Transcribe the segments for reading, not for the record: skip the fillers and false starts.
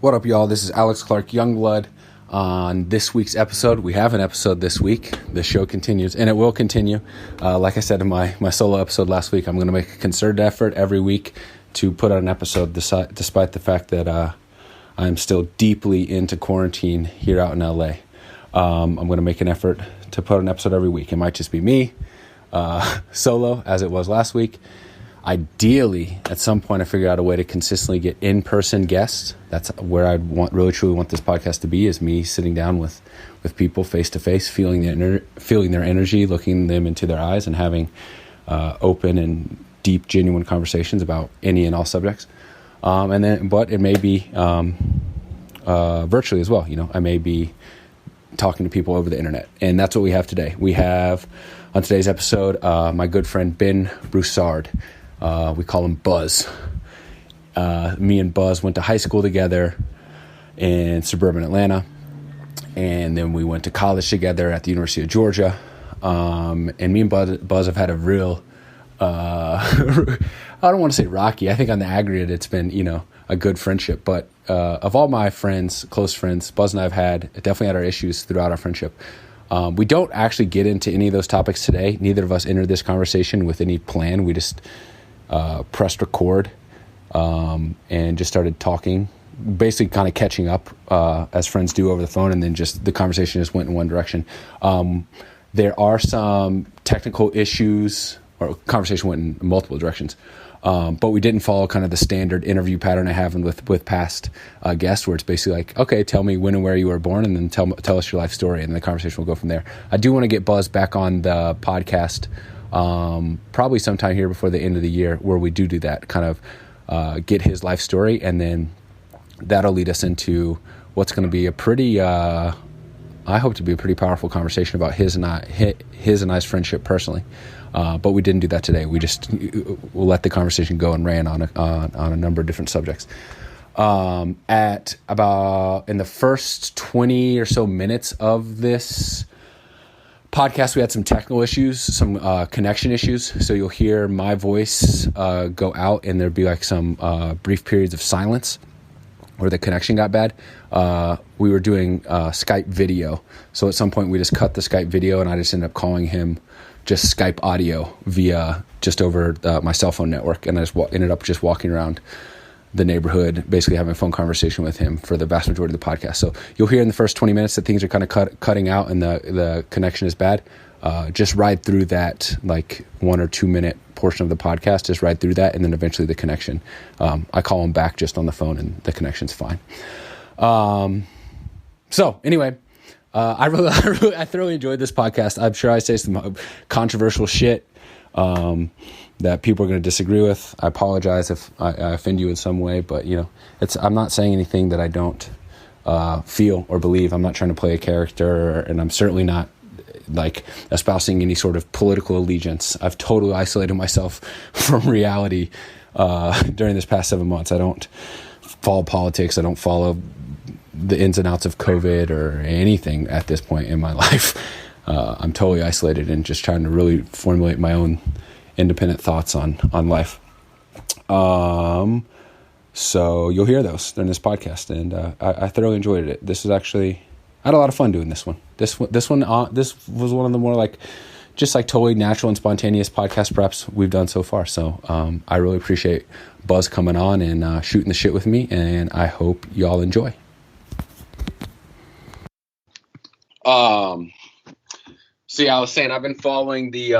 What up, y'all? This is Alex Clark-Youngblood. On this week's episode, we have an episode this week. The show continues, and it will continue. Like I said in my solo episode last week, I'm going to make a concerted effort every week to put out an episode, despite the fact that I'm still deeply into quarantine here out in LA. I'm going to make an effort to put out an episode every week. It might just be me, solo, as it was last week. Ideally, at some point, I figure out a way to consistently get in-person guests. That's where I really truly want this podcast to be, is me sitting down with people face-to-face, feeling their energy, looking them into their eyes, and having open and deep, genuine conversations about any and all subjects. But it may be virtually as well. You know, I may be talking to people over the internet, and that's what we have today. We have, on today's episode, my good friend Ben Bussard. We call him Buzz. Me and Buzz went to high school together in suburban Atlanta, and then we went to college together at the University of Georgia. And me and Buzz have had a real, I don't want to say rocky. I think on the aggregate, it's been, a good friendship. But of all my friends, close friends, Buzz and I have definitely had our issues throughout our friendship. We don't actually get into any of those topics today. Neither of us entered this conversation with any plan. We just pressed record and just started talking, basically kind of catching up as friends do over the phone, and then just the conversation just went in one direction. There are some technical issues, or conversation went in multiple directions, but we didn't follow kind of the standard interview pattern I have with past guests, where it's basically like, okay, tell me when and where you were born, and then tell us your life story, and the conversation will go from there. I do want to get Buzz back on the podcast probably sometime here before the end of the year, where we do that, kind of get his life story, and then that'll lead us into what's going to be a pretty, I hope to be a pretty powerful conversation about his and I's friendship personally. But we didn't do that today. We'll let the conversation go and ran on a number of different subjects. At about in the first 20 or so minutes of this podcast, we had some technical issues, some connection issues. So you'll hear my voice go out, and there'd be like some brief periods of silence where the connection got bad. We were doing Skype video. So at some point we just cut the Skype video, and I just ended up calling him just Skype audio via just over my cell phone network. And I just ended up just walking around the neighborhood, basically having a phone conversation with him for the vast majority of the podcast. So you'll hear in the first 20 minutes that things are kind of cutting out and the connection is bad. Just ride through that like 1 or 2 minute portion of the podcast, just ride through that, and then eventually the connection. I call him back just on the phone, and the connection's fine. So anyway, I thoroughly enjoyed this podcast. I'm sure I say some controversial shit that people are going to disagree with. I apologize if I offend you in some way, but I'm not saying anything that I don't feel or believe. I'm not trying to play a character, and I'm certainly not like espousing any sort of political allegiance. I've totally isolated myself from reality during this past 7 months. I don't follow politics. I don't follow the ins and outs of COVID or anything at this point in my life. I'm totally isolated and just trying to really formulate my own independent thoughts on life. So you'll hear those during this podcast, and I thoroughly enjoyed it. This is actually, I had a lot of fun doing this one. This was one of the more just totally natural and spontaneous podcast preps we've done so far. So I really appreciate Buzz coming on and shooting the shit with me, and I hope y'all enjoy. See, I was saying I've been following the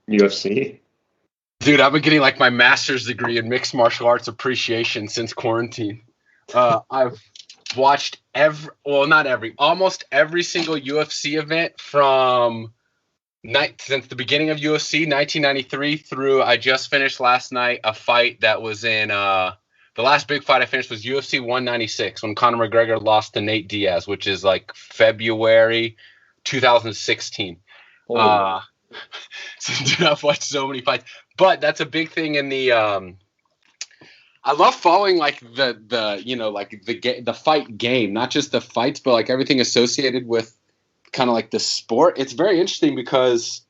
UFC. Dude, I've been getting my master's degree in mixed martial arts appreciation since quarantine. I've watched almost every single UFC event since the beginning of UFC, 1993 through. I just finished last night a fight that was in the last big fight I finished was UFC 196 when Conor McGregor lost to Nate Diaz, which is February 2016. So, dude, I've watched so many fights, but that's a big thing in the. I love following the fight game, not just the fights, but everything associated with kind of the sport. It's very interesting because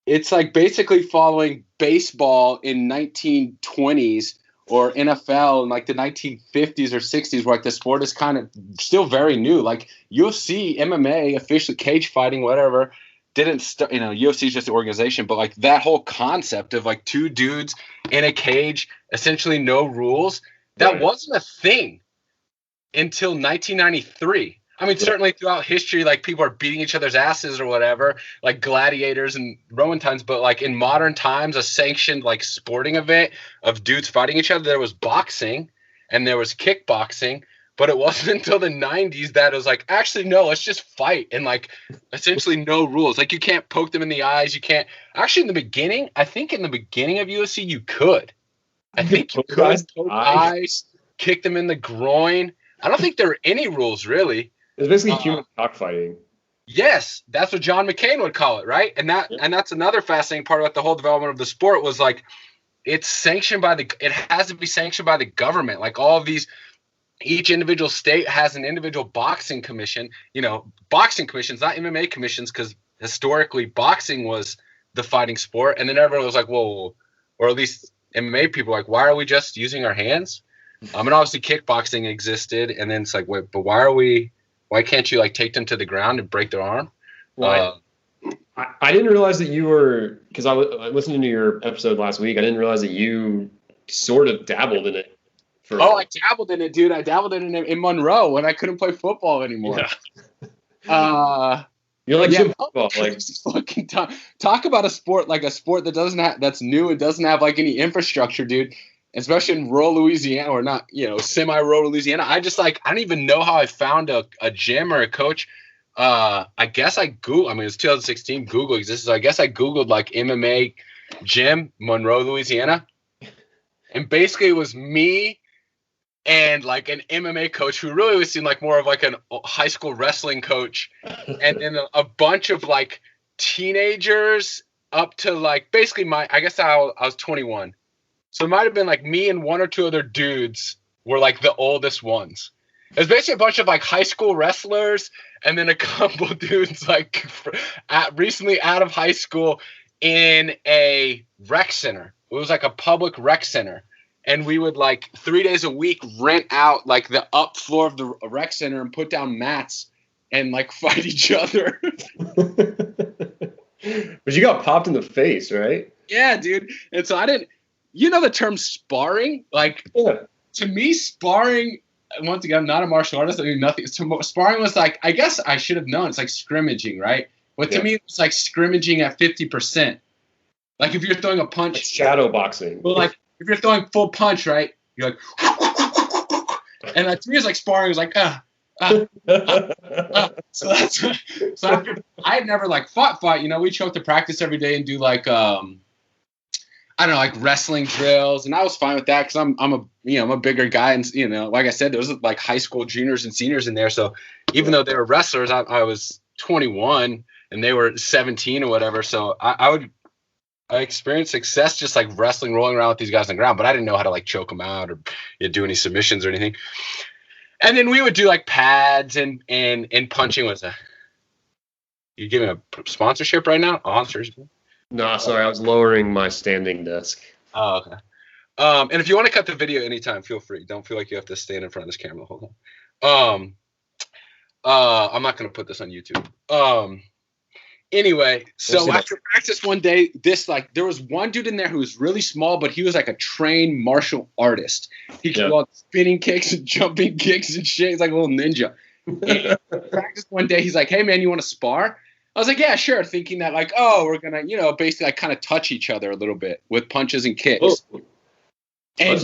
it's basically following baseball in 1920s or NFL in like the 1950s or 60s, where like the sport is kind of still very new. Like UFC, MMA, officially cage fighting, whatever, didn't start. UFC is just the organization, but like that whole concept of like two dudes in a cage, essentially no rules, that wasn't a thing until 1993. I mean, certainly throughout history, like people are beating each other's asses or whatever, like gladiators and Roman times. But like in modern times, a sanctioned like sporting event of dudes fighting each other, there was boxing and there was kickboxing. But it wasn't until the 90s that it was like, actually, no, let's just fight. And like essentially no rules. Like you can't poke them in the eyes. You can't. Actually, in the beginning, I think in the beginning of UFC, you could. I think you could poke eyes, kick them in the groin. I don't think there were any rules, really. It's basically human cockfighting. Yes, that's what John McCain would call it, right? And that's another fascinating part about the whole development of the sport was like it's sanctioned by it has to be sanctioned by the government. Like all of these, each individual state has an individual boxing commission. Boxing commissions, not MMA commissions, because historically boxing was the fighting sport. And then everyone was like, whoa, or at least MMA people were like, why are we just using our hands? And obviously kickboxing existed, and then it's like, wait, but why can't you like take them to the ground and break their arm? Well, I didn't realize that you were, because I listened to your episode last week. I didn't realize that you sort of dabbled in it. I dabbled in it, dude. I dabbled in it in Monroe when I couldn't play football anymore. Yeah. You're like gym football, like fucking talk about a sport that doesn't have, that's new and doesn't have like any infrastructure, dude. Especially in rural Louisiana, or not, semi-rural Louisiana. I don't even know how I found a gym or a coach. I guess I Googled. I mean, it's 2016. Google exists. So I guess I Googled like MMA gym, Monroe, Louisiana, and basically it was me and like an MMA coach who really was seemed like more of like a high school wrestling coach, and then a bunch of like teenagers up to like basically I guess I was 21. So it might have been like me and one or two other dudes were like the oldest ones. It was basically a bunch of like high school wrestlers and then a couple dudes like recently out of high school in a rec center. It was like a public rec center. And we would like 3 days a week rent out like the up floor of the rec center and put down mats and like fight each other. But you got popped in the face, right? Yeah, dude. And so I didn't. The term sparring? Like, to me, sparring, once again, I'm not a martial artist. I mean, nothing. Sparring was like, I guess I should have known. It's like scrimmaging, right? But to me, it's like scrimmaging at 50%. Like, if you're throwing a punch. It's shadow boxing. Well, like, if you're throwing full punch, right? You're like, and to me, it's like sparring. It's like, So that's, I had never, like, fought. We'd show up to practice every day and do, like, I don't know, like wrestling drills, and I was fine with that because I'm a bigger guy, and like I said, there was like high school juniors and seniors in there. So even though they were wrestlers, I was 21 and they were 17 or whatever. So I experienced success just like wrestling, rolling around with these guys on the ground, but I didn't know how to like choke them out or do any submissions or anything. And then we would do like pads and punching. You giving a sponsorship right now? Sponsors. No, sorry, I was lowering my standing desk. Oh, okay. And if you want to cut the video anytime, feel free. Don't feel like you have to stand in front of this camera the whole time. I'm not going to put this on YouTube. Anyway, so after practice one day, there was one dude in there who was really small, but he was like a trained martial artist. He could do all spinning kicks and jumping kicks and shit. He's like a little ninja. And practice one day, he's like, "Hey man, you want to spar?" I was like, yeah, sure, thinking that like, we're gonna, basically like kind of touch each other a little bit with punches and kicks. Oh. And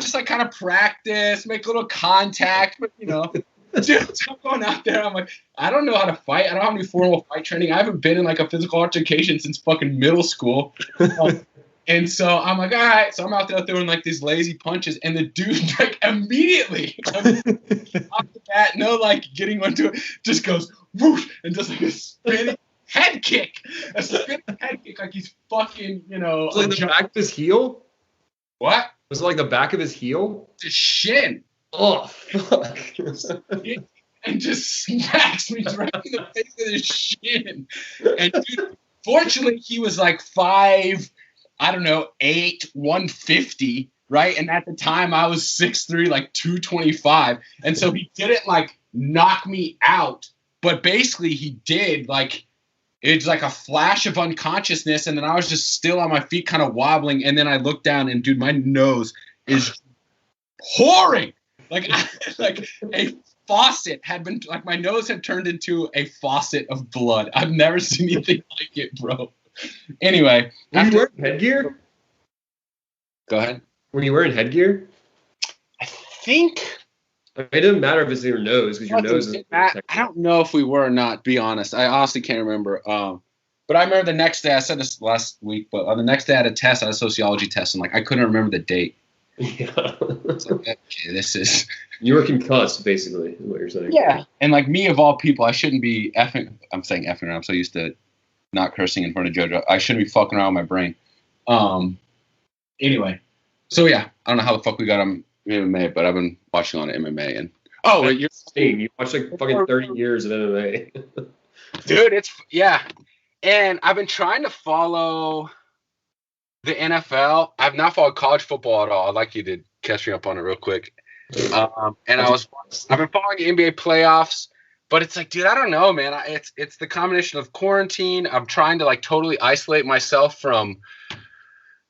just like kind of practice, make a little contact, but dude, I'm going out there. I'm like, I don't know how to fight. I don't have any formal fight training. I haven't been in like a physical altercation since fucking middle school. And so I'm like, all right. So I'm out there throwing like these lazy punches, and the dude like immediately off the bat, no like getting into it, just goes whoosh and does like a spinning head kick, like he's fucking, Was it like the back of his heel? What? Was it like the back of his heel? The shin. Oh fuck! And just smacks me right in the face of his shin. And dude, fortunately, he was like 5'8" I don't know, 150, right? And at the time I was 6'3", like 225. And so he didn't like knock me out, but basically he did. Like, it's like a flash of unconsciousness, and then I was just still on my feet kind of wobbling, and then I looked down, and dude, my nose is pouring. Like a faucet had been, like, my nose had turned into a faucet of blood. I've never seen anything like it, bro. Anyway. Were you wearing headgear? Go ahead. Were you wearing headgear? I think... It doesn't matter if it's in your nose, because your nose is... I don't know if we were or not, be honest. I honestly can't remember. But I remember the next day, I said this last week, but on the next day I had a test, I had a sociology test, and like I couldn't remember the date. Yeah. It's like, okay, this is... You were concussed, basically, is what you're saying. Yeah. And like me, of all people, I shouldn't be effing... I'm saying effing, I'm so used to not cursing in front of JoJo. I shouldn't be fucking around with my brain. Anyway. So yeah, I don't know how the fuck we got on MMA, but I've been watching a lot of MMA, and you're saying you watched like fucking 30 years of MMA. Dude, it's and I've been trying to follow the NFL. I've not followed college football at all. I'd like you to catch me up on it real quick. And I've been following the NBA playoffs, but it's like, dude, I don't know, man. It's the combination of quarantine. I'm trying to like totally isolate myself from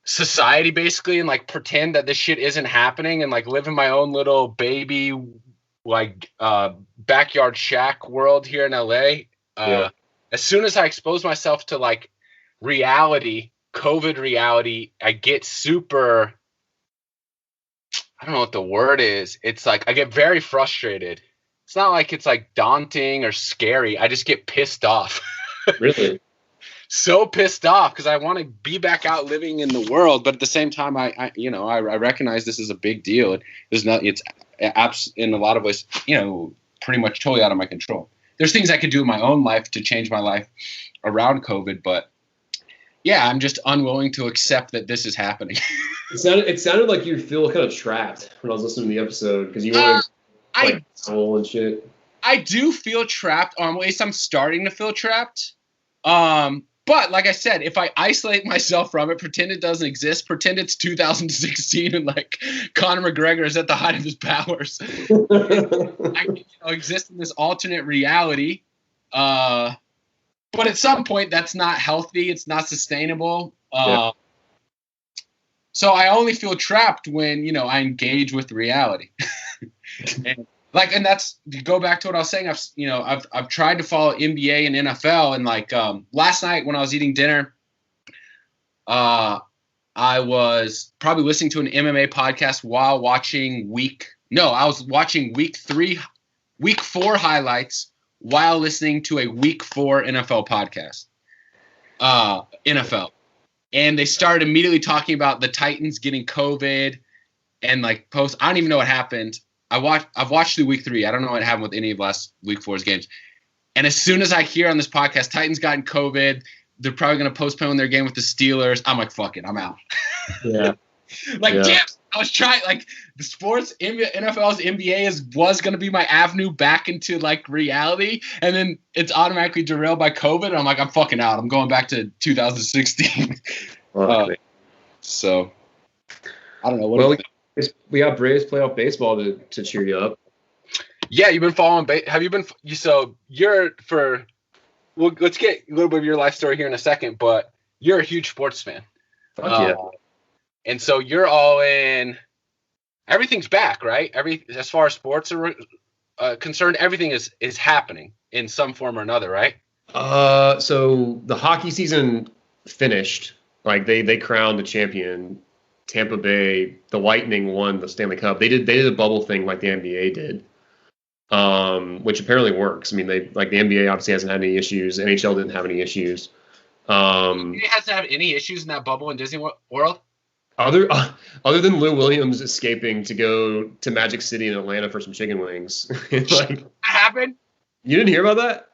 society, basically, and like pretend that this shit isn't happening, and like live in my own little baby like backyard shack world here in LA. As soon as I expose myself to like reality, COVID reality, I get super, I don't know what the word is. It's like I get very frustrated. It's not like it's like daunting or scary. I just get pissed off. Really? So pissed off because I want to be back out living in the world, but at the same time, I recognize this is a big deal. It's in a lot of ways, pretty much totally out of my control. There's things I could do in my own life to change my life around COVID, but yeah, I'm just unwilling to accept that this is happening. It sounded like you feel kind of trapped when I was listening to the episode because you wanted like soul and shit. I do feel trapped. At least I'm starting to feel trapped. But like I said, if I isolate myself from it, pretend it doesn't exist, pretend it's 2016 and like Conor McGregor is at the height of his powers, I can exist in this alternate reality. But at some point, that's not healthy. It's not sustainable. So I only feel trapped when I engage with reality. And that's, to go back to what I was saying, I've tried to follow NBA and NFL, and like last night when I was eating dinner, I was probably listening to an MMA podcast while watching I was watching week 4 highlights while listening to a week 4 NFL podcast. NFL. And they started immediately talking about the Titans getting COVID and like I don't even know what happened. I've watched through week 3. I don't know what happened with any of last week 4's games. And as soon as I hear on this podcast, Titans gotten COVID, they're probably going to postpone their game with the Steelers. I'm like, fuck it, I'm out. Yeah. Damn, I was trying, like, the sports, NFL's NBA was going to be my avenue back into, like, reality. And then it's automatically derailed by COVID. And I'm like, I'm fucking out. I'm going back to 2016. So, I don't know. We got Braves playoff baseball to cheer you up. Yeah, you've been following. Have you been? So you're for. Well, let's get a little bit of your life story here in a second. But you're a huge sports fan. Fuck yeah. And so you're all in. Everything's back, right? As far as sports are concerned, everything is happening in some form or another, right? So the hockey season finished. Like they crowned the champion. Tampa Bay, the Lightning won the Stanley Cup. They did a bubble thing like the NBA did, which apparently works. I mean, the NBA obviously hasn't had any issues. NHL didn't have any issues. It hasn't had any issues in that bubble in Disney World. Other than Lou Williams escaping to go to Magic City in Atlanta for some chicken wings. That happened? You didn't hear about that?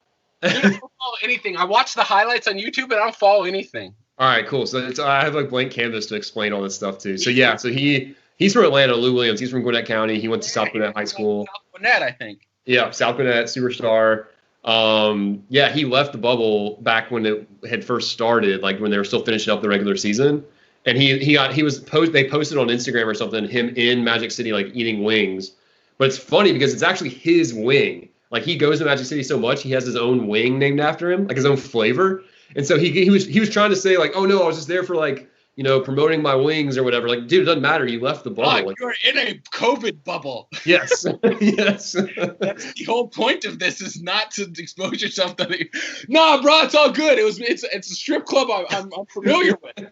I don't follow anything. I watch the highlights on YouTube, but I don't follow anything. All right, cool. So I have like blank canvas to explain all this stuff too. So yeah, so he's from Atlanta, Lou Williams. He's from Gwinnett County. He went to South Gwinnett High School. South Gwinnett, I think. Yeah, South Gwinnett, superstar. He left the bubble back when it had first started, like when they were still finishing up the regular season. and they posted on Instagram or something him in Magic City like eating wings, but it's funny because it's actually his wing. Like he goes to Magic City so much he has his own wing named after him, like his own flavor. And so he was trying to say like, oh no, I was just there for like, you know, promoting my wings or whatever. Like, dude, it doesn't matter. You left the bubble. Like, you're in a COVID bubble. Yes. Yes. That's the whole point of this, is not to expose yourself to the. Nah, bro, it's all good. It's a strip club I'm familiar with.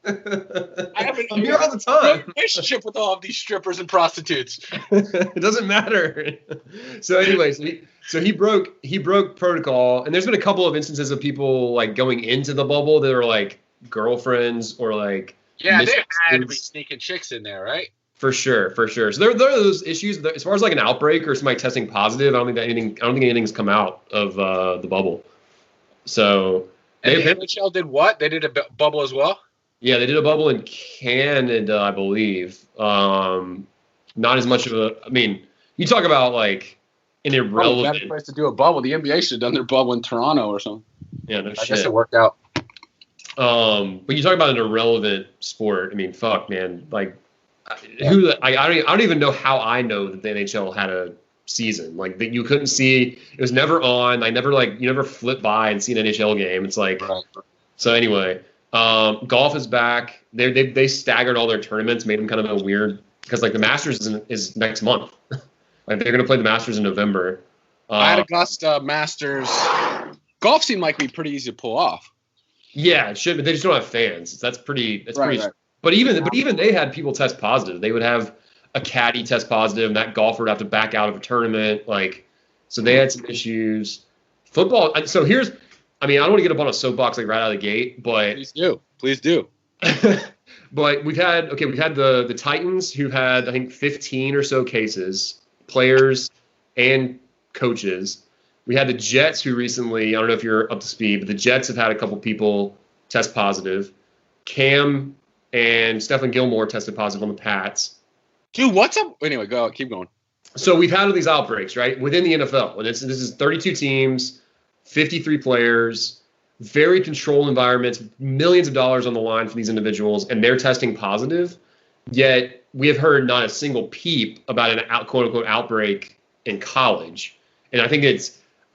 I'm here all the time. Relationship with all of these strippers and prostitutes. It doesn't matter. So anyways, so he broke protocol, and there's been a couple of instances of people like going into the bubble that are like girlfriends or like. Yeah, they had to be sneaking chicks in there, right? For sure. So there are those issues. As far as like an outbreak or somebody testing positive, I don't think anything's come out of the bubble. So and the NHL did what? They did a bubble as well. Yeah, they did a bubble in Canada, I believe. Not as much of a. I mean, you talk about like an irrelevant better place to do a bubble. The NBA should have done their bubble in Toronto or something. Yeah, no shit. I guess it worked out. But you talk about an irrelevant sport. I mean, fuck, man. Like, I don't even know how I know that the NHL had a season. Like, that you couldn't see. It was never on. You never flip by and see an NHL game. It's like, so anyway, golf is back. They staggered all their tournaments, made them kind of a weird, because like the Masters is next month. Like they're gonna play the Masters in November. I had Augusta Masters. Golf seemed like it'd be pretty easy to pull off. Yeah, it should, but they just don't have fans. That's pretty. Right. But even they had people test positive. They would have a caddy test positive, and that golfer would have to back out of a tournament. Like, so they had some issues. Football. So here's, I mean, I don't want to get up on a soapbox like right out of the gate, but please do. But we've had the Titans who had I think 15 or so cases, players and coaches. We had the Jets who recently, I don't know if you're up to speed, but the Jets have had a couple people test positive. Cam and Stephen Gilmore tested positive on the Pats. Dude, what's up? Anyway, keep going. So we've had all these outbreaks, right, within the NFL. And this is 32 teams, 53 players, very controlled environments, millions of dollars on the line for these individuals, and they're testing positive. Yet we have heard not a single peep about an quote-unquote outbreak in college. And I think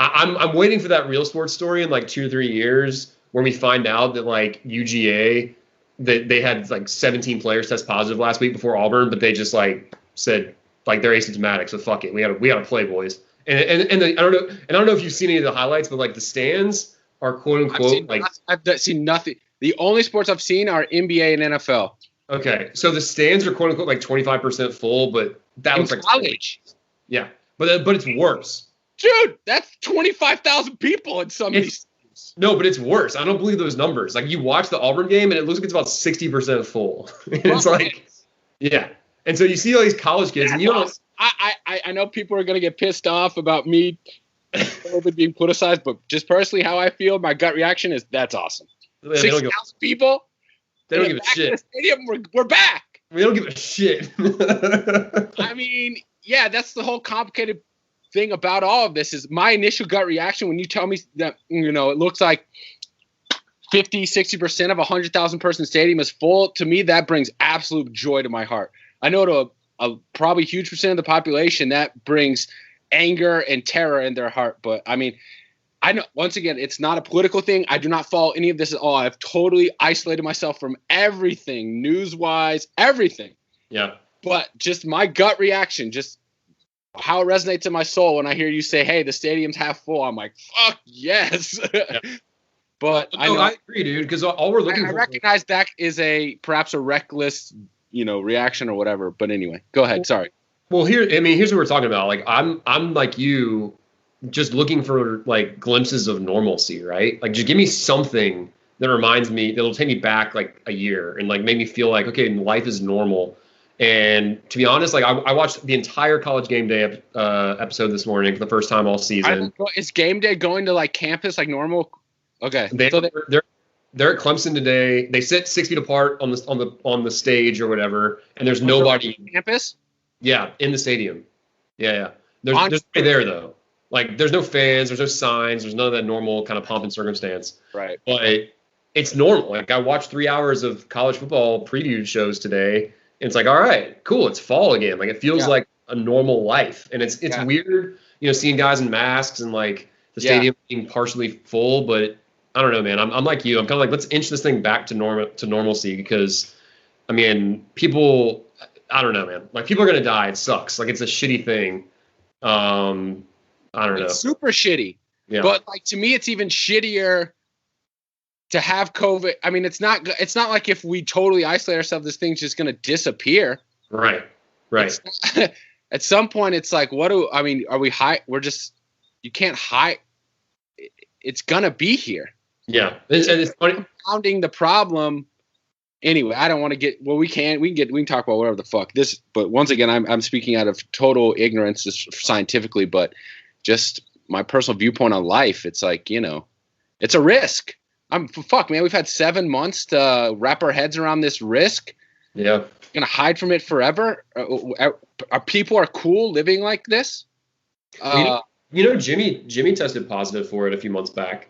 I'm waiting for that Real Sports story in like 2 or 3 years where we find out that like UGA, that they had like 17 players test positive last week before Auburn, but they just like said like they're asymptomatic, so fuck it, we gotta play, boys. And I don't know if you've seen any of the highlights, but like the stands are quote unquote I've seen nothing. The only sports I've seen are NBA and NFL. Okay, so the stands are quote unquote like 25% full, but that looks like college. Yeah, but it's worse. Dude, that's 25,000 people in some of these teams. No, but it's worse. I don't believe those numbers. Like you watch the Auburn game and it looks like it's about 60% full. And it's like, yeah. And so you see all these college kids, and you know, I know people are gonna get pissed off about me being politicized, but just personally, how I feel, my gut reaction is that's awesome. 60,000 people. They don't give a shit. The stadium, we're back. We don't give a shit. I mean, yeah, that's the whole complicated thing about all of this. Is my initial gut reaction when you tell me that, you know, it looks like 50-60% of a 100,000 person stadium is full. To me, that brings absolute joy to my heart. I know to a probably huge percent of the population that brings anger and terror in their heart. But I mean, I know, once again, it's not a political thing. I do not follow any of this at all. I've totally isolated myself from everything, news-wise, everything. Yeah. But just my gut reaction, just how it resonates in my soul when I hear you say, hey, the stadium's half full. I'm like, fuck yes. Yeah. But I agree, dude, because all we're looking for. I recognize that is perhaps a reckless, reaction or whatever. But anyway, go ahead. Sorry. Well, here's what we're talking about. Like, I'm like you, just looking for like glimpses of normalcy, right? Like, just give me something that reminds me, that'll take me back like a year and like make me feel like, okay, life is normal. And to be honest, like I watched the entire College Game Day episode this morning for the first time all season. Is Game Day going to like campus like normal? Okay. They're at Clemson today. They sit 6 feet apart on the stage or whatever, and there's nobody. Campus? Yeah, in the stadium. Yeah. There's nobody there though. Like there's no fans, there's no signs, there's none of that normal kind of pomp and circumstance. Right. But it's normal. Like I watched 3 hours of college football preview shows today, and it's like, all right, cool, it's fall again. Like it feels like a normal life, and it's weird, seeing guys in masks and like the stadium being partially full. But I don't know, man. I'm like you. I'm kind of like, let's inch this thing back to normalcy because, I mean, people. I don't know, man. Like people are gonna die. It sucks. Like it's a shitty thing. I don't know. It's super shitty. Yeah. But like to me, it's even shittier to have COVID. I mean, it's not like if we totally isolate ourselves, this thing's just gonna disappear. Right. At some point, it's like, are we high? You can't hide. It's gonna be here. Yeah, it's funny. Compounding the problem. Anyway, I don't want to get. Well, we can talk about whatever the fuck this. But once again, I'm speaking out of total ignorance scientifically, but just my personal viewpoint on life. It's like, it's a risk. Fuck, man. We've had 7 months to wrap our heads around this risk. Yeah, gonna hide from it forever. Are people cool living like this? Jimmy tested positive for it a few months back.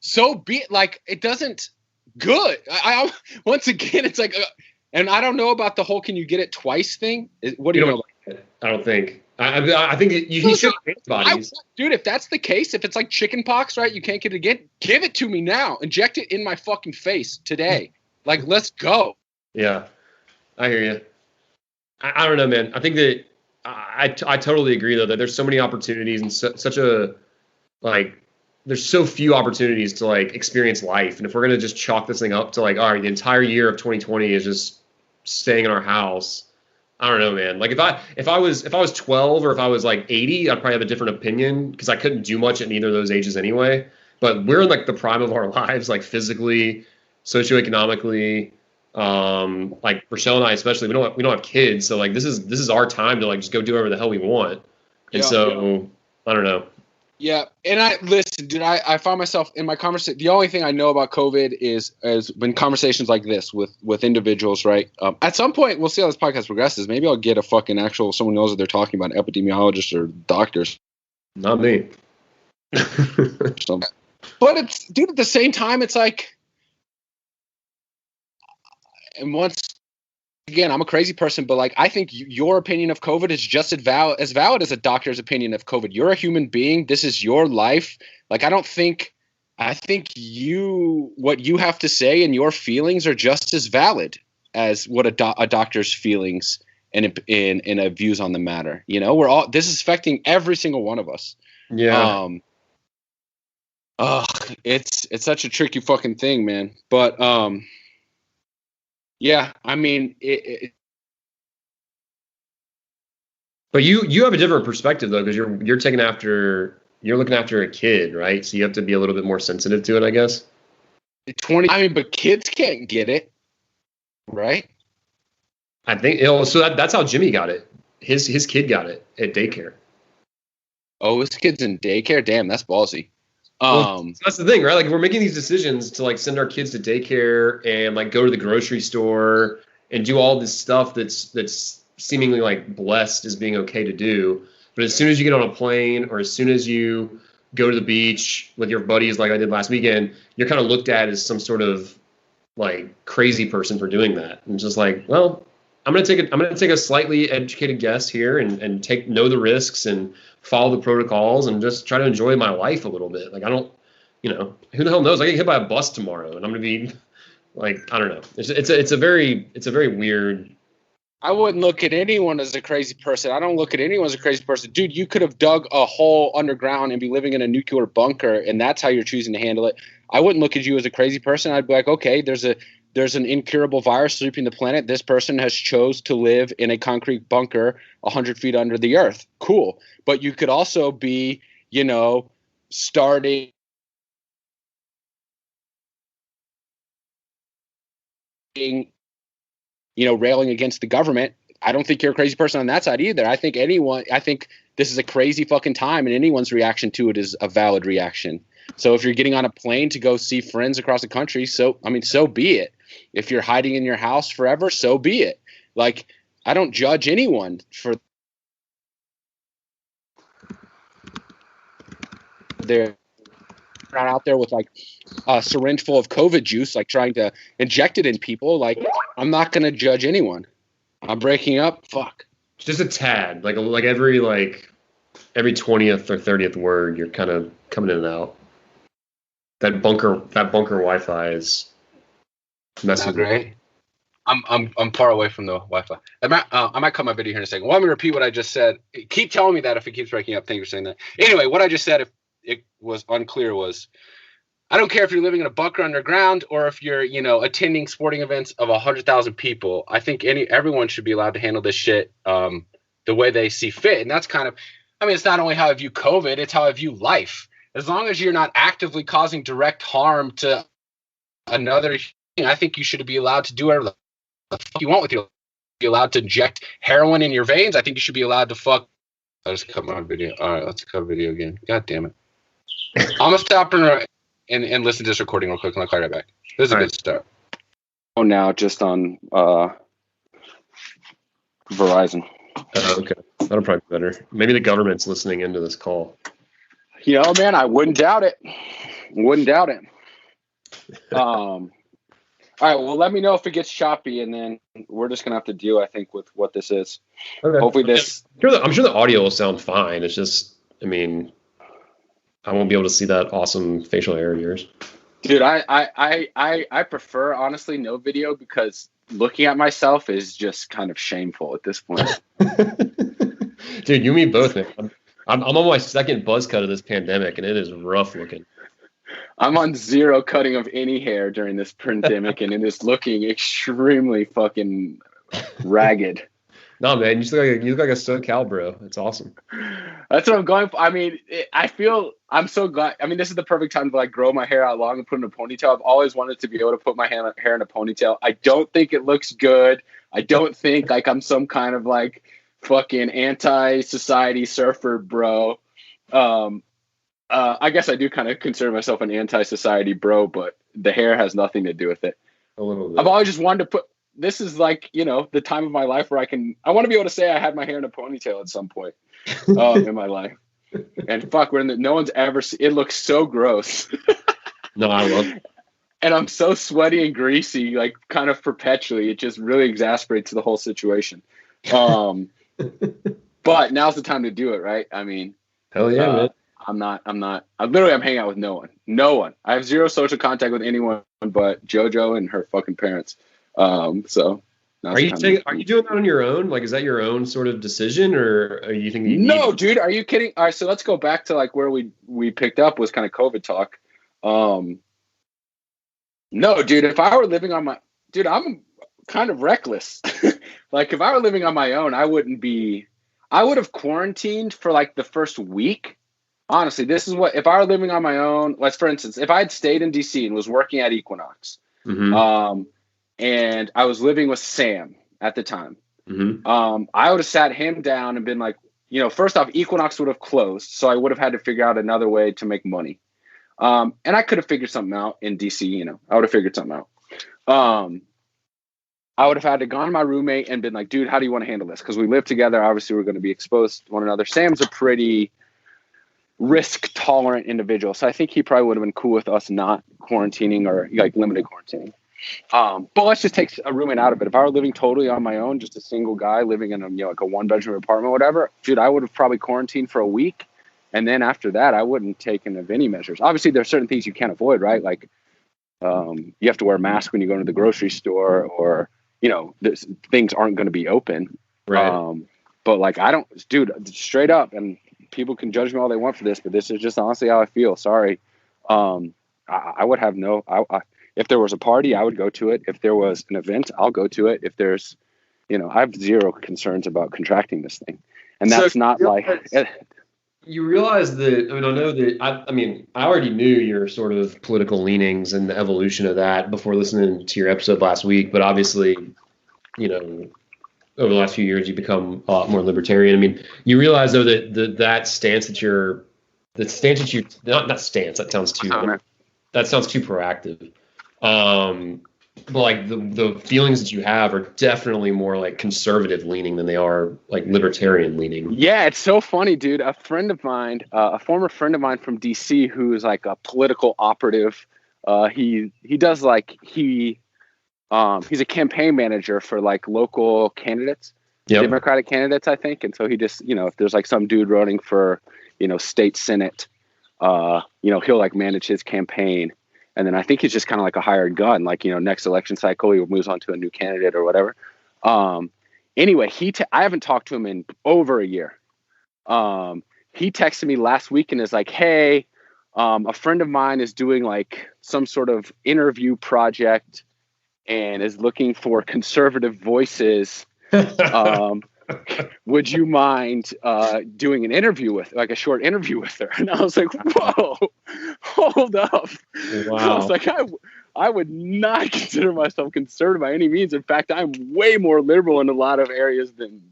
So be it. Like it doesn't. Good. I once again, it's like, and I don't know about the whole "can you get it twice" thing. What do you know about it? I don't think. I think he should have antibodies. Dude, if that's the case, if it's like chicken pox, right? You can't get it again. Give it to me now. Inject it in my fucking face today. Like, let's go. Yeah, I hear you. I don't know, man. I think that I totally agree though that there's so many opportunities and such a like. There's so few opportunities to like experience life. And if we're going to just chalk this thing up to like, all right, the entire year of 2020 is just staying in our house. I don't know, man. Like if I was 12 or if I was like 80, I'd probably have a different opinion because I couldn't do much at neither of those ages anyway. But we're in like the prime of our lives, like physically, socioeconomically. Like Rochelle and I, especially, we don't have kids. So like, this is our time to like, just go do whatever the hell we want. And I don't know. Yeah, and listen, dude. I find myself in my conversation. The only thing I know about COVID is been conversations like this with individuals, right? At some point, we'll see how this podcast progresses. Maybe I'll get a fucking actual someone knows what they're talking about, epidemiologists or doctors. Not me. But it's, dude. At the same time, it's like, and once again, I'm a crazy person, but like I think your opinion of COVID is just as valid as a doctor's opinion of COVID. You're a human being. This is your life. Like I think what you have to say and your feelings are just as valid as what a doctor's feelings and views on the matter. This is affecting every single one of us. Yeah. It's such a tricky fucking thing, man. But yeah, I mean, but you have a different perspective though, because you're looking after a kid, right? So you have to be a little bit more sensitive to it, I guess. But kids can't get it, right? I think so. That's how Jimmy got it. His kid got it at daycare. Oh, his kid's in daycare. Damn, that's ballsy. So that's the thing, right? Like we're making these decisions to like send our kids to daycare and like go to the grocery store and do all this stuff that's seemingly like blessed as being okay to do. But as soon as you get on a plane or as soon as you go to the beach with your buddies, like I did last weekend, you're kind of looked at as some sort of like crazy person for doing that. And just like, well, I'm gonna take a slightly educated guess here and know the risks and follow the protocols and just try to enjoy my life a little bit. Like I don't, who the hell knows? I get hit by a bus tomorrow and I'm gonna be like, I don't know. It's a very weird. I wouldn't look at anyone as a crazy person. I don't look at anyone as a crazy person. Dude, you could have dug a hole underground and be living in a nuclear bunker, and that's how you're choosing to handle it. I wouldn't look at you as a crazy person. I'd be like, okay, there's an incurable virus sweeping the planet. This person has chose to live in a concrete bunker 100 feet under the earth. Cool. But you could also be, starting railing against the government. I don't think you're a crazy person on that side either. I think this is a crazy fucking time, and anyone's reaction to it is a valid reaction. So if you're getting on a plane to go see friends across the country, so be it. If you're hiding in your house forever, so be it. Like, I don't judge anyone for their around out there with like a syringe full of COVID juice, like trying to inject it in people. Like, I'm not going to judge anyone. I'm breaking up. Fuck. Just a tad, like every 20th or 30th word, you're kind of coming in and out. That bunker Wi-Fi is messing. Not great. I'm far away from the Wi-Fi. I might cut my video here in a second. Well, I'm gonna repeat what I just said. Keep telling me that if it keeps breaking up. Thank you for saying that. Anyway, what I just said, if it was unclear, was I don't care if you're living in a bunker underground or if you're, attending sporting events of 100,000 people. I think everyone should be allowed to handle this shit the way they see fit, and that's kind of. I mean, it's not only how I view COVID; it's how I view life. As long as you're not actively causing direct harm to another, I think you should be allowed to do whatever the fuck you want with your life. Be allowed to inject heroin in your veins. I think you should be allowed to fuck. I just cut my video. All right, let's cut video again. God damn it! I'm gonna stop and listen to this recording real quick, and I'll call you right back. This is a good start. Oh, now just on Verizon. Okay, that'll probably be better. Maybe the government's listening into this call. Man, I wouldn't doubt it. All right, well, let me know if it gets choppy, and then we're just gonna have to deal, I think, with what this is. Okay. Hopefully, I'm sure the audio will sound fine. It's just, I mean, I won't be able to see that awesome facial hair of yours. Dude, I prefer honestly no video because looking at myself is just kind of shameful at this point. Dude, you and me both, man. I'm on my second buzz cut of this pandemic, and it is rough looking. I'm on zero cutting of any hair during this pandemic, and it is looking extremely fucking ragged. No, man, you look like a SoCal bro. It's awesome. That's what I'm going for. I mean, I'm so glad. I mean, this is the perfect time to grow my hair out long and put it in a ponytail. I've always wanted to be able to put my hair in a ponytail. I don't think it looks good. I don't think I'm some kind of fucking anti-society surfer bro. I guess I do kind of consider myself an anti-society bro, but the hair has nothing to do with it. A little bit. I've always just wanted to put. This is the time of my life where I want to be able to say I had my hair in a ponytail at some point in my life. And fuck, no one's ever seen. It looks so gross. No, I love it. And I'm so sweaty and greasy, kind of perpetually. It just really exasperates the whole situation. But now's the time to do it, right? I mean, hell yeah, man. I'm hanging out with no one. I have zero social contact with anyone but JoJo and her fucking parents. So are you doing that on your own? Is that your own sort of decision, or are you thinking? No, dude, are you kidding? All right, so let's go back to where we picked up was kind of COVID talk. No, dude, if I were living on my, dude, I'm kind of reckless. If I were living on my own, I would have quarantined for the first week. Honestly, this is if I were living on my own, for instance, if I had stayed in DC and was working at Equinox, mm-hmm. And I was living with Sam at the time, mm-hmm. I would have sat him down and been first off, Equinox would have closed, so I would have had to figure out another way to make money. And I could have figured something out in DC, I would have figured something out. I would have had to gone to my roommate and been dude, how do you want to handle this? Because we live together. Obviously, we're going to be exposed to one another. Sam's a pretty risk-tolerant individual, so I think he probably would have been cool with us not quarantining or limited quarantining. But let's just take a roommate out of it. If I were living totally on my own, just a single guy living in a a one-bedroom apartment, whatever, dude, I would have probably quarantined for a week, and then after that, I wouldn't take any measures. Obviously, there are certain things you can't avoid, right? You have to wear a mask when you go to the grocery store, or things aren't going to be open. Right. But I don't, dude, straight up, and people can judge me all they want for this, but this is just honestly how I feel. Sorry. I would have if there was a party, I would go to it. If there was an event, I'll go to it. If there's, I have zero concerns about contracting this thing. And that's not you realize that, I know that, I already knew your sort of political leanings and the evolution of that before listening to your episode last week. But obviously, over the last few years, you've become a lot more libertarian. You realize, though, that sounds too proactive. but like the feelings that you have are definitely more like conservative leaning than they are like libertarian leaning. Yeah, it's so funny, dude. A friend of mine, a former friend of mine from DC, who is like a political operative. He does like he's a campaign manager for like local candidates, Yep. Democratic candidates, I think. And so he just, if there's like some dude running for, state senate, he'll like manage his campaign. And then I think he's just kind of like a hired gun, like, next election cycle, he moves on to a new candidate or whatever. Anyway, I haven't talked to him in over a year. He texted me last week and is like, hey, a friend of mine is doing like some sort of interview project and is looking for conservative voices. Would you mind doing an interview with, like a short interview with her? And I was like, whoa, hold up. Wow. I was like, I would not consider myself conservative by any means. In fact, I'm way more liberal in a lot of areas than,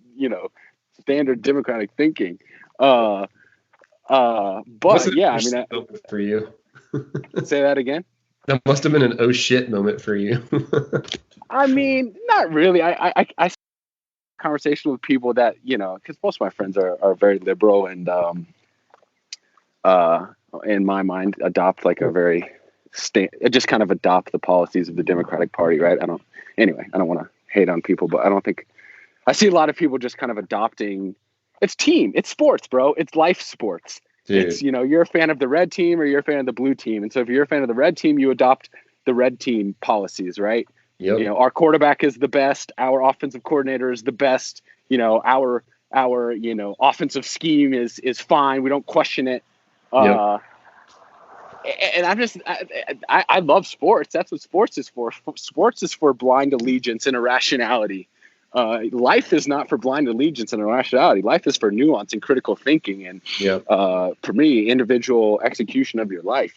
standard Democratic thinking. But yeah, I mean, for you. Say that again. That must have been an oh shit moment for you. I mean, not really. I conversation with people that, because most of my friends are very liberal and in my mind adopt like a very just kind of adopt the policies of the Democratic Party, right? I don't want to hate on people, but I see a lot of people just kind of adopting. It's sports, bro. It's life sports. Dude. It's, you're a fan of the red team or you're a fan of the blue team. And so if you're a fan of the red team, you adopt the red team policies, right? Yep. Our quarterback is the best. Our offensive coordinator is the best. Our offensive scheme is fine. We don't question it. Yep. And I love sports. That's what sports is for. Sports is for blind allegiance and irrationality. Life is not for blind allegiance and irrationality. Life is for nuance and critical thinking. And for me, individual execution of your life,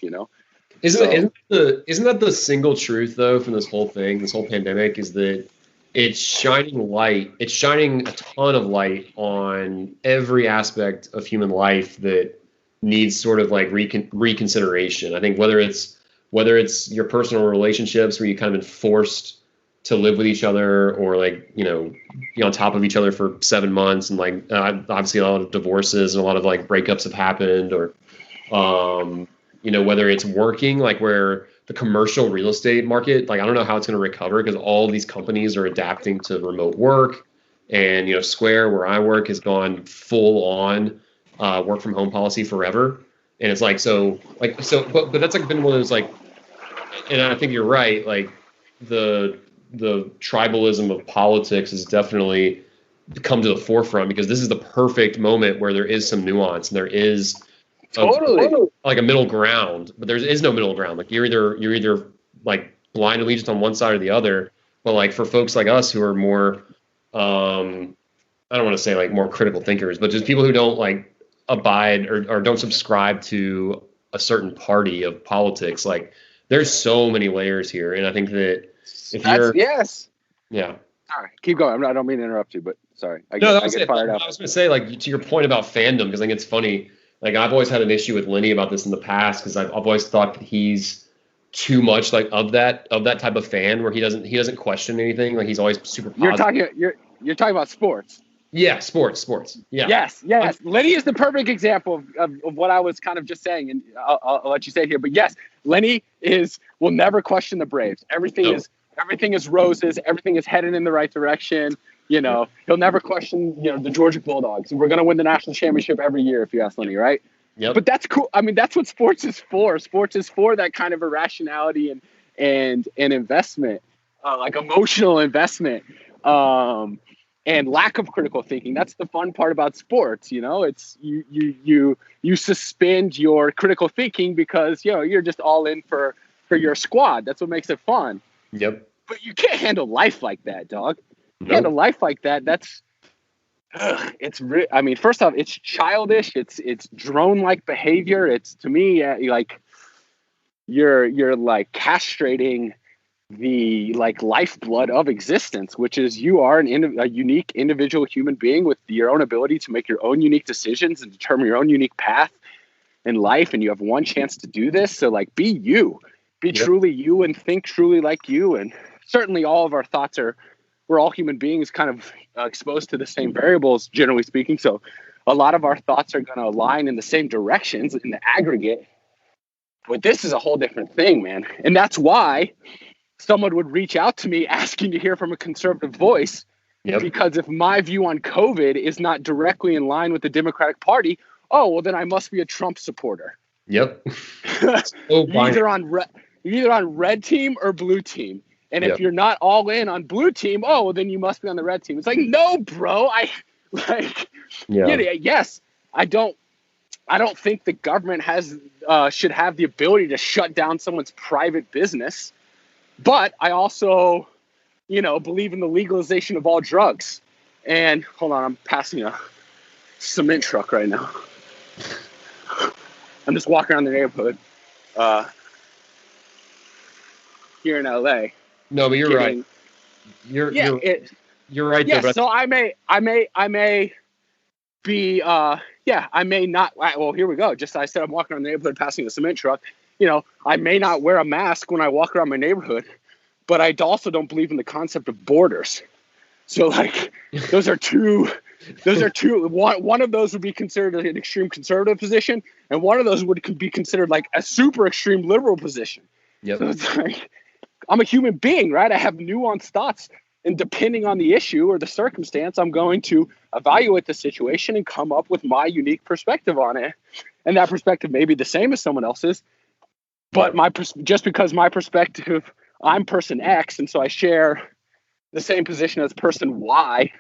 Isn't that the single truth though from this whole thing, this whole pandemic, is that it's shining a ton of light on every aspect of human life that needs sort of like reconsideration. I think whether it's your personal relationships where you kind of been forced to live with each other or like, be on top of each other for 7 months and like obviously a lot of divorces and a lot of like breakups have happened or, whether it's working, like where the commercial real estate market, like I don't know how it's going to recover because all these companies are adapting to remote work and, Square where I work has gone full on work from home policy forever. And it's like, but that's like been one of those like, and I think you're right. Like the tribalism of politics has definitely come to the forefront because this is the perfect moment where there is some nuance and there is like a middle ground, but there is no middle ground. Like you're either like blind allegiance on one side or the other. But like for folks like us who are more, I don't want to say like more critical thinkers, but just people who don't like abide or don't subscribe to a certain party of politics, like there's so many layers here. And I think that yeah. Sorry, keep going. I don't mean to interrupt you, but sorry. I get fired up. I was going to say, like, to your point about fandom, because I think it's funny. Like, I've always had an issue with Lenny about this in the past, because I've always thought that he's too much like of that type of fan where he doesn't question anything. Like, he's always super positive. You're talking about sports. Yeah, sports. Yeah. Yes. Lenny is the perfect example of what I was kind of just saying, and I'll let you say it here. But yes, Lenny will never question the Braves. Everything is roses. Everything is headed in the right direction. He'll never question, the Georgia Bulldogs. We're going to win the national championship every year if you ask Lenny, right? Yep. But that's cool. I mean, that's what sports is for. Sports is for that kind of irrationality and investment, like emotional investment, and lack of critical thinking. That's the fun part about sports. It's you suspend your critical thinking because you're just all in for your squad. That's what makes it fun. Yep. But you can't handle life like that, dog. Nope. Handle life like that. That's I mean, first off, it's childish. It's drone-like behavior. It's, to me, like you're like castrating the like lifeblood of existence, which is you are a unique individual human being with your own ability to make your own unique decisions and determine your own unique path in life. And you have one chance to do this. So like, be you, be truly you and think truly like you. And certainly all of our thoughts we're all human beings kind of exposed to the same variables, generally speaking. So a lot of our thoughts are going to align in the same directions in the aggregate. But this is a whole different thing, man. And that's why someone would reach out to me asking to hear from a conservative voice. Yep. Because if my view on COVID is not directly in line with the Democratic Party, oh, well, then I must be a Trump supporter. Yep. Either on red team or blue team. And if you're not all in on blue team, oh, well, then you must be on the red team. It's like, no, bro. Yes, I don't think the government should have the ability to shut down someone's private business. But I also, believe in the legalization of all drugs. And hold on, I'm passing a cement truck right now. I'm just walking around the neighborhood here in LA. No, but you're right. You're right. Yeah, there, so I may be I may not. Well, here we go. Just I said I'm walking around the neighborhood passing a cement truck. I may not wear a mask when I walk around my neighborhood, but I also don't believe in the concept of borders. So those are two. One of those would be considered an extreme conservative position, and one of those would be considered like a super extreme liberal position. Yep. So it's I'm a human being, right? I have nuanced thoughts, and depending on the issue or the circumstance, I'm going to evaluate the situation and come up with my unique perspective on it. And that perspective may be the same as someone else's, but just because my perspective, I'm person X, and so I share the same position as person Y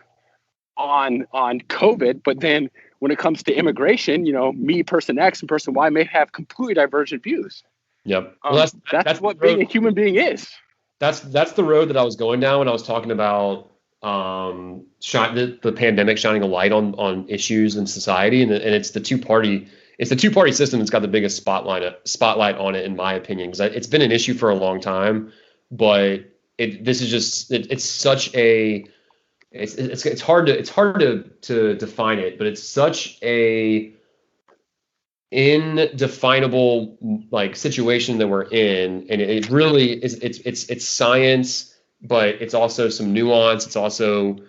on COVID. But then when it comes to immigration, me, person X, and person Y may have completely divergent views. Yep. Well, that's what being a human being is. That's the road that I was going down when I was talking about the pandemic shining a light on issues in society, and it's the two-party system that's got the biggest spotlight on it, in my opinion, because it's been an issue for a long time, but it's hard to define it, but it's such a indefinable situation that we're in, and it really is. It's science, but it's also some nuance. It's also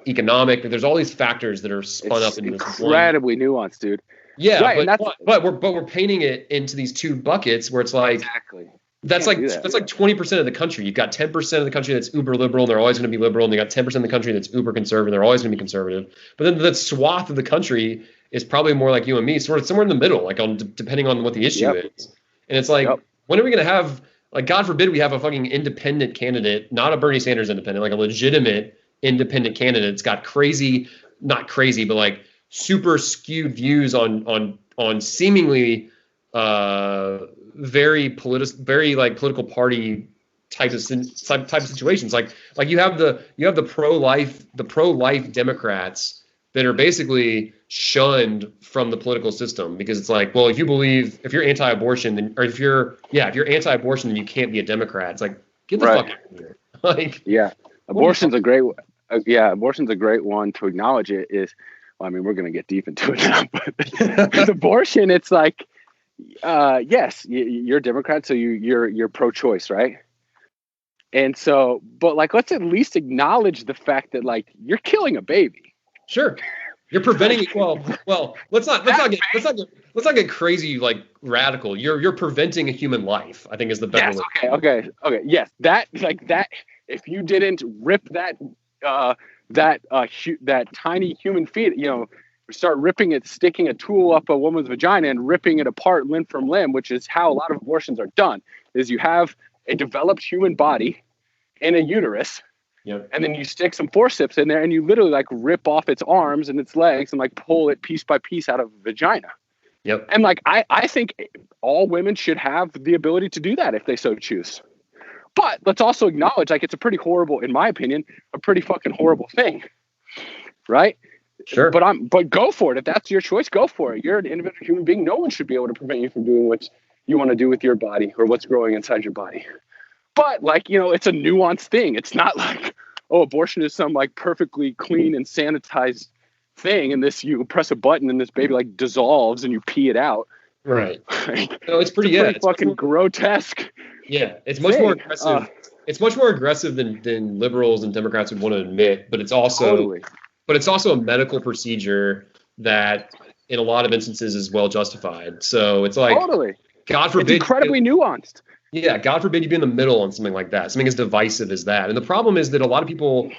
economic. There's all these factors that are spun up in this incredibly nuanced, dude. Yeah, right, but we're painting it into these two buckets where it's like exactly. That's like 20% of the country. You've got 10% of the country that's uber liberal, and they're always going to be liberal, and you got 10% of the country that's uber conservative, and they're always going to be conservative. But then the swath of the country is probably more like you and me, sort of somewhere in the middle, depending on what the issue is. And it's like, when are we going to have, God forbid we have a fucking independent candidate, not a Bernie Sanders independent, like a legitimate independent candidate that's got not crazy, but super skewed views on seemingly very political party type of situations. Like you have the pro-life Democrats that are basically shunned from the political system, because it's like, well, if you're anti-abortion, then, or if you're anti-abortion, then you can't be a Democrat. It's like, get the fuck out of here. Abortion's a great one to acknowledge. It is, well, I mean, we're going to get deep into it now, but with abortion, it's like, yes, you're a Democrat, so you're pro-choice, right? And so, but let's at least acknowledge the fact that you're killing a baby. Sure, you're preventing it. Well, let's not get crazy radical. You're preventing a human life, I think, is the better way. Okay. Yes, that if you didn't rip that tiny human fetus, start ripping it, sticking a tool up a woman's vagina and ripping it apart limb from limb, which is how a lot of abortions are done, is you have a developed human body in a uterus. Yep. And then you stick some forceps in there and you literally rip off its arms and its legs and pull it piece by piece out of a vagina. Yep. And I think all women should have the ability to do that if they so choose. But let's also acknowledge it's a pretty horrible, in my opinion, a pretty fucking horrible thing. Right? Sure. But go for it. If that's your choice, go for it. You're an individual human being. No one should be able to prevent you from doing what you want to do with your body or what's growing inside your body. But it's a nuanced thing. It's not abortion is some perfectly clean and sanitized thing, and you press a button and this baby dissolves and you pee it out. Right. No, it's pretty fucking grotesque Yeah, it's much more aggressive. It's much more aggressive than liberals and Democrats would want to admit, but it's also a medical procedure that in a lot of instances is well justified. So it's like, God forbid, it's incredibly nuanced. Yeah, God forbid you be in the middle on something like that, something as divisive as that. And the problem is that a lot of people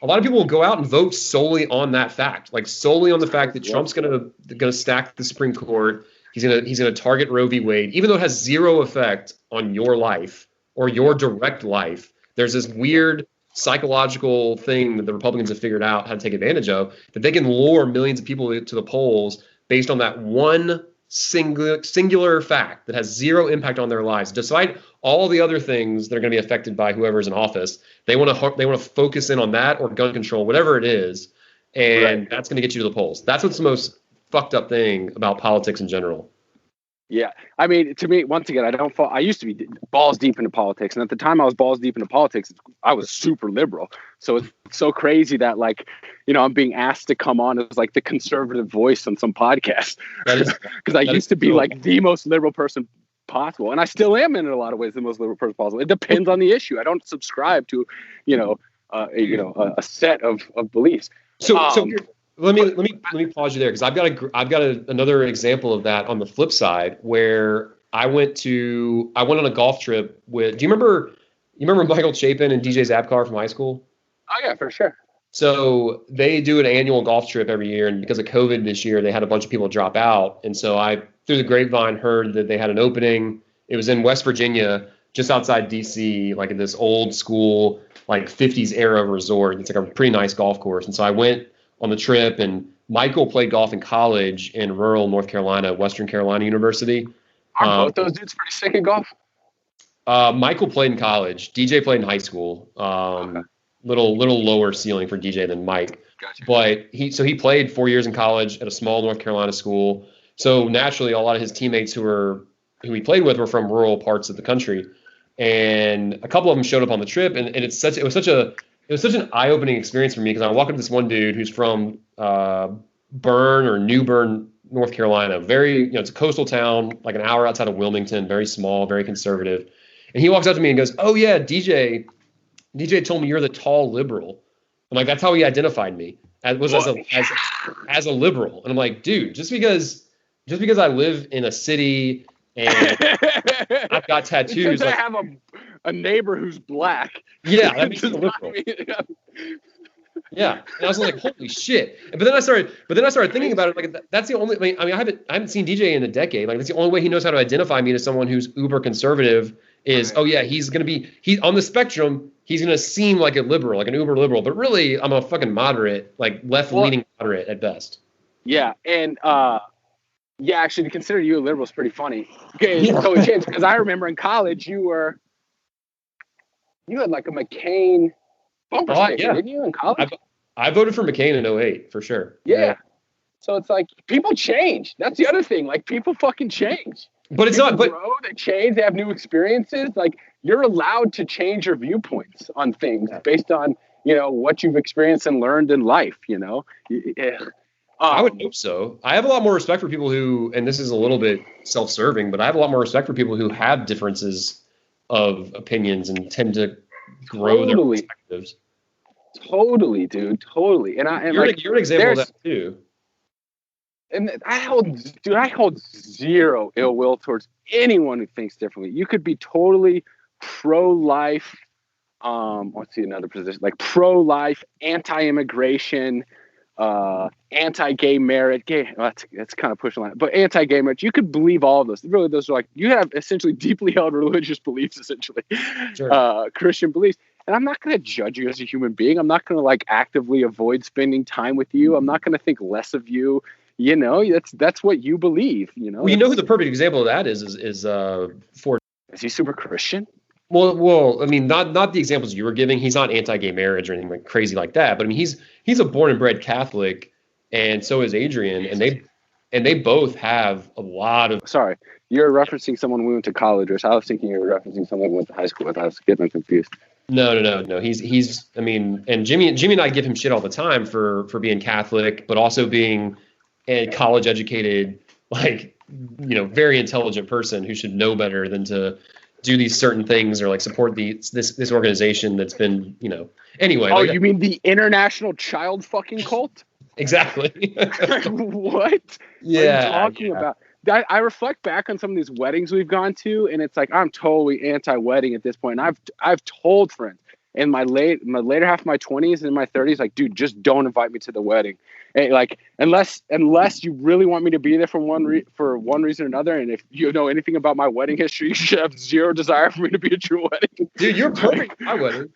will go out and vote solely on that fact, like solely on the fact that Trump's gonna stack the Supreme Court. He's gonna target Roe v. Wade, even though it has zero effect on your life or your direct life. There's this weird psychological thing that the Republicans have figured out how to take advantage of, that they can lure millions of people to the polls based on that one singular fact that has zero impact on their lives. Despite all the other things that are going to be affected by whoever's in office, they want to focus in on that or gun control, whatever it is, and that's going to get you to the polls. That's what's the most fucked up thing about politics in general. Yeah. I mean, to me, once again, I used to be balls deep into politics. And at the time I was balls deep into politics, I was super liberal. So it's so crazy that, like, you know, I'm being asked to come on as like the conservative voice on some podcast. Because I used to be like the most liberal person possible. And I still am in a lot of ways the most liberal person possible. It depends on the issue. I don't subscribe to, a set of beliefs. Let me pause you there, because I've got another example of that on the flip side, where I went on a golf trip with. Do you remember Michael Chapin and DJ Zabkar from high school? Oh yeah, for sure. So they do an annual golf trip every year, and because of COVID this year, they had a bunch of people drop out, and so I, through the grapevine, heard that they had an opening. It was in West Virginia, just outside DC, like in this old school, like 50s era resort. It's like a pretty nice golf course, and so I went on the trip, and Michael played golf in college in rural North Carolina, Western Carolina University. Are both those dudes pretty sick at golf? Michael played in college. DJ played in high school. Little lower ceiling for DJ than Mike. Gotcha. But he played 4 years in college at a small North Carolina school. So naturally, a lot of his teammates who he played with were from rural parts of the country, and a couple of them showed up on the trip, and it was such an eye-opening experience for me, because I walked up to this one dude who's from New Bern, North Carolina. It's a coastal town, like an hour outside of Wilmington, very small, very conservative. And he walks up to me and goes, "Oh yeah, DJ told me you're the tall liberal." I'm like, that's how he identified me, as a liberal. And I'm like, dude, just because I live in a city and I've got tattoos, because I have a neighbor who's black. Yeah, that makes me a liberal. Yeah, and I was like, holy shit! But then I started thinking about it. Like, that's the only. I haven't seen DJ in a decade. Like, that's the only way he knows how to identify me as someone who's uber conservative. Is oh yeah, he's on the spectrum. He's gonna seem like a liberal, like an uber liberal, but really, I'm a fucking moderate, like left-leaning moderate at best. Yeah, and actually, to consider you a liberal is pretty funny. Okay, it's totally changed, because I remember in college you had like a McCain bumper sticker, didn't you, in college? I voted for McCain in 2008 for sure. Yeah. So it's like, people change. That's the other thing. Like, people fucking change. But it's people not. But grow, they change. They have new experiences. Like, you're allowed to change your viewpoints on things based on what you've experienced and learned in life. I would hope so. I have a lot more respect for people who, and this is a little bit self-serving, but I have a lot more respect for people who have differences of opinions and tend to grow their perspectives. Totally, dude. Totally. And you're an example of that too. And I hold zero ill will towards anyone who thinks differently. You could be totally pro-life. Let's see another position, like pro-life, anti-immigration, anti-gay marriage. That's kind of pushing line, but anti-gay marriage. You could believe all of those. Really, those are like, you have essentially deeply held religious beliefs, essentially, sure. Christian beliefs. And I'm not going to judge you as a human being. I'm not going to like actively avoid spending time with you. I'm not going to think less of you. That's what you believe. Well, who the perfect example of that is Ford. Is he super Christian? Well, I mean, not the examples you were giving. He's not anti-gay marriage or anything like crazy like that. But I mean, he's a born and bred Catholic, and so is Adrian, and they both have a lot of. Sorry, you're referencing someone we went to college with. I was thinking you were referencing someone we went to high school with. I was getting confused. No. He's. I mean, and Jimmy and I give him shit all the time for being Catholic, but also being a college educated, like, very intelligent person who should know better than to do these certain things or like support this organization that's been, anyway. Oh, you mean the International Child Fucking Cult? Exactly. What Yeah, are you talking about? I reflect back on some of these weddings we've gone to, and it's like I'm totally anti-wedding at this point. And I've told friends in my later half of my 20s and in my 30s, like, dude, just don't invite me to the wedding. And like, unless you really want me to be there for one reason or another, and if you know anything about my wedding history, you should have zero desire for me to be at your wedding. Dude, you're perfect for my wedding.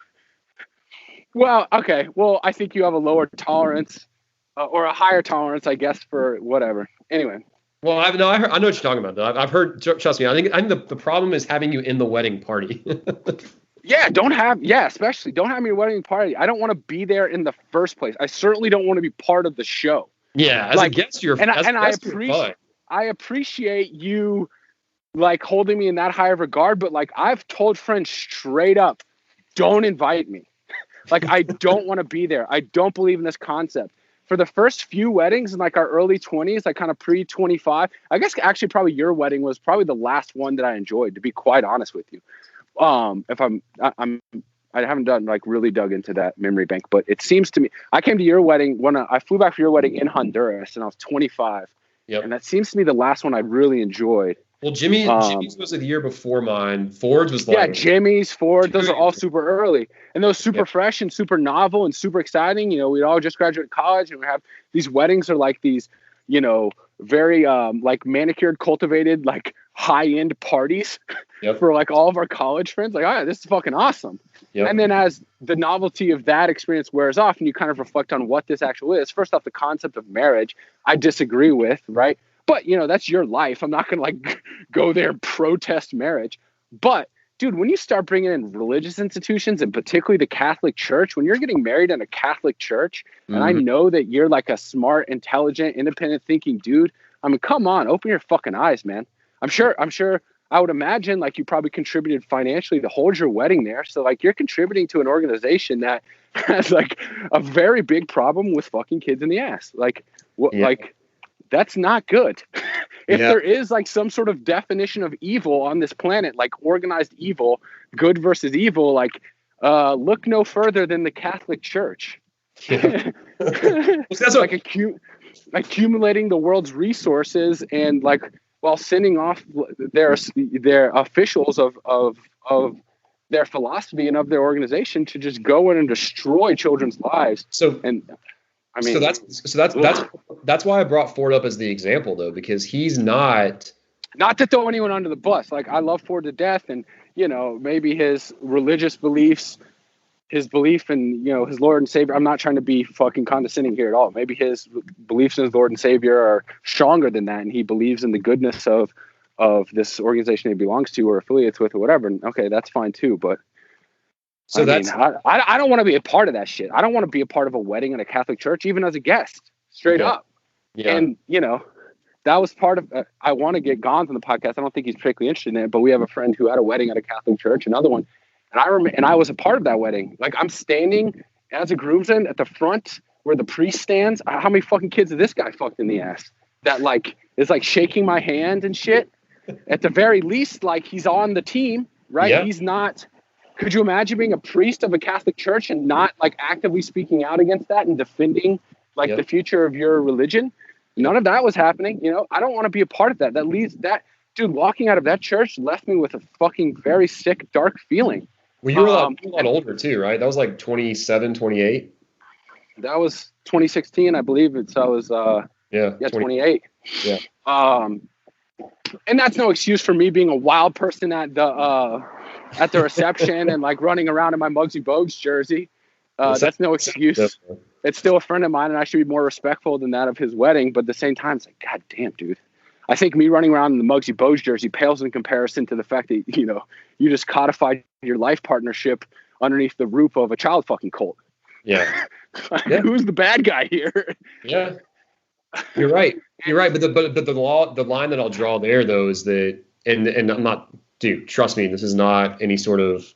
Well, okay. Well, I think you have a lower tolerance or a higher tolerance, I guess, for whatever. Anyway. Well, I know what you're talking about, though. I've heard. Trust me. I think the problem is having you in the wedding party. Yeah, especially don't have me at a wedding party. I don't want to be there in the first place. I certainly don't want to be part of the show. Yeah, as a guest, I appreciate you like holding me in that high of regard, but like I've told friends straight up, don't invite me. Like I don't want to be there. I don't believe in this concept. For the first few weddings in like our early 20s, like kind of pre-25, I guess actually probably your wedding was probably the last one that I enjoyed, to be quite honest with you. If I haven't done like really dug into that memory bank, but it seems to me I came to your wedding when I flew back for your wedding in Honduras and I was 25. Yep. And that seems to me the last one I really enjoyed. Well, Jimmy's was the year before mine. Ford's was like Jimmy's, Ford, those are all super early. And those super fresh and super novel and super exciting. You know, we'd all just graduated college and we have these weddings are like these, you know, very like manicured, cultivated, like high-end parties for like all of our college friends. Like, oh, this is fucking awesome. Yep. And then as the novelty of that experience wears off and you kind of reflect on what this actually is, first off, the concept of marriage, I disagree with, right? But, you know, that's your life. I'm not going to like go there and protest marriage. But, dude, when you start bringing in religious institutions and particularly the Catholic Church, when you're getting married in a Catholic church, and I know that you're like a smart, intelligent, independent thinking dude, I mean, come on, open your fucking eyes, man. I'm sure I would imagine like you probably contributed financially to hold your wedding there. So like you're contributing to an organization that has like a very big problem with fucking kids in the ass. Like like that's not good. If there is like some sort of definition of evil on this planet, like organized evil, good versus evil, like look no further than the Catholic Church. That's like accumulating the world's resources and like while sending off their officials of their philosophy and of their organization to just go in and destroy children's lives. I mean, that's why I brought Ford up as the example, though, because he's not to throw anyone under the bus. Like I love Ford to death, and you know maybe his religious beliefs, his belief in his Lord and Savior. I'm not trying to be fucking condescending here at all. Maybe his beliefs in his Lord and Savior are stronger than that, and he believes in the goodness of this organization he belongs to or affiliates with or whatever. And okay, that's fine too, but. So I don't want to be a part of that shit. I don't want to be a part of a wedding in a Catholic church, even as a guest, straight up. Yeah. And, that was part of, I want to get Gons on the podcast. I don't think he's particularly interested in it, but we have a friend who had a wedding at a Catholic church, another one. And I was a part of that wedding. Like I'm standing as a groomsman at the front where the priest stands. How many fucking kids did this guy fucked in the ass? That like, is like shaking my hand and shit. At the very least, like he's on the team, right? Yeah. He's not. Could you imagine being a priest of a Catholic church and not like actively speaking out against that and defending like the future of your religion? None of that was happening. I don't want to be a part of that. That leads that dude walking out of that church left me with a fucking very sick, dark feeling. Well, you were a lot older too, right? That was like 27, 28. That was 2016, I believe. So I was 28. Yeah. And that's no excuse for me being a wild person at the reception and like running around in my Muggsy Bogues jersey. That's no excuse. It's still a friend of mine and I should be more respectful than that of his wedding. But at the same time, it's like, God damn, dude. I think me running around in the Muggsy Bogues jersey pales in comparison to the fact that, you just codified your life partnership underneath the roof of a child fucking cult. Yeah. Who's the bad guy here? Yeah. You're right. But the line that I'll draw there though is that, and I'm not, dude, trust me, this is not any sort of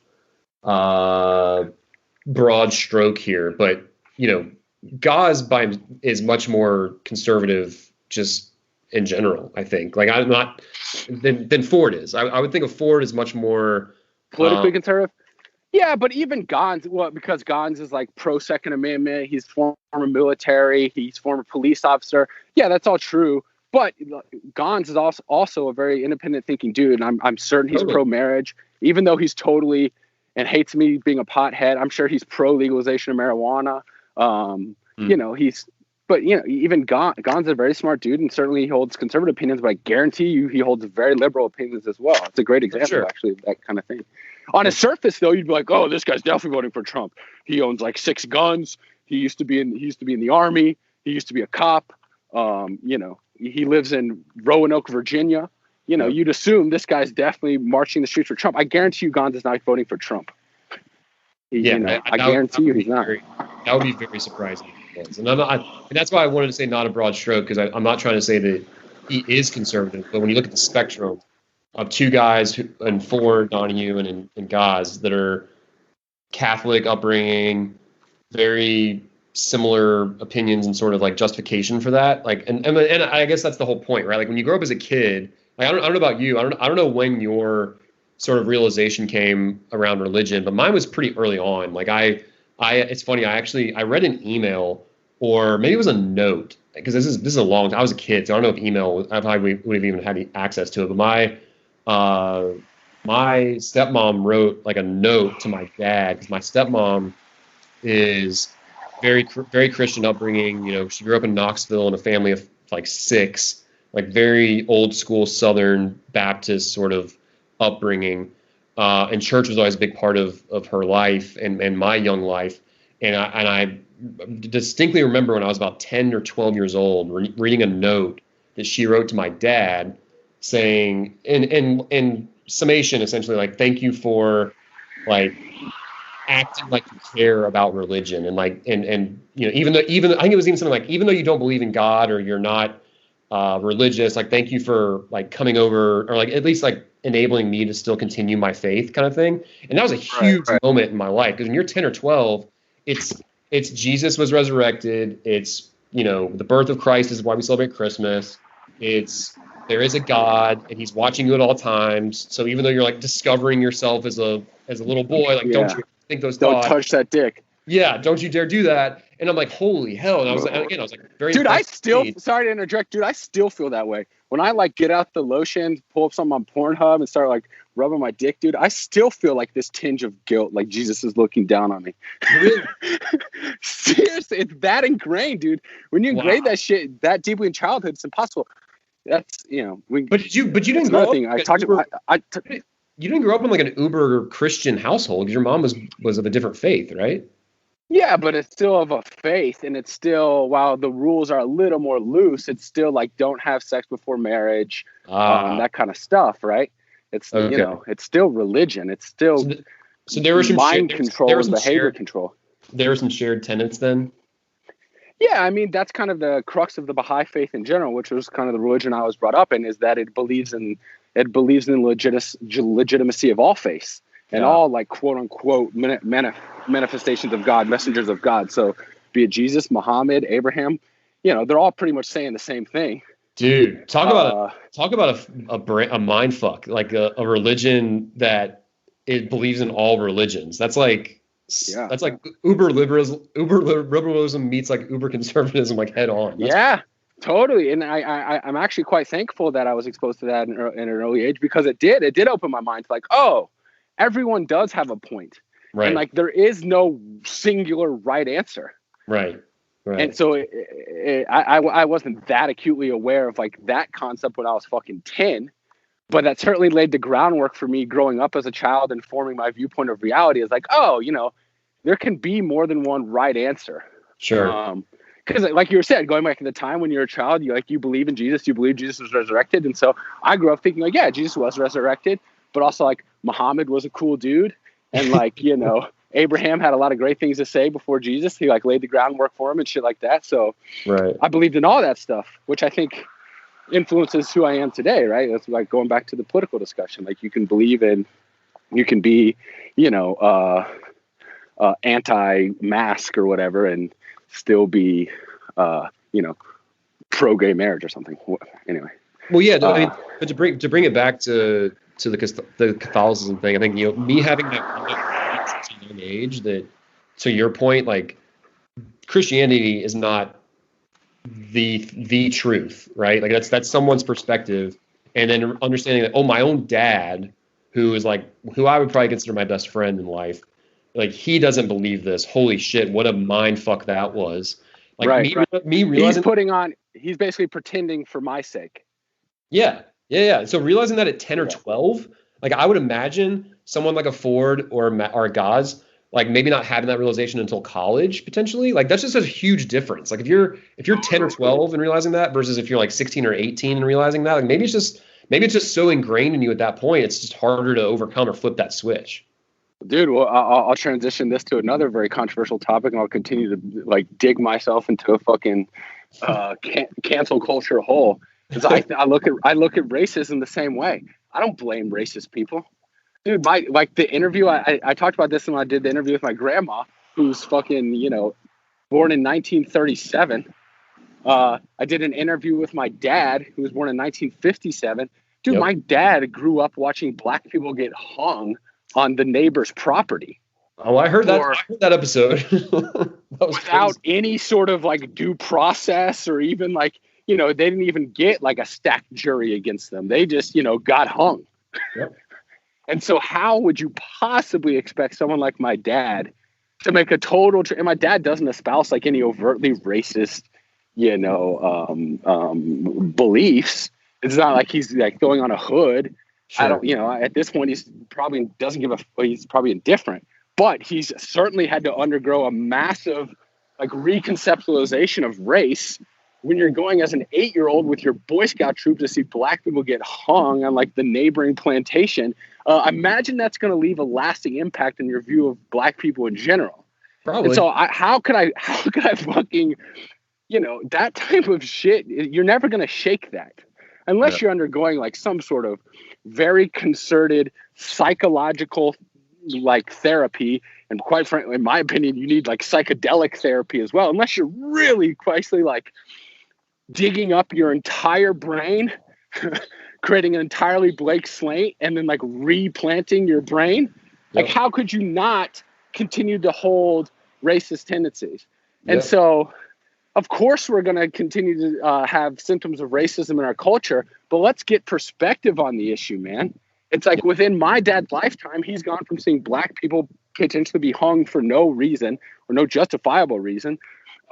broad stroke here, but Gauze is much more conservative, just in general. I think like I'm not than Ford is. I would think of Ford as much more politically conservative. Yeah, but even Gons, well, because Gons is like pro Second Amendment. He's former military. He's former police officer. Yeah, that's all true. But Gons is also a very independent thinking dude, and I'm certain he's pro marriage, even though he's totally and hates me being a pothead. I'm sure he's pro legalization of marijuana. You know, but you know, even Gon's a very smart dude, and certainly he holds conservative opinions. But I guarantee you, he holds very liberal opinions as well. It's a great example, actually, of that kind of thing. On a surface, though, you'd be like, "Oh, this guy's definitely voting for Trump. He owns like 6 guns. He used to be in the army. He used to be a cop. You know, he lives in Roanoke, Virginia. You know, you'd assume this guy's definitely marching the streets for Trump. I guarantee you, Gons is not voting for Trump. I guarantee you, he's not. That would be very surprising. And and that's why I wanted to say not a broad stroke, because I'm not trying to say that he is conservative, but when you look at the spectrum of 2 guys, and Ford, Donahue, and Gaz, that are Catholic upbringing, very similar opinions and sort of like justification for that. Like, and I guess that's the whole point, right? Like when you grow up as a kid, like I don't know about you, I don't know when your sort of realization came around religion, but mine was pretty early on. Like it's funny. I read an email, or maybe it was a note, because this is a long time. I was a kid, so I don't know if email. I probably would have even had access to it. But my stepmom wrote like a note to my dad, because my stepmom is very Christian upbringing. You know, she grew up in Knoxville in a family of like 6, like very old school Southern Baptist sort of upbringing. And church was always a big part of her life and my young life. And I distinctly remember when I was about 10 or 12 years old, reading a note that she wrote to my dad saying, in summation, essentially, like, thank you for like acting like you care about religion. And like, and you know, even I think it was even something like, even though you don't believe in God or you're not religious, like, thank you for like coming over, or like at least like enabling me to still continue my faith, kind of thing. And that was a huge moment in my life, because when you're 10 or 12, it's Jesus was resurrected. It's, you know, the birth of Christ is why we celebrate Christmas. There is a God, and he's watching you at all times. So even though you're like discovering yourself as a little boy, like, don't you think those thoughts. Don't touch that dick. Yeah, don't you dare do that. And I'm like, holy hell. And I was like very. Dude, sorry to interject, dude, I still feel that way. When I like get out the lotion, pull up something on Pornhub and start like rubbing my dick, dude, I still feel like this tinge of guilt, like Jesus is looking down on me. Really? Seriously, it's that ingrained, dude. When you ingrain that shit that deeply in childhood, it's impossible. That's, you know. But you didn't grow up. You didn't grow up in like an uber Christian household, because your mom was of a different faith, right? Yeah, but it's still of a faith, and it's still, while the rules are a little more loose, it's still like don't have sex before marriage, that kind of stuff, right? It's you know, it's still religion. It's still so there was some mind control and behavior control. There were some shared tenets then. Yeah, I mean, that's kind of the crux of the Baha'i faith in general, which was kind of the religion I was brought up in, is that it believes in legitimacy of all faiths and all like quote unquote manifestations of God, messengers of God. So be it Jesus, Muhammad, Abraham, you know, they're all pretty much saying the same thing. Dude, talk about a mind fuck, like a religion that it believes in all religions. That's like uber liberalism meets like uber conservatism, like head on. Totally. And I'm actually quite thankful that I was exposed to that in an early age, because it did open my mind to like, oh, everyone does have a point. Right. And like, there is no singular right answer. Right. And so I wasn't that acutely aware of like that concept when I was fucking 10, but that certainly laid the groundwork for me growing up as a child and forming my viewpoint of reality is like, oh, you know, there can be more than one right answer. Sure. Because like you said, going back to the time when you're a child, you believe in Jesus, you believe Jesus was resurrected. And so I grew up thinking like, yeah, Jesus was resurrected, but also like Muhammad was a cool dude. And like, you know, Abraham had a lot of great things to say before Jesus. He like laid the groundwork for him and shit like that. So I believed in all that stuff, which I think influences who I am today, right? That's like going back to the political discussion. Like you can be, you know, anti-mask or whatever and still be, you know, pro-gay marriage or something. Anyway. Well, yeah, I mean, but to bring it back to the Catholicism thing, I think, you know, me having that at such a young age, that, to your point, like, Christianity is not the truth, right? Like, that's someone's perspective, and then understanding that, oh, my own dad, who I would probably consider my best friend in life, like, he doesn't believe this. Holy shit, what a mind fuck that was. Like, me realizing he's basically pretending for my sake. Yeah. So realizing that at 10 or 12, like, I would imagine someone like a Ford or a Gaz, like, maybe not having that realization until college potentially. Like, that's just a huge difference. Like, if you're 10 or 12 and realizing that versus if you're like 16 or 18 and realizing that, like, maybe it's just so ingrained in you at that point, it's just harder to overcome or flip that switch. Dude, well, I'll transition this to another very controversial topic, and I'll continue to, like, dig myself into a fucking cancel culture hole. Because I look at racism the same way. I don't blame racist people, dude. The interview I talked about this when I did the interview with my grandma, who's fucking, you know, born in 1937. I did an interview with my dad, who was born in 1957. Dude, My dad grew up watching black people get hung on the neighbor's property. Oh, I heard that episode. That was without crazy. any sort of, like, due process, or even, like, you know, they didn't even get, like, a stacked jury against them. They just, you know, got hung. Yep. And so how would you possibly expect someone like my dad to make a total and my dad doesn't espouse, like, any overtly racist, you know, beliefs. It's not like he's, like, throwing on a hood. Sure. I don't, you know, at this point, he's probably indifferent, but he's certainly had to undergo a massive, like, reconceptualization of race when you're going as an 8-year-old with your Boy Scout troop to see black people get hung on, like, the neighboring plantation. Imagine that's going to leave a lasting impact in your view of black people in general. Probably. And so how could I fucking, you know, that type of shit, you're never going to shake that unless you're undergoing, like, some sort of very concerted psychological, like, therapy. And quite frankly, in my opinion, you need, like, psychedelic therapy as well, unless you're really quite, like, digging up your entire brain, creating an entirely blank slate, and then, like, replanting your brain. Like, how could you not continue to hold racist tendencies? And so, of course, we're going to continue to have symptoms of racism in our culture, but let's get perspective on the issue, man. It's like, within my dad's lifetime, he's gone from seeing black people potentially be hung for no reason or no justifiable reason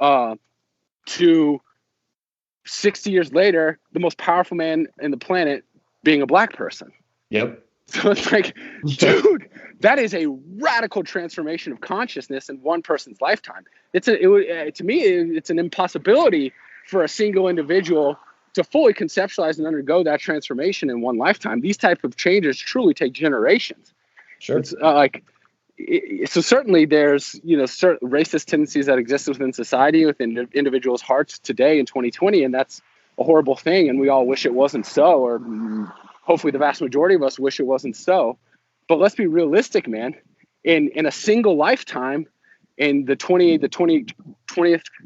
to 60 years later, the most powerful man in the planet being a black person. Yep. So it's like, dude, that is a radical transformation of consciousness in one person's lifetime. To me, it's an impossibility for a single individual to fully conceptualize and undergo that transformation in one lifetime. These type of changes truly take generations. Sure. It's so certainly there's, you know, certain racist tendencies that exist within society, within individuals' hearts today in 2020, and that's a horrible thing, and we all wish it wasn't so, or hopefully the vast majority of us wish it wasn't so. But let's be realistic, man. In a single lifetime, in the 20th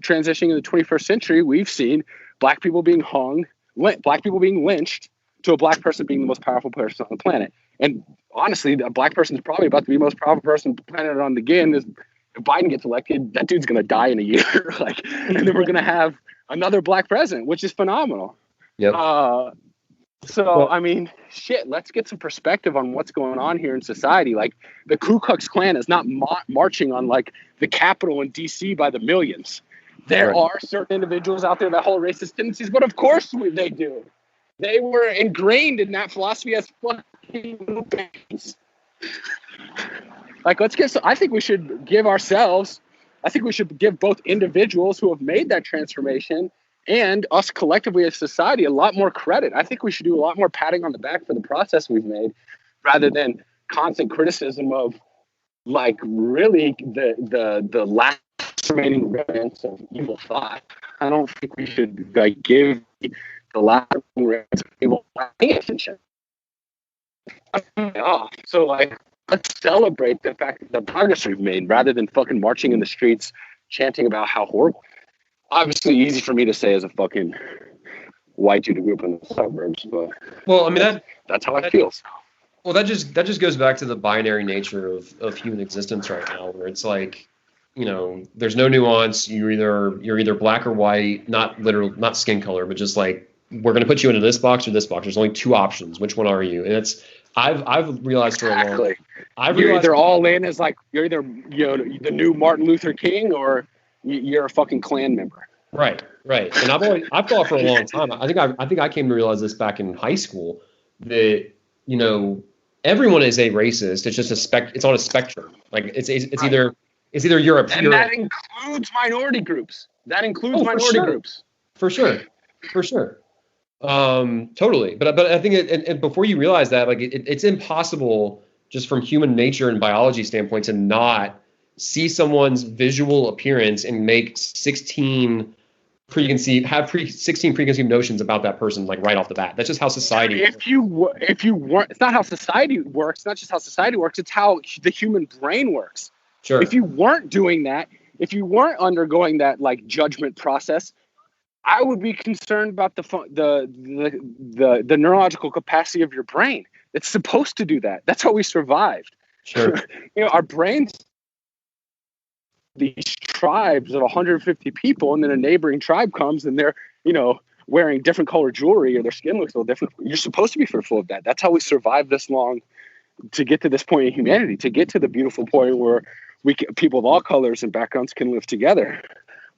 transitioning in the 21st century, we've seen black people being hung, black people being lynched, to a black person being the most powerful person on the planet. And honestly, a black person is probably about to be the most powerful person on the planet on again. If Biden gets elected, that dude's going to die in a year. And then we're going to have another black president, which is phenomenal. Yep. I mean, shit, let's get some perspective on what's going on here in society. Like, the Ku Klux Klan is not marching on, like, the Capitol in D.C. by the millions. There are certain individuals out there that hold racist tendencies, but of course they do. They were ingrained in that philosophy as fucking babies. Like, I think we should give both individuals who have made that transformation and us collectively as society a lot more credit. I think we should do a lot more patting on the back for the process we've made, rather than constant criticism of, like, really the last remaining remnants of evil thought. I don't think we should, like, give the last remnants of evil thought any attention. So, like, let's celebrate the fact that the progress we've made, rather than fucking marching in the streets chanting about how horrible. obviously easy for me to say as a fucking white dude who grew up in the suburbs, but Well, I mean that's how I feel. Well, that just goes back to the binary nature of human existence right now, where it's like, there's no nuance. You're either black or white, not skin color, but just like, we're going to put you into this box or this box. There's only two options. Which one are you? And I've realized for a long time. You're either all in as like, you're either, the new Martin Luther King, or you're a fucking Klan member. Right. And I've thought for a long time. I think I came to realize this back in high school that, everyone is a racist. It's just it's on a spectrum. Like it's either you're a pure, and that includes minority groups. Groups. For sure. Totally. But I think and before you realize that, like it's impossible just from human nature and biology standpoint to not see someone's visual appearance and make 16 preconceived notions about that person, like right off the bat. That's just how society. If you weren't, it's not how society works. It's not just how society works. It's how the human brain works. Sure. If you weren't doing that, if you weren't undergoing that like judgment process, I would be concerned about the neurological capacity of your brain. It's supposed to do that. That's how we survived. Sure. Our brains. These tribes of 150 people, and then a neighboring tribe comes and they're, wearing different colored jewelry or their skin looks a little different. You're supposed to be fearful of that. That's how we survived this long to get to this point in humanity, to get to the beautiful point where people of all colors and backgrounds can live together.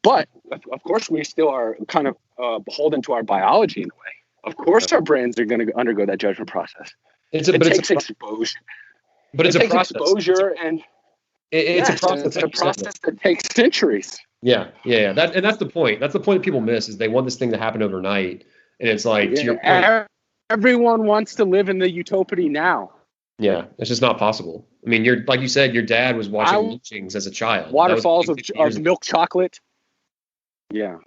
But of course, we still are kind of beholden to our biology in a way. Of course, our brains are going to undergo that judgment process. It takes exposure. But it's a process. Exposure and it's a process. It's a process that takes centuries. Yeah. That's the point. That's the point that people miss, is they want this thing to happen overnight, and it's like, to your point, everyone wants to live in the utopia now. Yeah, it's just not possible. I mean, like you said, your dad was watching lynchings as a child. Waterfalls of milk chocolate. Yeah.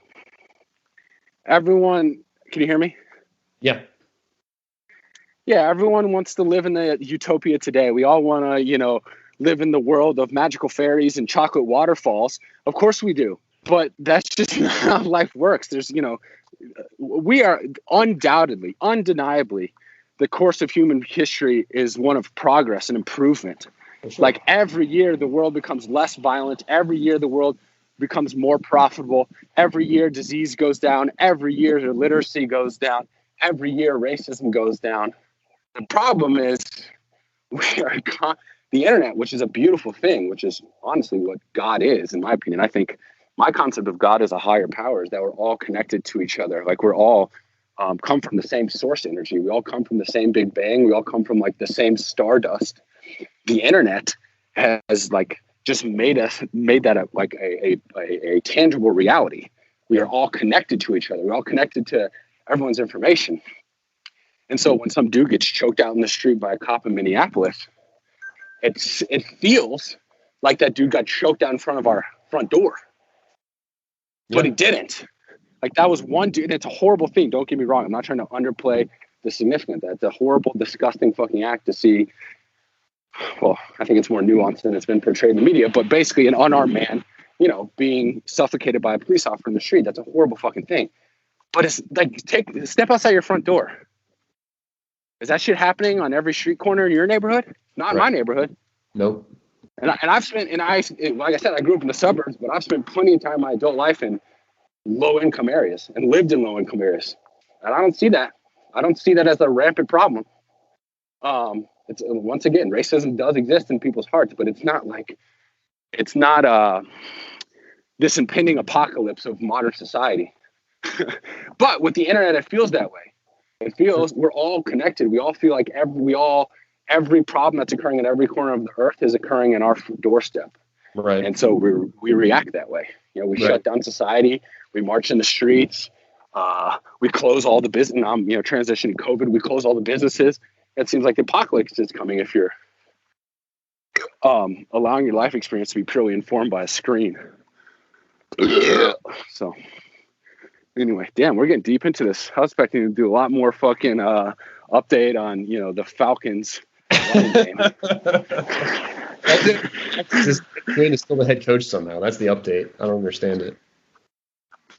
Everyone, can you hear me? Yeah. Yeah, everyone wants to live in the utopia today. We all want to, live in the world of magical fairies and chocolate waterfalls. Of course we do. But that's just not how life works. There's, we are undoubtedly, undeniably, the course of human history is one of progress and improvement. Sure. Like every year, the world becomes less violent. Every year, the world becomes more profitable. Every year, disease goes down. Every year, literacy goes down. Every year, racism goes down. The problem is the internet, which is a beautiful thing, which is honestly what God is, in my opinion. I think my concept of God as a higher power is that we're all connected to each other. Like we're all come from the same source energy. We all come from the same Big Bang. We all come from like the same stardust. The internet has like just made that a tangible reality. We are all connected to each other. We're all connected to everyone's information. And so when some dude gets choked out in the street by a cop in Minneapolis, it feels like that dude got choked out in front of our front door. But he didn't. Like that was one dude. And it's a horrible thing. Don't get me wrong. I'm not trying to underplay the significance. That's a horrible, disgusting fucking act to see. Well, I think it's more nuanced than it's been portrayed in the media, but basically an unarmed man, being suffocated by a police officer in the street. That's a horrible fucking thing. But it's like, step outside your front door. Is that shit happening on every street corner in your neighborhood? Not in my neighborhood. Nope. And I've spent, like I said, I grew up in the suburbs, but I've spent plenty of time in my adult life in low-income areas and lived in low-income areas. And I don't see that. I don't see that as a rampant problem. It's once again, racism does exist in people's hearts, but it's not this impending apocalypse of modern society. But with the internet, it feels that way. It feels we're all connected. We all feel like every problem that's occurring in every corner of the earth is occurring in our doorstep. Right. And so we react that way. We shut down society. We march in the streets. We close all the business. Transitioning COVID, we close all the businesses. It seems like the apocalypse is coming if you're allowing your life experience to be purely informed by a screen. So anyway, damn, we're getting deep into this. I was expecting to do a lot more fucking update on, the Falcons. Quinn is still the head coach somehow. That's the update. I don't understand it.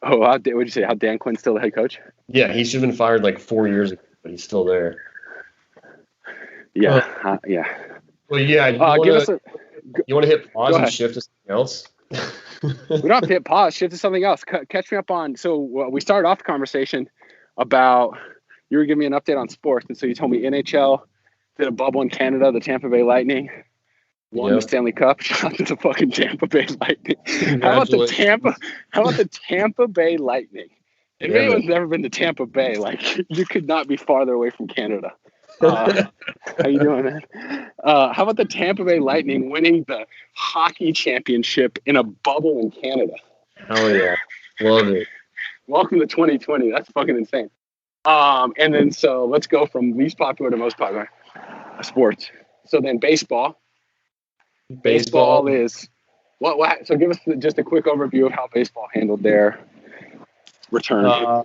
Oh, what did you say? How Dan Quinn's still the head coach? Yeah, he should have been fired like 4 years ago, but he's still there. Yeah, yeah. Well, yeah. You want to hit pause and shift to something else? We don't have to hit pause. Shift to something else. Catch me up on. So we started off the conversation about you were giving me an update on sports, and so you told me NHL did a bubble in Canada. The Tampa Bay Lightning won the Stanley Cup. Shout out to the fucking Tampa Bay Lightning. How about the Tampa Bay Lightning? If anyone's never been to Tampa Bay, like you could not be farther away from Canada. How you doing, man? How about the Tampa Bay Lightning winning the hockey championship in a bubble in Canada? Hell yeah. Love it. Welcome to 2020. That's fucking insane. And then so let's go from least popular to most popular sports. So then baseball. Baseball is what? So give us just a quick overview of how baseball handled their return.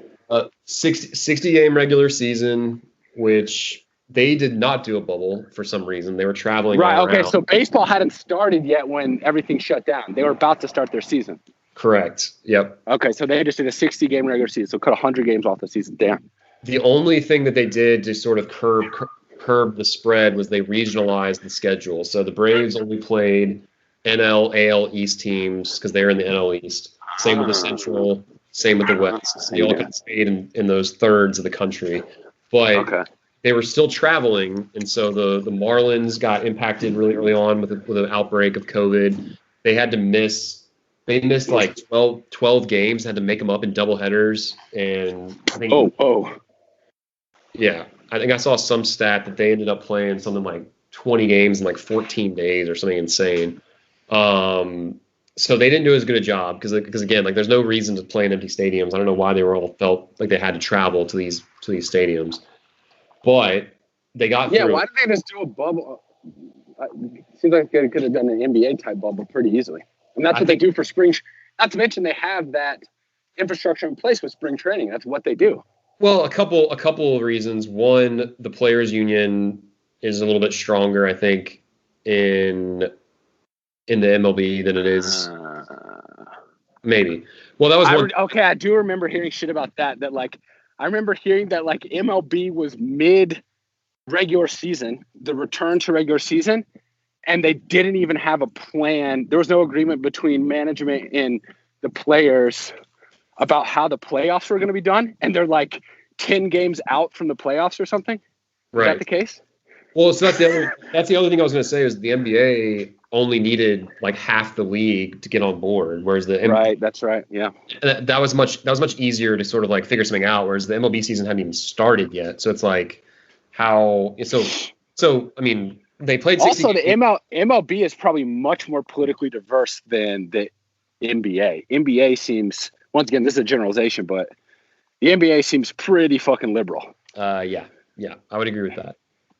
60 game regular season, which they did not do a bubble for some reason. They were traveling. Right. Okay. Around. So baseball hadn't started yet when everything shut down. They were about to start their season. Correct. Yep. Okay. So they just did a 60 game regular season. So cut 100 games off the season. Damn. The only thing that they did to sort of curb the spread was they regionalized the schedule. So the Braves only played NL, AL East teams because they were in the NL East. Same with the Central. Same with the West. So they all got stayed in those thirds of the country. But they were still traveling, and so the Marlins got impacted really early on with an outbreak of COVID. They had to miss. They missed like 12 games. Had to make them up in doubleheaders, and I think. Yeah, I think I saw some stat that they ended up playing something like 20 games in like 14 days or something insane. So they didn't do as good a job because again, like there's no reason to play in empty stadiums. I don't know why they were all felt like they had to travel to these stadiums. But they got through. Yeah, why did they just do a bubble? Seems like they could have done an NBA type bubble pretty easily. And that's what they do for spring. Not to mention they have that infrastructure in place with spring training. That's what they do. Well, a couple of reasons. One, the players' union is a little bit stronger, I think, in the MLB than it is. Maybe. Well, that was one. Okay, I do remember hearing shit about that. That like. I remember hearing that like MLB was mid regular season, the return to regular season, and they didn't even have a plan. There was no agreement between management and the players about how the playoffs were going to be done. And they're like 10 games out from the playoffs or something. Right. Is that the case? Well, so that's the other thing I was going to say is the NBA only needed like half the league to get on board, whereas the right, that's right, yeah. That was much easier to sort of like figure something out, whereas the MLB season hadn't even started yet. So it's like how so I mean they played 60 also the MLB is probably much more politically diverse than the NBA. NBA seems, once again, this is a generalization, but the NBA seems pretty fucking liberal. Yeah, I would agree with that.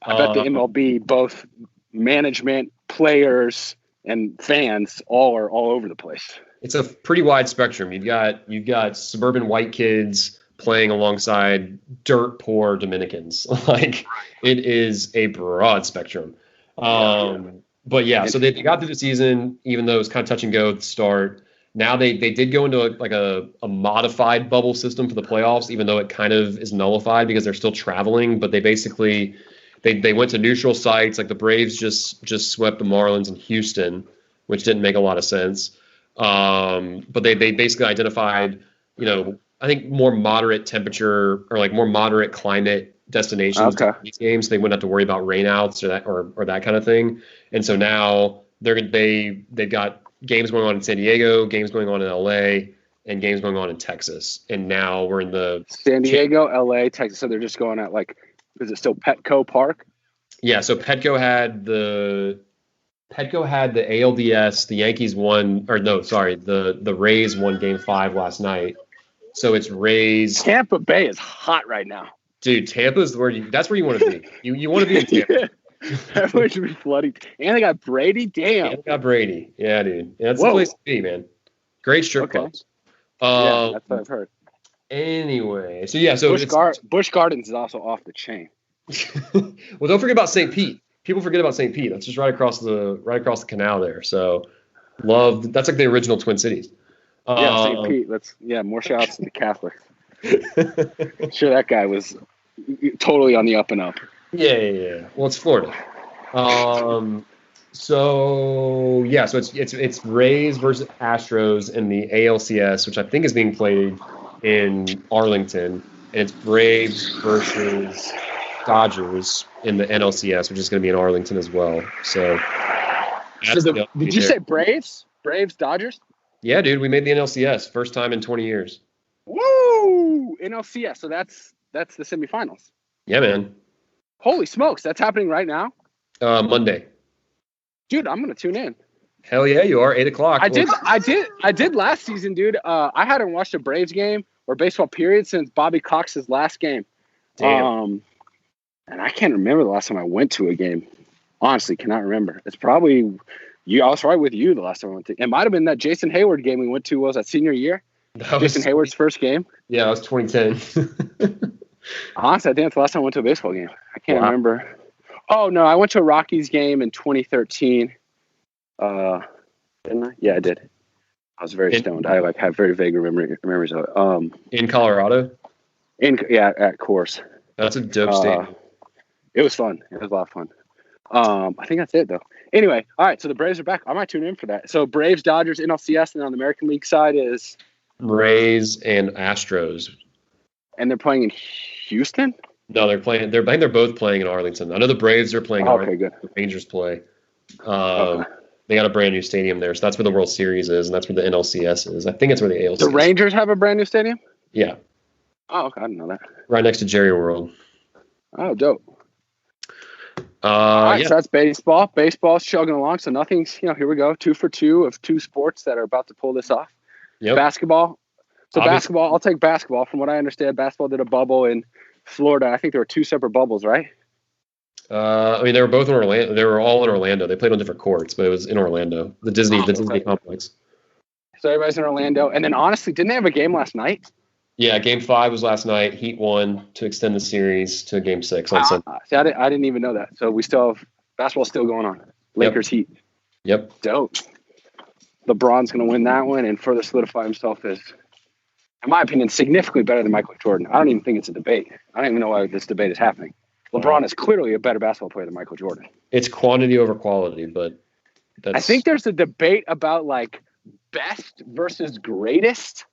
I bet the MLB, both management, players, and fans all are all over the place. It's a pretty wide spectrum. You've got suburban white kids playing alongside dirt poor Dominicans. Like it is a broad spectrum. But yeah, so they got through the season, even though it was kind of touch and go at the start. Now they did go into a modified bubble system for the playoffs, even though it kind of is nullified because they're still traveling. But they basically they went to neutral sites. Like the Braves just swept the Marlins in Houston, which didn't make a lot of sense. But they basically identified, I think more moderate temperature or like more moderate climate destinations for these games. They wouldn't have to worry about rainouts or that kind of thing. And so now they've got games going on in San Diego, games going on in LA, and games going on in Texas. And now we're in the San Diego, LA, Texas. So they're just going at is it still Petco Park? Yeah. So Petco had the ALDS. The Yankees won, the Rays won Game 5 last night. So it's Rays. Tampa Bay is hot right now. Dude, Tampa's that's where you want to be. You want to be in Tampa. Everyone should be flooding. And they got Brady. Damn. And they got Brady. Yeah, dude. Yeah, that's the place to be, man. Great strip clubs. Yeah, that's what I've heard. Anyway, so yeah, so Busch Gardens is also off the chain. Well, don't forget about St. Pete. People forget about St. Pete. That's just right across the canal there. So that's like the original Twin Cities. Yeah, St. Pete. More shout outs to the Catholics. Sure, that guy was totally on the up and up. Yeah. Well, it's Florida. So it's Rays versus Astros in the ALCS, which I think is being played in Arlington, and it's Braves versus Dodgers in the NLCS, which is going to be in Arlington as well. So, did you say Braves? Braves, Dodgers? Yeah, dude, we made the NLCS first time in 20 years. Woo! NLCS. So that's the semifinals. Yeah, man. Holy smokes, that's happening right now? Monday. Dude, I'm gonna tune in. Hell yeah, you are. 8:00. I did last season, dude. I hadn't watched a Braves game or baseball period since Bobby Cox's last game. Damn. And I can't remember the last time I went to a game. Honestly, cannot remember. It's probably you. I was right with you the last time I went to. It might have been that Jason Hayward game we went to. Was that senior year? Jason Hayward's first game. Yeah, that was 2010. Honestly, I think that's the last time I went to a baseball game. I can't remember. Oh no, I went to a Rockies game in 2013. Didn't I? Yeah, I did. I was very stoned. I have very vague memories of it. In Colorado. At course. That's a dope stadium. It was fun. It was a lot of fun. I think that's it though. Anyway, all right. So the Braves are back. I might tune in for that. So Braves, Dodgers, NLCS, and on the American League side is Rays and Astros. And they're playing in Houston? No, they're playing. I think they're both playing in Arlington. I know the Braves are playing. Okay, good. The Rangers play. They got a brand new stadium there, so that's where the World Series is, and that's where the NLCS is. I think it's where the ALCS. The Rangers have a brand new stadium? Yeah. Oh, okay. I didn't know that. Right next to Jerry World. Oh, dope. All right, so that's baseball. Baseball's chugging along, so nothing's, here we go. 2 for 2 of 2 sports that are about to pull this off. Yep. Basketball. So basketball, I'll take basketball. From what I understand, basketball did a bubble in Florida. I think there were 2 separate bubbles, right? They were both in Orlando. They were all in Orlando. They played on different courts, but it was in Orlando, the Disney complex. So everybody's in Orlando, and then honestly, didn't they have a game last night? Yeah, Game 5 was last night. Heat won to extend the series to Game 6 on Sunday. See, I didn't even know that. So we still have basketball still going on. Lakers Heat. Yep. Dope. LeBron's going to win that one and further solidify himself as, in my opinion, significantly better than Michael Jordan. I don't even think it's a debate. I don't even know why this debate is happening. LeBron is clearly a better basketball player than Michael Jordan. It's quantity over quality, but I think there's a debate about best versus greatest.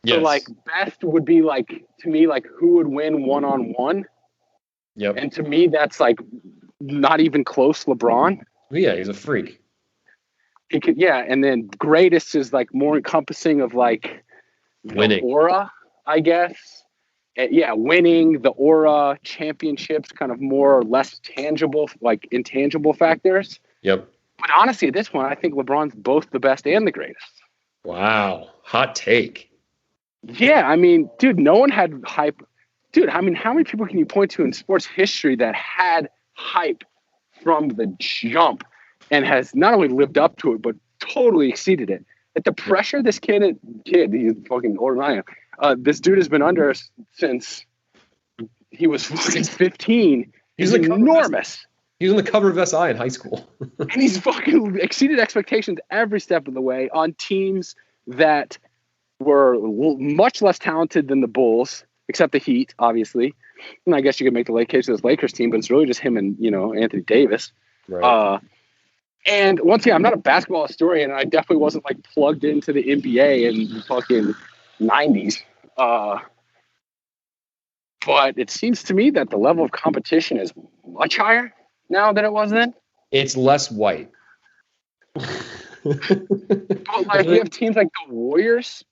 Yes. So best would be to me who would win one-on-one. Yep. And to me that's not even close LeBron. Yeah, he's a freak. He could, and then greatest is more encompassing of winning the aura, I guess. Winning, the aura, championships, kind of more or less tangible, intangible factors. Yep. But honestly, at this point, I think LeBron's both the best and the greatest. Wow. Hot take. Yeah, I mean, dude, no one had hype. Dude, I mean, how many people can you point to in sports history that had hype from the jump and has not only lived up to it, but totally exceeded it? At the pressure this kid, he's fucking older than I am. This dude has been under since he was fucking 15. He's enormous. He was on the cover of SI in high school. And he's fucking exceeded expectations every step of the way on teams that were much less talented than the Bulls, except the Heat, obviously. And I guess you could make the late case of this Lakers team, but it's really just him and, Anthony Davis. Right. And once again, I'm not a basketball historian, and I definitely wasn't plugged into the NBA in the fucking 90s. But it seems to me that the level of competition is much higher now than it was then. It's less white. But you have teams like the Warriors.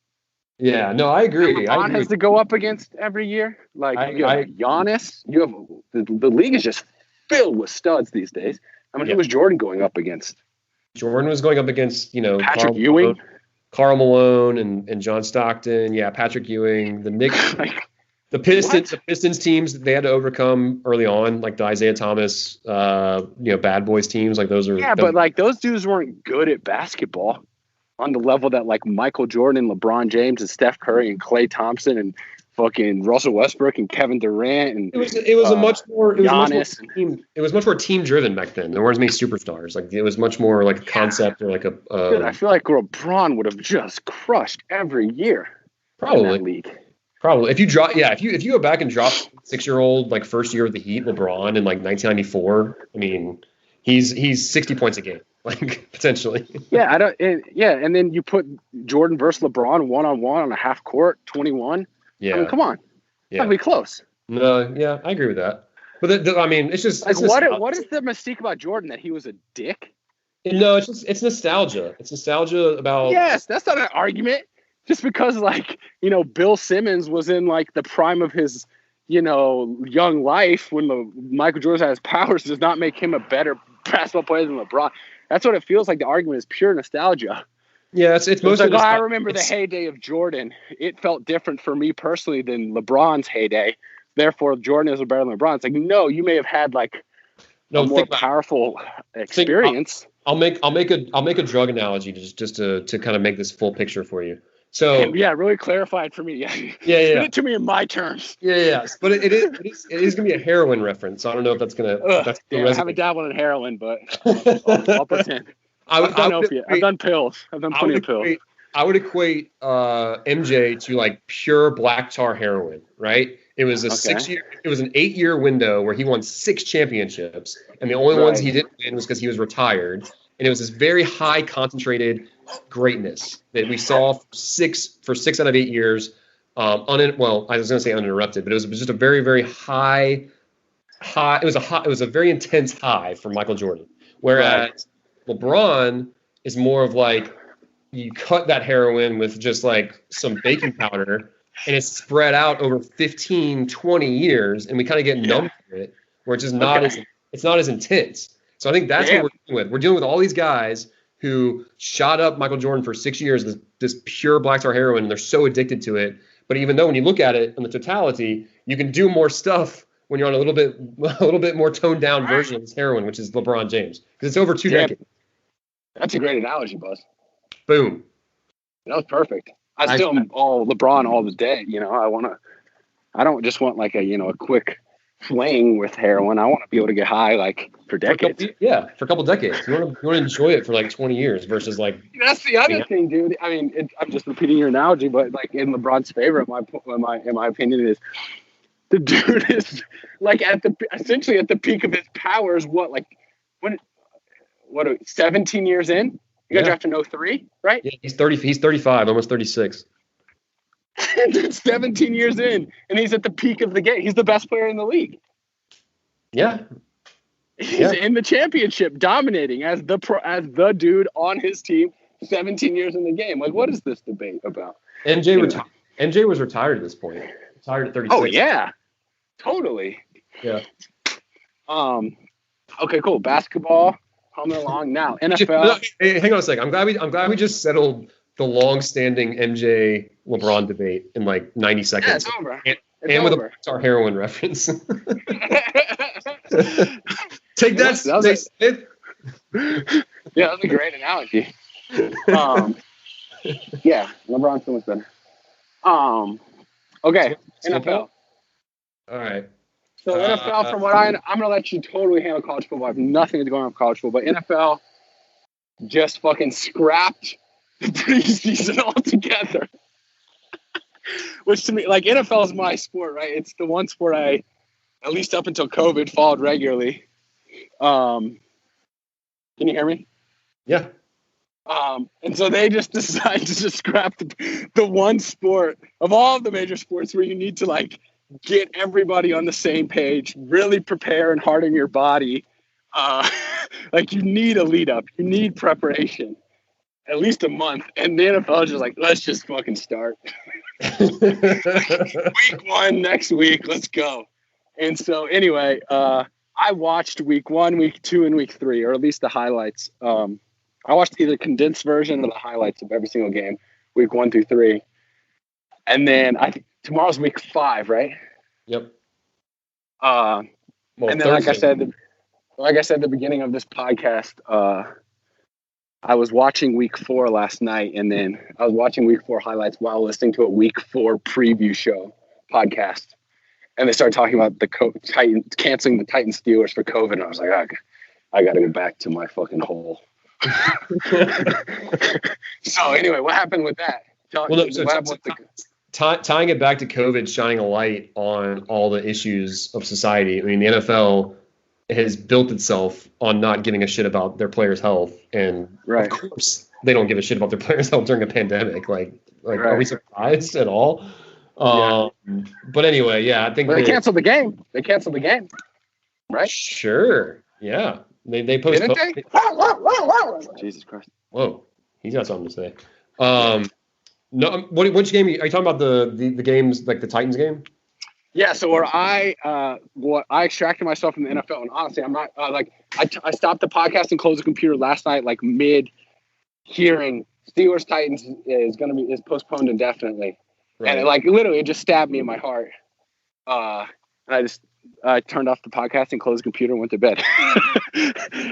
Yeah, no, I agree. LeBron has to go up against every year. You have Giannis. You have the league is just filled with studs these days. I mean, who was Jordan going up against? Jordan was going up against, Patrick Ewing, Karl Malone, and John Stockton. Yeah, Patrick Ewing. The Knicks, the Pistons teams they had to overcome early on, like the Isaiah Thomas, bad boys teams. Those are. Yeah, but those dudes weren't good at basketball on the level that Michael Jordan and LeBron James and Steph Curry and Klay Thompson and fucking Russell Westbrook and Kevin Durant and it was a much more it was much more team driven back then. There weren't as many superstars. Like it was much more like a concept or like a. Dude, I feel like LeBron would have just crushed every year. Probably in that league. Probably if you go back and drop 6-year-old like first year of the Heat LeBron in like 1994. I mean, he's 60 points a game. Like potentially. Yeah, and then you put Jordan versus LeBron 1-on-1 on a half court, 21. Yeah. I mean, come on. Yeah. That'd be close. No, yeah, I agree with that. But I mean, it's just like what is the mystique about Jordan that he was a dick? No, it's nostalgia. It's nostalgia about. Yes, that's not an argument. Just because Bill Simmons was in like the prime of his young life when Michael Jordan had his powers does not make him a better basketball player than LeBron. That's what it feels like. The argument is pure nostalgia. Yeah, it's mostly. Like, I remember the heyday of Jordan. It felt different for me personally than LeBron's heyday. Therefore, Jordan is better than LeBron. It's like, no, you may have had like a more powerful experience. I'll make a drug analogy just to kind of make this full picture for you. So yeah, really clarify it for me. Yeah. Spit it to me in my terms. Yeah. But it is gonna be a heroin reference. So I don't know if that's gonna. I haven't dabbled in heroin, but I'll pretend. I've done opiate. I've done pills. I've done plenty of pills. I would equate MJ to like pure black tar heroin, right? It was It was an 8-year window where he won 6 championships, and the only ones he didn't win was because he was retired. And it was this very high concentrated greatness that we saw for 6 out of 8 years. I was going to say uninterrupted, but it was just a very, very high. It was a very intense high for Michael Jordan. Whereas LeBron is more of like you cut that heroin with just like some baking powder, and it's spread out over 15, 20 years, and we kind of get numb to it, where it's just not as intense. So I think that's what we're dealing with. We're dealing with all these guys who shot up Michael Jordan for 6 years, this pure black tar heroin, and they're so addicted to it. But even though when you look at it in the totality, you can do more stuff when you're on a little bit more toned down version of this heroin, which is LeBron James, because it's over 2 decades. That's a great analogy, Buzz. Boom. That was perfect. I still am all LeBron all the day. I don't just want like a quick fling with heroin. I want to be able to get high like for decades. For a couple decades. You want to enjoy it for like 20 years versus like. That's the other thing, dude. I mean, I'm just repeating your analogy, but like in LeBron's favor, in my opinion, is the dude is like essentially at the peak of his powers. 17 years in? You got drafted in 03, right? Yeah, he's 30. He's 35, almost 36. 17 years in, and he's at the peak of the game. He's the best player in the league. Yeah, he's in the championship, dominating as the dude on his team. 17 years in the game. Like, what is this debate about? MJ was retired at this point. Retired at 36. Oh yeah, totally. Yeah. Okay, cool. Basketball coming along now. NFL. Hey, hang on a second. I'm glad we just settled the long-standing MJ LeBron debate in like 90 seconds. Yeah, it's over. And with our heroin reference. Take that, Smith. Yeah, that was a great analogy. Yeah, LeBron's so much better. Okay, NFL. All right. So NFL, from what I'm going to let you totally handle college football. I have nothing to go on with college football. But NFL just fucking scrapped the preseason altogether. Which to me, like, NFL is my sport, right? It's the one sport I, at least up until COVID, followed regularly. Can you hear me? Yeah. And so they just decided to just scrap the one sport of all of the major sports where you need to like get everybody on the same page, really prepare and harden your body. Like you need a lead up, you need preparation, at least a month. And the NFL is just like, let's just fucking start. Week 1 next week, let's go. And so anyway, I watched week 1, week 2, and week 3, or at least the highlights. I watched either condensed version or the highlights of every single game, week 1 through 3. And then tomorrow's week 5, right? Yep. And then, Thursday. like I said at the beginning of this podcast, I was watching week 4 last night, and then I was watching week 4 highlights while listening to a week 4 preview show podcast, and they started talking about the Titans canceling the Titans Steelers for COVID, and I was like, I got to go back to my fucking hole. So anyway, what happened with that? Tying it back to COVID, shining a light on all the issues of society. I mean, the NFL has built itself on not giving a shit about their players' health, and of course they don't give a shit about their players' health during a pandemic. Like, are we surprised at all? But anyway, yeah, I think they canceled the game. They canceled the game, right? Sure. Yeah, they postponed. Didn't they? Jesus Christ! Whoa, he's got something to say. No, which game are you talking about? The games like the Titans game? Yeah. So where I extracted myself from the NFL, and honestly, I'm not I stopped the podcast and closed the computer last night, like mid hearing Steelers Titans is postponed indefinitely, and it literally just stabbed me in my heart. And I turned off the podcast and closed the computer and went to bed.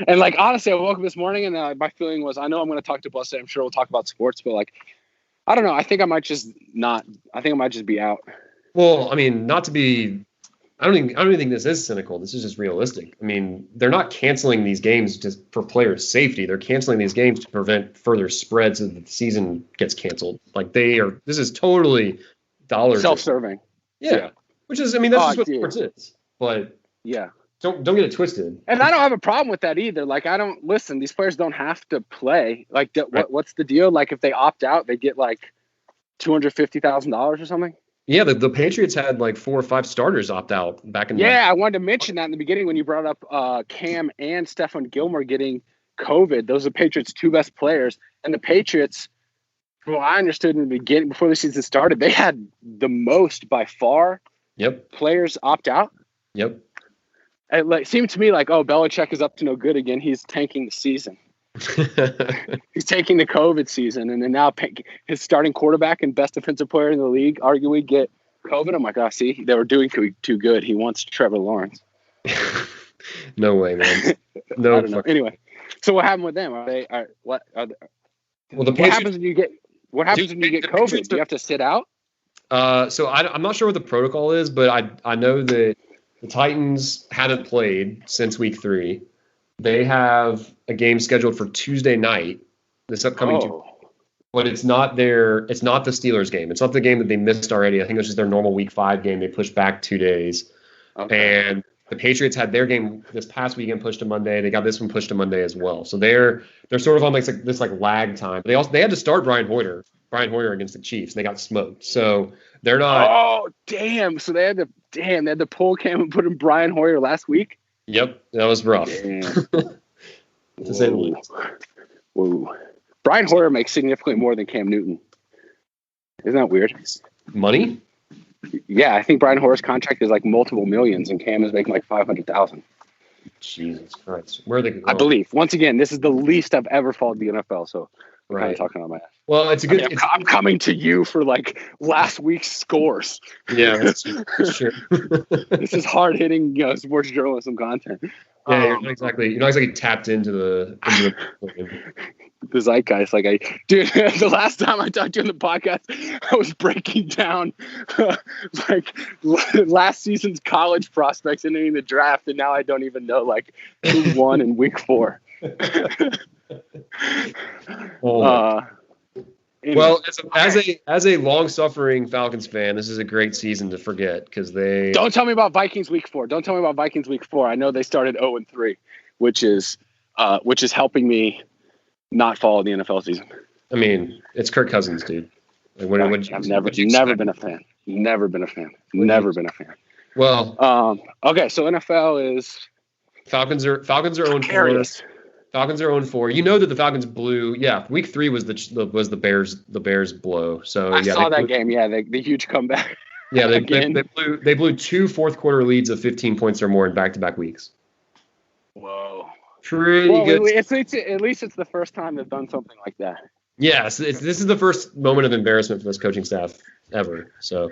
And honestly, I woke up this morning and my feeling was, I know I'm going to talk to Bussard. I'm sure we'll talk about sports, but I don't know. I think I might just be out. Well, I mean, not to be. I don't even think this is cynical. This is just realistic. I mean, they're not canceling these games just for players' safety. They're canceling these games to prevent further spread so that the season gets canceled. This is totally dollar self-serving. Yeah. Which is, I mean, that's just what sports is. But yeah, don't get it twisted. And I don't have a problem with that either. I don't listen. These players don't have to play. What's the deal? If they opt out, they get $250,000 or something. Yeah, the Patriots had 4 or 5 starters opt out back in. Yeah, I wanted to mention that in the beginning when you brought up Cam and Stephon Gilmore getting COVID. Those are the Patriots' 2 best players, and the Patriots, from what I understood in the beginning, before the season started, they had the most by far. Yep. Players opt out. Yep. It seemed to me Belichick is up to no good again. He's tanking the season. He's taking the COVID season, and then now his starting quarterback and best defensive player in the league arguably get COVID. I'm like, see, they were doing too good. He wants Trevor Lawrence. No way, man. No. I don't know. Anyway, so what happened with them? What happens when you get COVID? Do you have to sit out? So I'm not sure what the protocol is, but I know that the Titans haven't played since week 3. They have a game scheduled for Tuesday night, this upcoming Tuesday. But it's not the Steelers game. It's not the game that they missed already. I think it was just their normal week 5 game. They pushed back 2 days. Okay. And the Patriots had their game this past weekend pushed to Monday. They got this one pushed to Monday as well. So they're sort of on this lag time. They had to start Brian Hoyer against the Chiefs. And they got smoked. So they're not. Oh damn! So they had to pull Cam and put in Brian Hoyer last week. Yep, that was rough. To say the least. Whoa. Brian Hoyer makes significantly more than Cam Newton. Isn't that weird? Money? Yeah, I think Brian Hoyer's contract is multiple millions, and Cam is making $500,000. Jesus Christ, where are they going? I believe. Once again, this is the least I've ever followed the NFL, so I'm kind of talking on my ass. Well, it's a good. I'm coming to you for last week's scores. Yeah, that's true. This is hard hitting sports journalism content. Yeah, you're not exactly tapped into the the zeitgeist. Dude, the last time I talked to you on the podcast, I was breaking down last season's college prospects entering the draft, and now I don't even know who won in week 4. Well, as a long-suffering Falcons fan, this is a great season to forget because they don't tell me about Vikings week 4. Don't tell me about Vikings week 4. I know they started 0-3, which is helping me not follow the NFL season. I mean, it's Kirk Cousins, dude. I've never been a fan. Never been a fan. Well, okay, so NFL is Falcons are 0-4. Falcons are 0-4. You know that the Falcons blew. Yeah, week 3 was the Bears blow. So I saw that game. Yeah, the huge comeback. Yeah, they blew 2 fourth quarter leads of 15 points or more in back-to-back weeks. Whoa, pretty good. At least it's the first time they've done something like that. Yes, this is the first moment of embarrassment for this coaching staff ever. So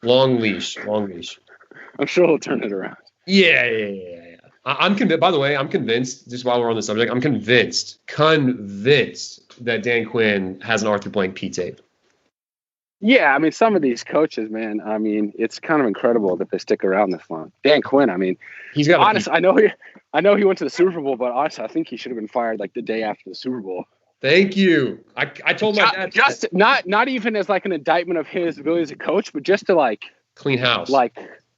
long leash. I'm sure he'll turn it around. Yeah. I'm convinced. By the way, I'm convinced. Just while we're on the subject, I'm convinced that Dan Quinn has an Arthur Blank P tape. Yeah, I mean, some of these coaches, man, I mean, it's kind of incredible that they stick around this long. Dan Quinn, I mean, He's got honestly, I know he went to the Super Bowl, but honestly, I think he should have been fired like the day after the Super Bowl. Thank you. I told my dad Just not even as like an indictment of his ability as a coach, but just to clean house.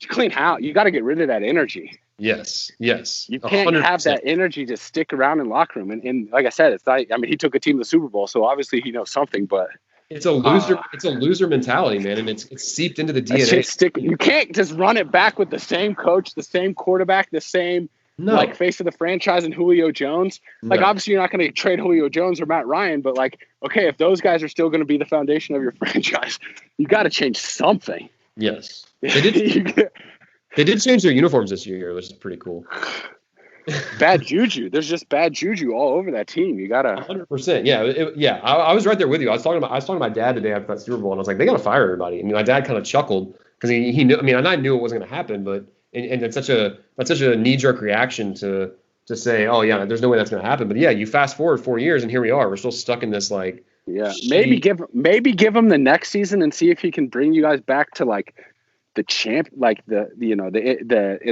Clean house. You got to get rid of that energy. Yes. You can't 100%. have that energy to stick around in the locker room. And like I said, it's not. I mean, he took a team to the Super Bowl, so obviously he knows something. But it's a loser. It's a loser mentality, man, and it's seeped into the DNA. You can't just run it back with the same coach, the same quarterback, the same face of the franchise and Julio Jones. Obviously, you're not going to trade Julio Jones or Matt Ryan, but okay, if those guys are still going to be the foundation of your franchise, you got to change something. Yes, they did. They did change their uniforms this year, which is pretty cool. Bad juju. There's just bad juju all over that team. You gotta 100%. Yeah, I was right there with you. I was talking to my dad today after that Super Bowl, and I was like, they gotta fire everybody. And my dad kind of chuckled because he knew. I mean, and I knew it wasn't gonna happen, but and it's such a knee jerk reaction to say, oh yeah, there's no way that's gonna happen. But yeah, you fast forward 4 years, and here we are. We're still stuck in this maybe give him the next season and see if he can bring you guys back to the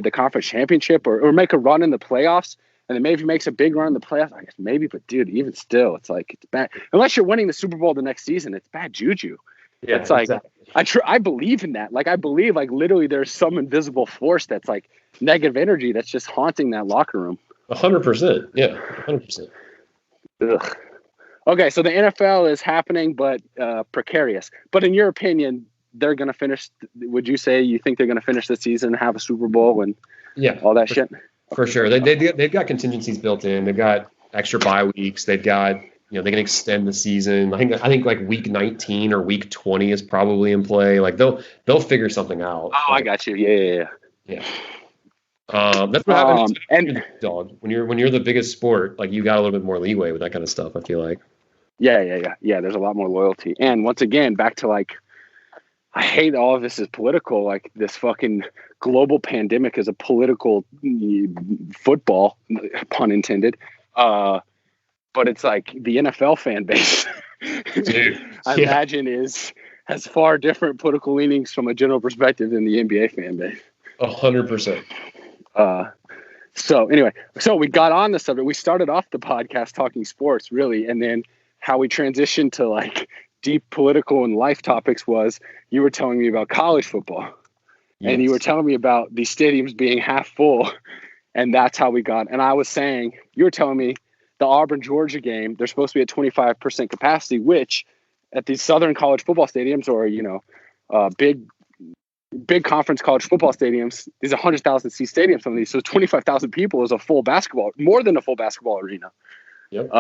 the conference championship or make a run in the playoffs, and then maybe if he makes a big run in the playoffs, I guess maybe. But dude, even still, it's it's bad. Unless you're winning the Super Bowl the next season, it's bad juju. Yeah, it's exactly. I believe in that. I believe literally there's some invisible force that's negative energy that's just haunting that locker room. 100%. Yeah, 100%. Ugh. Okay, so the NFL is happening, but precarious. But in your opinion, they're going to finish. Would you say you think they're going to finish the season, have a Super Bowl, and all that shit? For sure. They've got contingencies built in. They've got extra bye weeks. They've got, they can extend the season. I think week 19 or week 20 is probably in play. They'll figure something out. Oh, I got you. Yeah. That's what happens. And dog, when you're the biggest sport, you got a little bit more leeway with that kind of stuff, I feel like. Yeah. There's a lot more loyalty. And once again, back to I hate all of this is political. This fucking global pandemic is a political football, pun intended. But it's the NFL fan base, dude, I imagine has far different political leanings from a general perspective than the NBA fan base. 100%. So anyway, we got on the subject. We started off the podcast talking sports, really, and then how we transitioned to deep political and life topics was you were telling me about college football. Yes. And you were telling me about these stadiums being half full, and that's how we got. And I was saying, you were telling me the Auburn-Georgia game, they're supposed to be at 25% capacity, which at these Southern college football stadiums or, big conference college football stadiums, these 100,000 seat stadiums, some of these. So 25,000 people is more than a full basketball arena. Yep.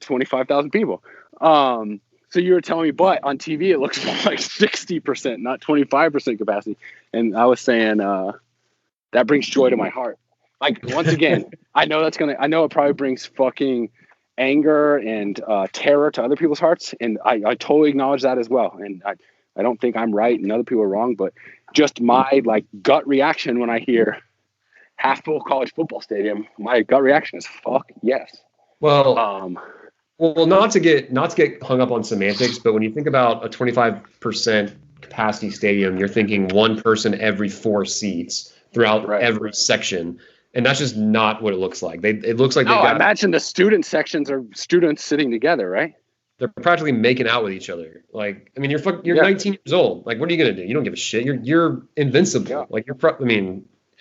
25,000 people. So you were telling me, but on TV it looks more like 60%, not 25% capacity. And I was saying that brings joy to my heart. Once again, I know it probably brings fucking anger and terror to other people's hearts, and I totally acknowledge that as well. And I don't think I'm right and other people are wrong, but just my gut reaction when I hear half full college football stadium, my gut reaction is fuck yes. Well, not to get hung up on semantics, but when you think about a 25% capacity stadium, you're thinking one person every 4 seats throughout every section, and that's just not what it looks like. It looks like I imagine the student sections are students sitting together, right? They're practically making out with each other. You're 19 years old. What are you gonna do? You don't give a shit. You're invincible. Yeah.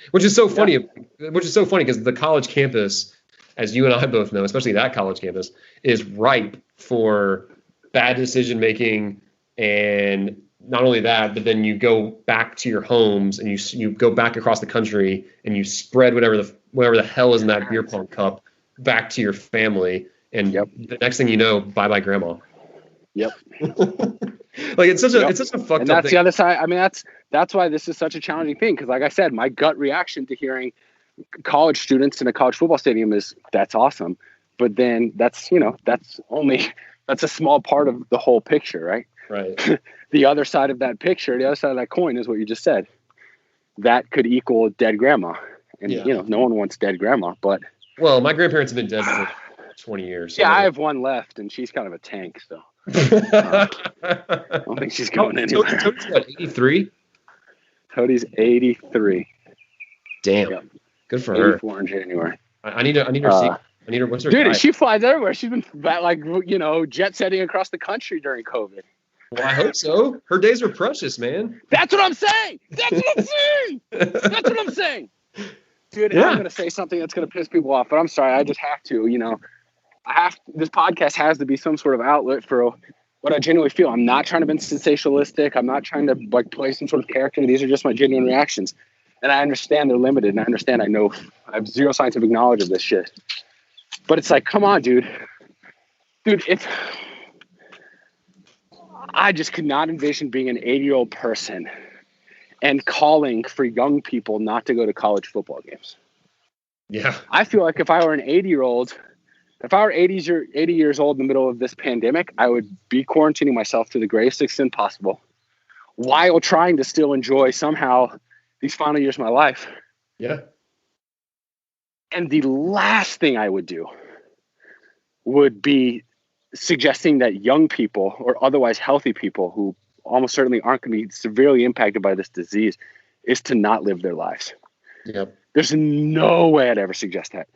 Which is so funny. Yeah. Which is so funny because the college campus, as you and I both know, especially that college campus, is ripe for bad decision making. And not only that, but then you go back to your homes and you go back across the country and you spread whatever the hell is in that beer pong cup back to your family. And the next thing you know, bye grandma. Yep. It's such a fucked up thing. And that's the other side. I mean, that's why this is such a challenging thing. Because like I said, my gut reaction to hearing college students in a college football stadium is that's awesome. But then that's a small part of the whole picture, right? Right. The other side of that picture, the other side of that coin is what you just said. That could equal dead grandma. And no one wants dead grandma, but well, my grandparents have been dead for 20 years. So I have one left, and she's kind of a tank. So I don't think she's going anywhere. Toad's what, 83? Cody's 83. Damn. Yep. Good for her. 84 in January. I need her seat. I need her. What's her Dude, diet? she flies everywhere. She's been jet setting across the country during COVID. Well, I hope so. Her days are precious, man. That's what I'm saying. Dude, Yeah. I'm going to say something that's going to piss people off, but I'm sorry. I just have to, this podcast has to be some sort of outlet for what I genuinely feel. I'm not trying to be sensationalistic. I'm not trying to play some sort of character. These are just my genuine reactions. And I understand they're limited, and I know I have zero scientific knowledge of this shit. But it's like, come on, dude. Dude, I just could not envision being an 80-year-old person and calling for young people not to go to college football games. Yeah. I feel like if I were an 80-year-old, if I were 80 years old in the middle of this pandemic, I would be quarantining myself to the greatest extent possible while trying to still enjoy somehow these final years of my life. Yeah. And the last thing I would do would be suggesting that young people or otherwise healthy people who almost certainly aren't going to be severely impacted by this disease is to not live their lives. Yep. There's no way I'd ever suggest that.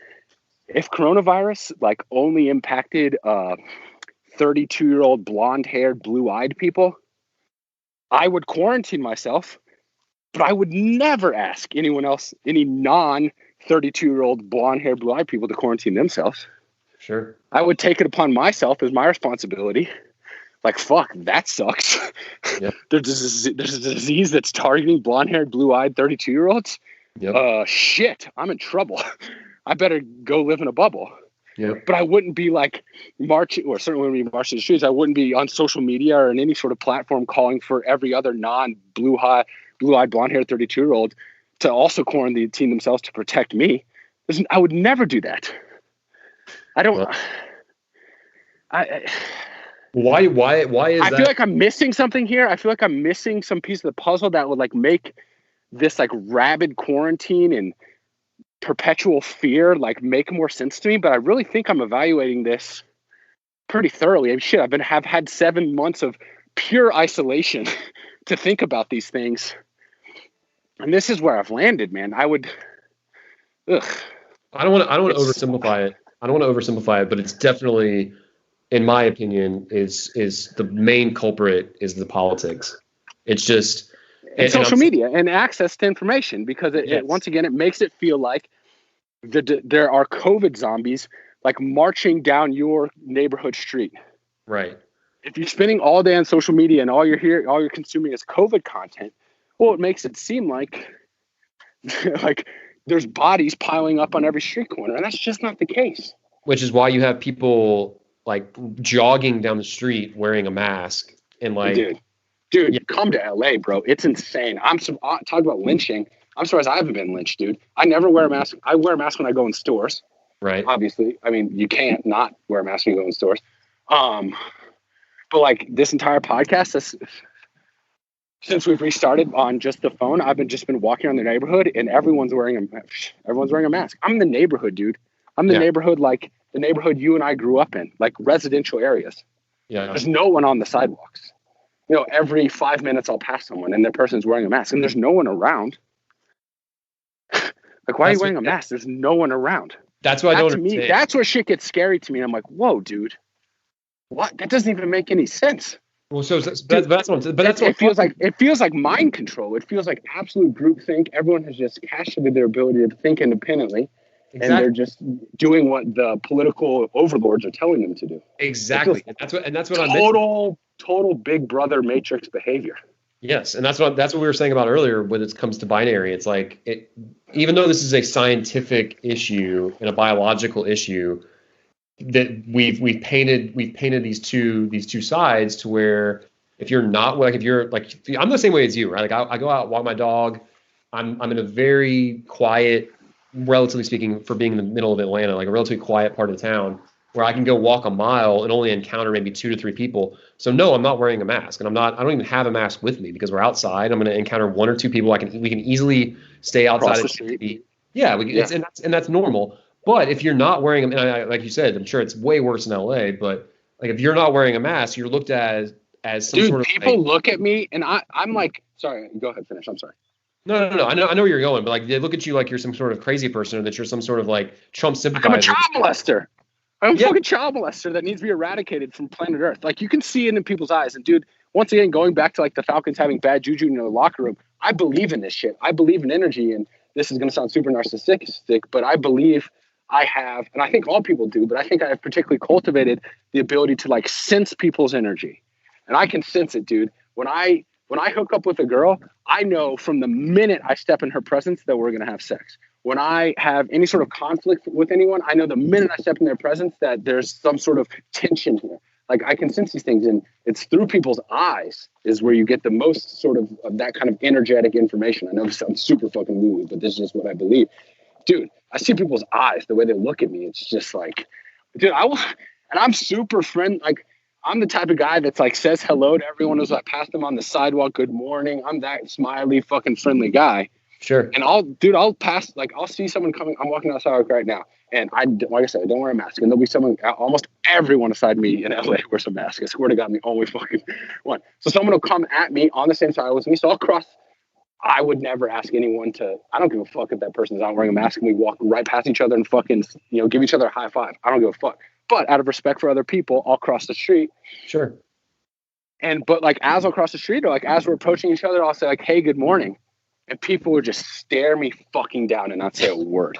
If coronavirus only impacted 32-year-old blonde-haired, blue-eyed people, I would quarantine myself, but I would never ask anyone else, any non-32-year-old blonde-haired, blue-eyed people to quarantine themselves. Sure. I would take it upon myself as my responsibility. Fuck, that sucks. Yep. There's a disease that's targeting blonde-haired, blue-eyed 32-year-olds. Yep. Shit, I'm in trouble. I better go live in a bubble. Yep. But I wouldn't be marching, or certainly when we march in the streets, I wouldn't be on social media or in any sort of platform calling for every other blue-eyed, blonde-haired 32-year-old to also quarantine themselves to protect me. I would never do that. I don't. Well, why is that? I feel like I'm missing something here. I feel like I'm missing some piece of the puzzle that would make this rabid quarantine and perpetual fear make more sense to me. But I really think I'm evaluating this pretty thoroughly. I've had 7 months of pure isolation to think about these things, and this is where I've landed, man. I don't want to oversimplify it. I don't want to oversimplify it, but it's definitely, in my opinion, is the main culprit is the politics. It's just and social media and access to information, because it once again, it makes it feel like there are COVID zombies marching down your neighborhood street. Right. If you're spending all day on social media and all you're consuming is COVID content, well, it makes it seem like there's bodies piling up on every street corner, and that's just not the case. Which is why you have people jogging down the street wearing a mask and dude, yeah. Come to LA, bro. It's insane. Talk about lynching. I'm surprised I haven't been lynched, dude. I never wear a mask. I wear a mask when I go in stores. Right. Obviously, I mean, you can't not wear a mask when you go in stores. But this entire podcast, since we've restarted on just the phone, I've been walking around the neighborhood, and everyone's wearing a mask. I'm in the neighborhood, dude. I'm the neighborhood, the neighborhood you and I grew up in, residential areas. Yeah. There's no one on the sidewalks. Every 5 minutes I'll pass someone and that person's wearing a mask, and there's no one around. Why are you wearing a mask? There's no one around. That's why I don't understand. That's where shit gets scary to me. I'm like, whoa, dude. What? That doesn't even make any sense. Well, it feels like mind control. It feels like absolute groupthink. Everyone has just castrated their ability to think independently, and they're just doing what the political overlords are telling them to do. Exactly, and that's what I'm total Big Brother Matrix behavior. Yes, and that's what we were saying about earlier when it comes to binary. It's even though this is a scientific issue and a biological issue, that we've painted these two sides to where if you're not I'm the same way as you, right? I go out, walk my dog. I'm in a very quiet, relatively speaking, for being in the middle of Atlanta, a relatively quiet part of town where I can go walk a mile and only encounter maybe 2 to 3 people. So no, I'm not wearing a mask, and I don't even have a mask with me because we're outside. I'm going to encounter 1 or 2 people. We can easily stay outside of the street. Yeah, and that's normal. But if you're not wearing them, and like you said, I'm sure it's way worse in LA, but Like if you're not wearing a mask, you're looked at as some sort of people look at me and I'm like, sorry, go ahead, finish. I'm sorry. No. I know where you're going, but like they look at you like you're some sort of crazy person or that you're some sort of like Trump sympathizer. I'm a child molester. I'm a fucking child molester that needs to be eradicated from planet Earth. Like you can see it in people's eyes. And dude, once again, going back to like the Falcons having bad juju in their locker room, I believe in this shit. I believe in energy, and this is going to sound super narcissistic, but I believe I have, and I think all people do, but I think I have particularly cultivated the ability to like sense people's energy. And I can sense it, dude. When I hook up with a girl, I know from the minute I step in her presence that we're going to have sex. When I have any sort of conflict with anyone, I know the minute I step in their presence that there's some sort of tension here. Like I can sense these things, and it's through people's eyes is where you get the most sort of that kind of energetic information. I know this sounds super fucking woo, but this is just what I believe. Dude, I see people's eyes, the way they look at me. It's just like, dude, and I'm super friendly. Like, I'm the type of guy that's like says hello to everyone as I pass them on the sidewalk. Good morning. I'm that smiley, fucking friendly guy. Sure. And I'll pass, like, I'll see someone coming. I'm walking outside right now. And like I said, I don't wear a mask. And there'll be someone, almost everyone aside me in LA wears a mask. I swear to God, I'm the only fucking one. So someone will come at me on the same side as me. So I'll cross. I would never ask anyone I don't give a fuck if that person's not wearing a mask and we walk right past each other and fucking, give each other a high five. I don't give a fuck. But out of respect for other people, I'll cross the street. Sure. But like as I'll cross the street or like as we're approaching each other, I'll say like, hey, good morning. And people would just stare me fucking down and not say a word.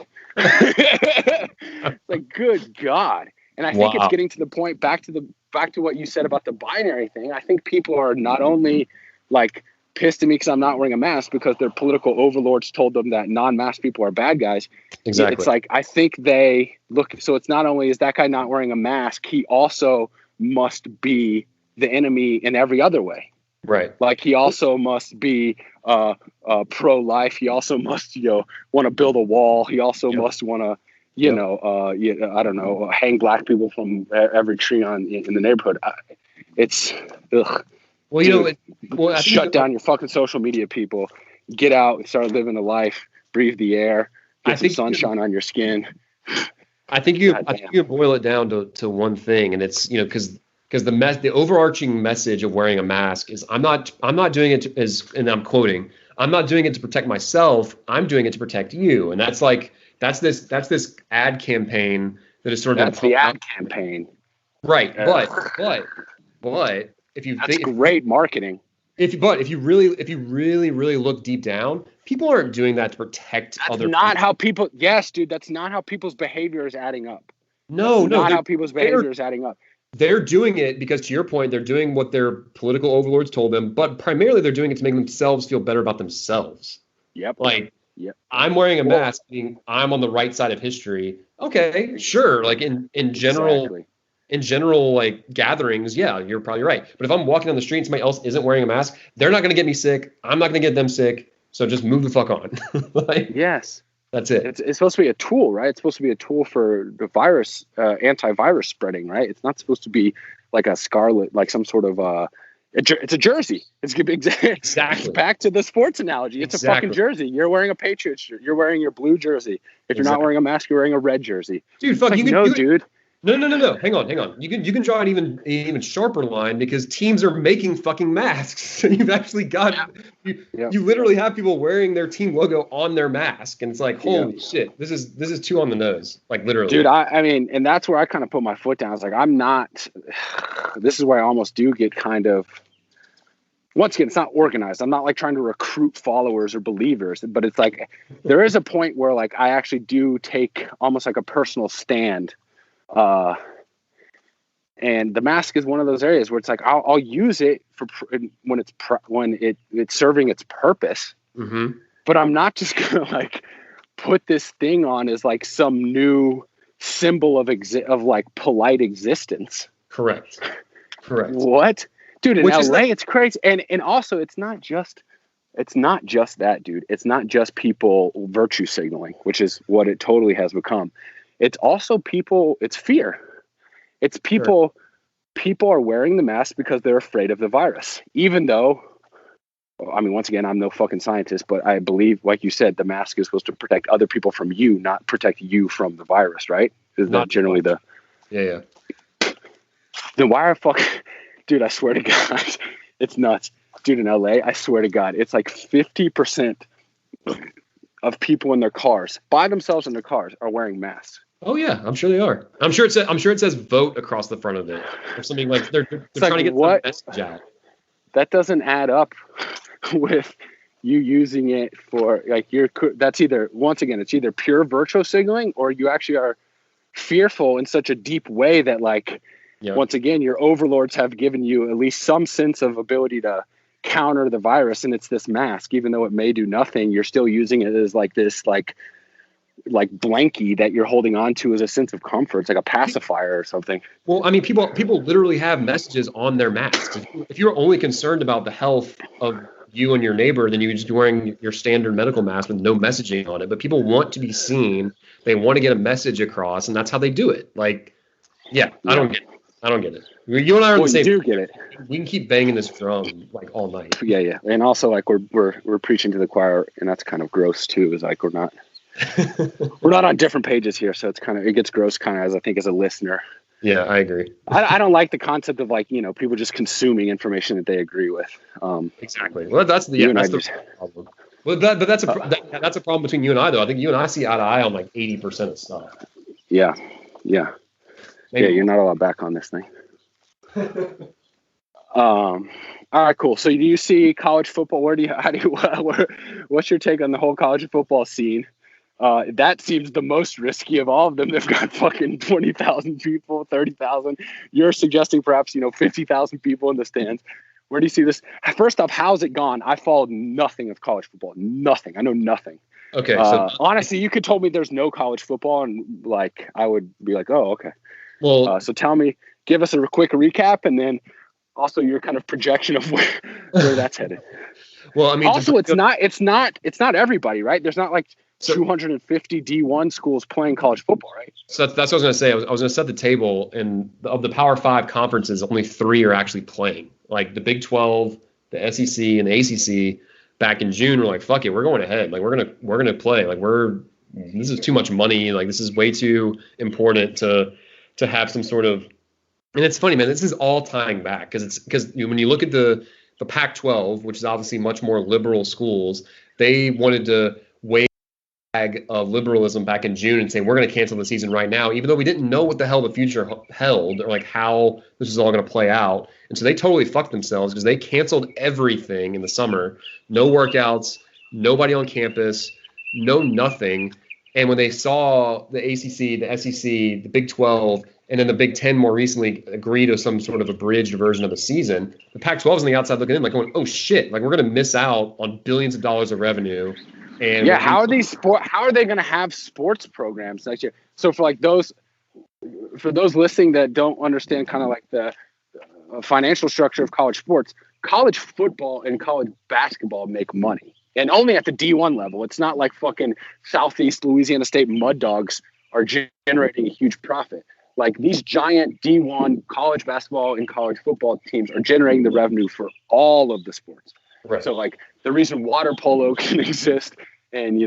Like, good God. And I think it's getting to the point back to what you said about the binary thing. I think people are not only like pissed at me because I'm not wearing a mask because their political overlords told them that non-masked people are bad guys. Exactly. It's like, I think they look, so it's not only is that guy not wearing a mask, he also must be the enemy in every other way. Right. Like he also must be pro-life. He also must, want to build a wall. He also must want to, I don't know, hang black people from every tree in the neighborhood. It's, ugh. Well, Dude, shut down your fucking social media, people. Get out and start living the life. Breathe the air. Get some sunshine on your skin. I think you boil it down to one thing, and it's because the overarching message of wearing a mask is I'm not doing it and I'm quoting, I'm not doing it to protect myself, I'm doing it to protect you. And that's this ad campaign that is sort of that's the ad campaign. Right. But if you that's great marketing. If you really look deep down, people aren't doing that to protect other people. That's not how people yes, dude, that's not how people's behavior is adding up. No, not how people's behavior is adding up. They're doing it because, to your point, they're doing what their political overlords told them, but primarily they're doing it to make themselves feel better about themselves. Yep. I'm wearing a mask, being I'm on the right side of history. Okay, sure. Like in general, like gatherings, yeah, you're probably right. But if I'm walking on the street and somebody else isn't wearing a mask, they're not going to get me sick. I'm not going to get them sick. So just move the fuck on. Yes. That's it. It's supposed to be a tool, right? It's supposed to be a tool for the virus, antivirus spreading, right? It's not supposed to be like a scarlet, like some sort of it's a jersey. It's exactly back to the sports analogy. It's a fucking jersey. You're wearing a Patriots shirt. You're wearing your blue jersey. If you're not wearing a mask, you're wearing a red jersey. Dude, fuck, dude. No. Hang on. You can draw an even sharper line because teams are making fucking masks. And you've actually got you literally have people wearing their team logo on their mask, and it's like, holy shit, this is too on the nose, like literally. Dude, I mean, and that's where I kind of put my foot down. It's like I'm not. This is where I almost do get kind of. Once again, it's not organized. I'm not like trying to recruit followers or believers, but it's like there is a point where like I actually do take almost like a personal stand. And the mask is one of those areas where it's like I'll use it for when it's serving its purpose. Mm-hmm. But I'm not just gonna like put this thing on as like some new symbol of like polite existence. Correct. What, dude? In LA, it's crazy, and also it's not just that, dude. It's not just people virtue signaling, which is what it totally has become. It's also people, it's fear. It's people, people are wearing the mask because they're afraid of the virus. Even though, I mean, once again, I'm no fucking scientist, but I believe, like you said, the mask is supposed to protect other people from you, not protect you from the virus, right? Is that generally the... Yeah. Then why are dude, I swear to God, it's nuts. Dude, in LA, I swear to God, it's like 50% of people in their cars, by themselves in their cars, are wearing masks. Oh yeah, I'm sure they are. I'm sure it says vote across the front of it or something like they're trying like, to get what? some message out. That doesn't add up with you using it for like that's either, once again, it's either pure virtual signaling or you actually are fearful in such a deep way that like, once again, your overlords have given you at least some sense of ability to counter the virus, and it's this mask. Even though it may do nothing, you're still using it as like this like blankie that you're holding on to as a sense of comfort. It's like a pacifier or something. Well, I mean, people literally have messages on their masks. If you're only concerned about the health of you and your neighbor, then you would just be wearing your standard medical mask with no messaging on it. But people want to be seen. They want to get a message across, and that's how they do it. Like, I don't get it. I don't get it. You and I are the same. You do get it. We can keep banging this drum like all night. Yeah. And also like we're preaching to the choir, and that's kind of gross too. Is like we're not on different pages here, so it gets gross kind of as I think as a listener. Yeah, I agree. I don't like the concept of like, people just consuming information that they agree with. Exactly. Well, that's the problem. Well, that's a problem between you and I though. I think you and I see eye to eye on like 80% of stuff. Yeah. Maybe. Yeah, you're not allowed back on this thing. All right, cool. So do you see college football? What's your take on the whole college football scene? That seems the most risky of all of them. They've got fucking 20,000 people, 30,000. You're suggesting perhaps, 50,000 people in the stands. Where do you see this? First off, how's it gone? I followed nothing of college football. Nothing. I know nothing. Okay. So honestly, you could told me there's no college football and like, I would be like, oh, okay. Well, so give us a quick recap, and then also your kind of projection of where that's headed. Well, I mean, also it's not everybody, right? There's not like 250 D1 schools playing college football, right? So that's what I was going to say. I was going to set the table, and of the Power 5 conferences, only 3 are actually playing. Like the Big 12, the SEC, and the ACC. Back in June, we're like, fuck it, we're going ahead. Like we're gonna play. Like this is too much money. Like this is way too important to have some sort of. And it's funny, man. This is all tying back because when you look at the Pac-12, which is obviously much more liberal schools, they wanted to wave of liberalism back in June and say we're going to cancel the season right now, even though we didn't know what the hell the future held or like how this is all going to play out. And so they totally fucked themselves because they canceled everything in the summer. No workouts, nobody on campus, no nothing. And when they saw the ACC, the SEC, the Big 12, and then the Big 10 more recently agree to some sort of abridged version of the season, the Pac-12 is on the outside looking in like going, oh shit, like we're going to miss out on billions of dollars of revenue. And how are they going to have sports programs next year? So for those listening that don't understand kind of like the financial structure of college sports, college football and college basketball make money. And only at the D1 level. It's not like fucking Southeast Louisiana State Mud Dogs are generating a huge profit. Like these giant D1 college basketball and college football teams are generating the revenue for all of the sports. Right. So like the reason water polo can exist and,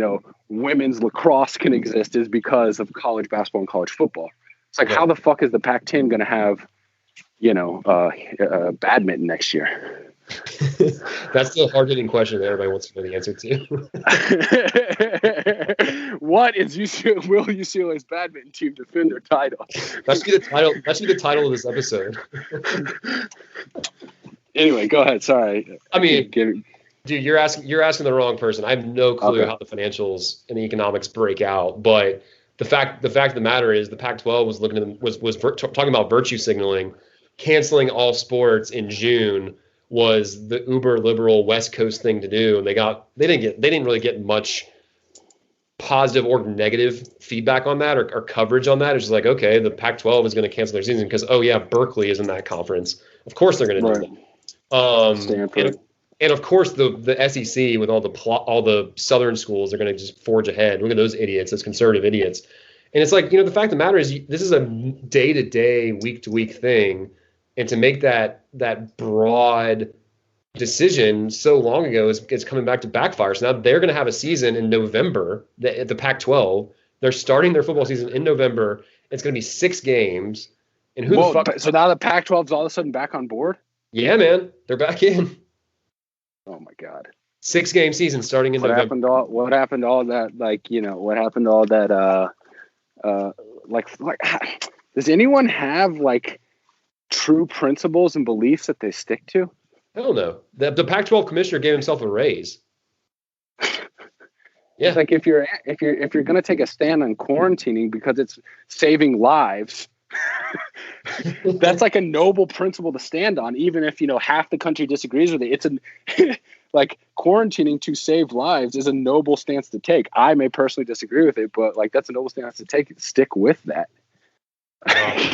women's lacrosse can exist is because of college basketball and college football. It's like, how the fuck is the Pac-10 going to have, badminton next year? That's the hard-hitting question that everybody wants to know the answer to. What is will UCLA's badminton team defend their title? That should be the title. That should be the title of this episode. Anyway, go ahead. Sorry. I mean, dude, you're asking the wrong person. I have no clue Okay. how the financials and the economics break out. But the fact of the matter is, the Pac-12 was talking about virtue signaling, canceling all sports in June. Was the uber liberal West Coast thing to do, and they didn't really get much positive or negative feedback on that or coverage on that. It's just like, okay, the Pac-12 is going to cancel their season because Berkeley is in that conference. Of course they're going to do that. And of course the SEC with all the Southern schools are going to just forge ahead. Look at those idiots, those conservative idiots. And it's like, the fact of the matter is, this is a day-to-day, week-to-week thing. And to make that broad decision so long ago is coming back to backfire. So now they're going to have a season in November, the Pac-12. They're starting their football season in November. It's going to be 6 games. And who the fuck? So now the Pac-12's all of a sudden back on board? Yeah, man, they're back in. Oh my God. 6-game season starting in November. What happened to all that? Like, what happened to all that? Like, does anyone have like true principles and beliefs that they stick to? Hell no. The Pac-12 commissioner gave himself a raise. Yeah. It's like if you're gonna take a stand on quarantining because it's saving lives, that's like a noble principle to stand on, even if half the country disagrees with it. It's like quarantining to save lives is a noble stance to take. I may personally disagree with it, but like that's a noble stance to take. Stick with that.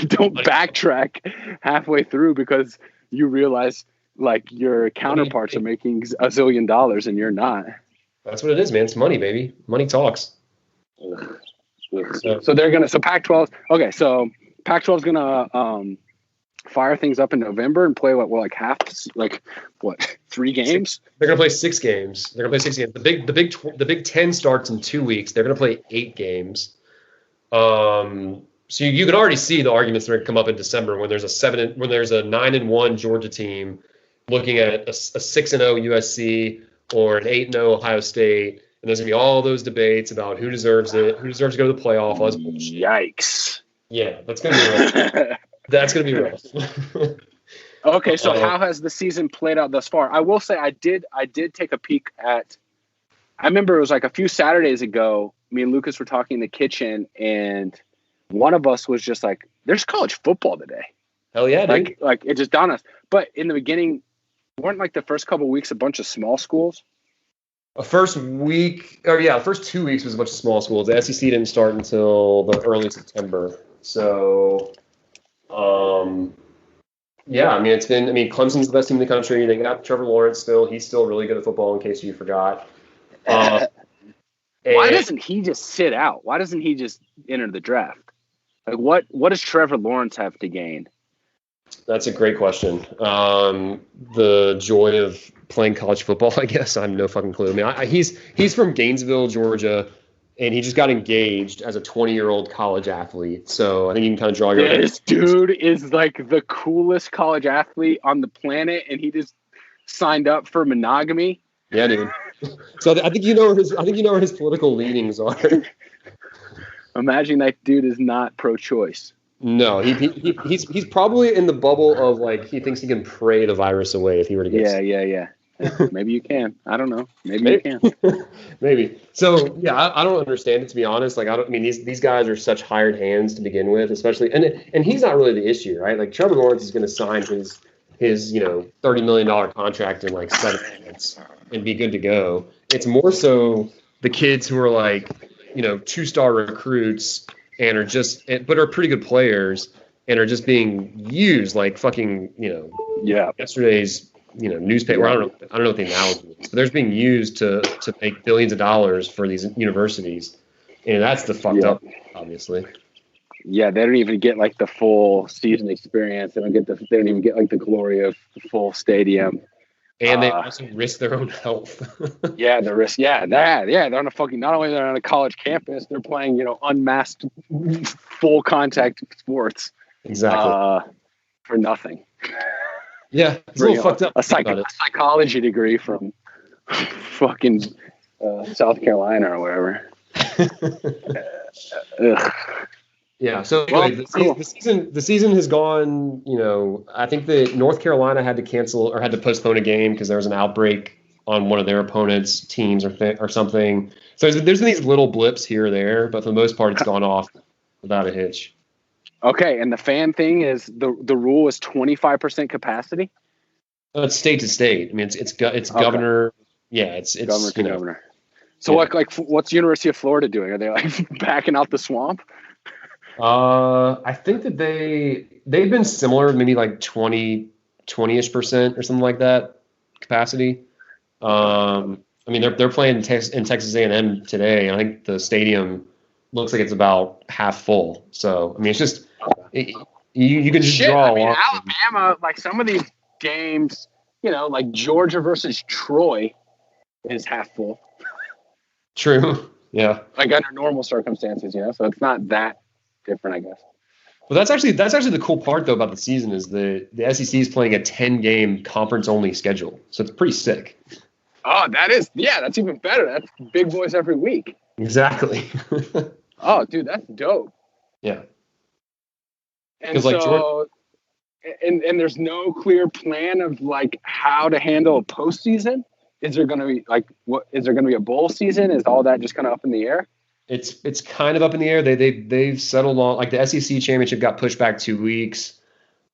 Don't backtrack halfway through because you realize like your counterparts are making $1 zillion and you're not. That's what it is, man. It's money, baby. Money talks. So they're gonna. So Pac-12. Okay, so Pac-12 is gonna fire things up in November and play like 3 games? They're gonna play 6 games. The Big Ten starts in 2 weeks. They're gonna play 8 games. So you can already see the arguments that are gonna come up in December when there's a 9-1 Georgia team looking at a 6-0 USC or an 8-0 Ohio State, and there's gonna be all those debates about who deserves it, who deserves to go to the playoff. All this bullshit. Yikes! Yeah, that's gonna be rough. That's gonna be rough. Okay, so how has the season played out thus far? I will say I did take a peek at. I remember it was like a few Saturdays ago. Me and Lucas were talking in the kitchen, and one of us was just like, "There's college football today." Hell yeah, dude! Like it just dawned on us. But in the beginning, weren't like the first couple of weeks a bunch of small schools? The first 2 weeks was a bunch of small schools. The SEC didn't start until the early September. So, yeah, I mean, Clemson's the best team in the country. They got Trevor Lawrence still. He's still really good at football, in case you forgot. Why doesn't he just sit out? Why doesn't he just enter the draft? Like, what does Trevor Lawrence have to gain? That's a great question. The joy of playing college football, I guess. I have no fucking clue. I mean, he's from Gainesville, Georgia, and he just got engaged as a 20-year-old college athlete. So I think you can kind of draw your own. This dude is like the coolest college athlete on the planet, and he just signed up for monogamy. Yeah, dude. So I think you know where his political leanings are. Imagine that dude is not pro-choice. No, he's probably in the bubble of like he thinks he can pray the virus away if he were to get sick. Yeah. Maybe you can. I don't know. Maybe you can. Maybe. So yeah, I don't understand it, to be honest. Like these guys are such hired hands to begin with, especially and he's not really the issue, right? Like Trevor Lawrence is going to sign his $30 million contract in like 7 months and be good to go. It's more so the kids who are like 2-star recruits and are pretty good players and are just being used like fucking yesterday's newspaper. I don't know what the analogy is, but they're being used to make billions of dollars for these universities, and that's the fucked up, obviously. Yeah, they don't even get like the full season experience. They don't even get like the glory of the full stadium. And they also risk their own health. Yeah, the risk. Yeah, they're on a fucking. Not only they're on a college campus, they're playing unmasked, full contact sports. Exactly. For nothing. Yeah, it's a little fucked up. A psychology degree from fucking South Carolina or wherever. Yeah. So anyway, the season has gone. I think that North Carolina had to cancel or had to postpone a game because there was an outbreak on one of their opponents' teams or something. So there's been these little blips here or there, but for the most part, it's gone off without a hitch. Okay, and the fan thing is the rule is 25% capacity. It's state to state. I mean, it's governor. Yeah, it's governor to governor. So what's the University of Florida doing? Are they like backing out the swamp? I think that they've been similar, maybe like 20-ish% or something like that capacity. I mean, they're playing in Texas A&M today, and I think the stadium looks like it's about half full. So I mean, it's just you can just draw. I mean, Alabama, like some of these games, like Georgia versus Troy, is half full. True. Yeah. Like under normal circumstances, so it's not that different, I guess. Well, that's actually the cool part though about the season is the SEC is playing a 10-game conference only schedule, so it's pretty sick. Oh, that's even better. That's big boys every week. Exactly. Oh, dude, that's dope. Yeah. And so, and there's no clear plan of like how to handle a postseason. Is there going to be like what? Is there going to be a bowl season? Is all that just kind of up in the air? It's kind of up in the air. They've settled on like the SEC championship got pushed back 2 weeks.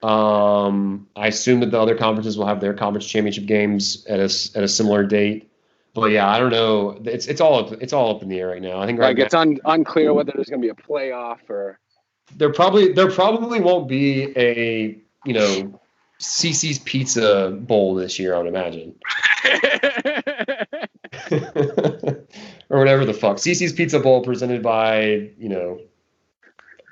I assume that the other conferences will have their conference championship games at a similar date. But yeah, I don't know. It's all up in the air right now. I think like it's unclear whether there's going to be a playoff or there probably won't be a CC's Pizza Bowl this year. I would imagine. Or whatever the fuck. CC's Pizza Bowl presented by,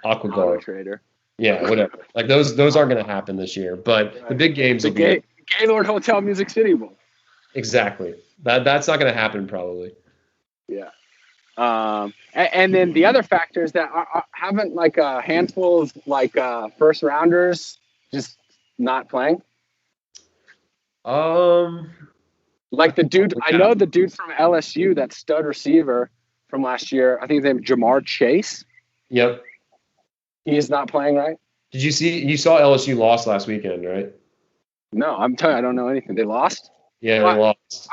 Aquaguard. Trader. Yeah, whatever. Like those aren't going to happen this year. But the big games will be Gaylord Hotel Music City Bowl. Exactly. That's not going to happen probably. Yeah. And then the other factors that haven't like a handful of like first rounders just not playing. Like the dude, I know the dude from LSU, that stud receiver from last year. I think his name is Jamar Chase. Yep. He is not playing, right? You saw LSU lost last weekend, right? No, I'm telling you, I don't know anything. They lost? Yeah, they lost.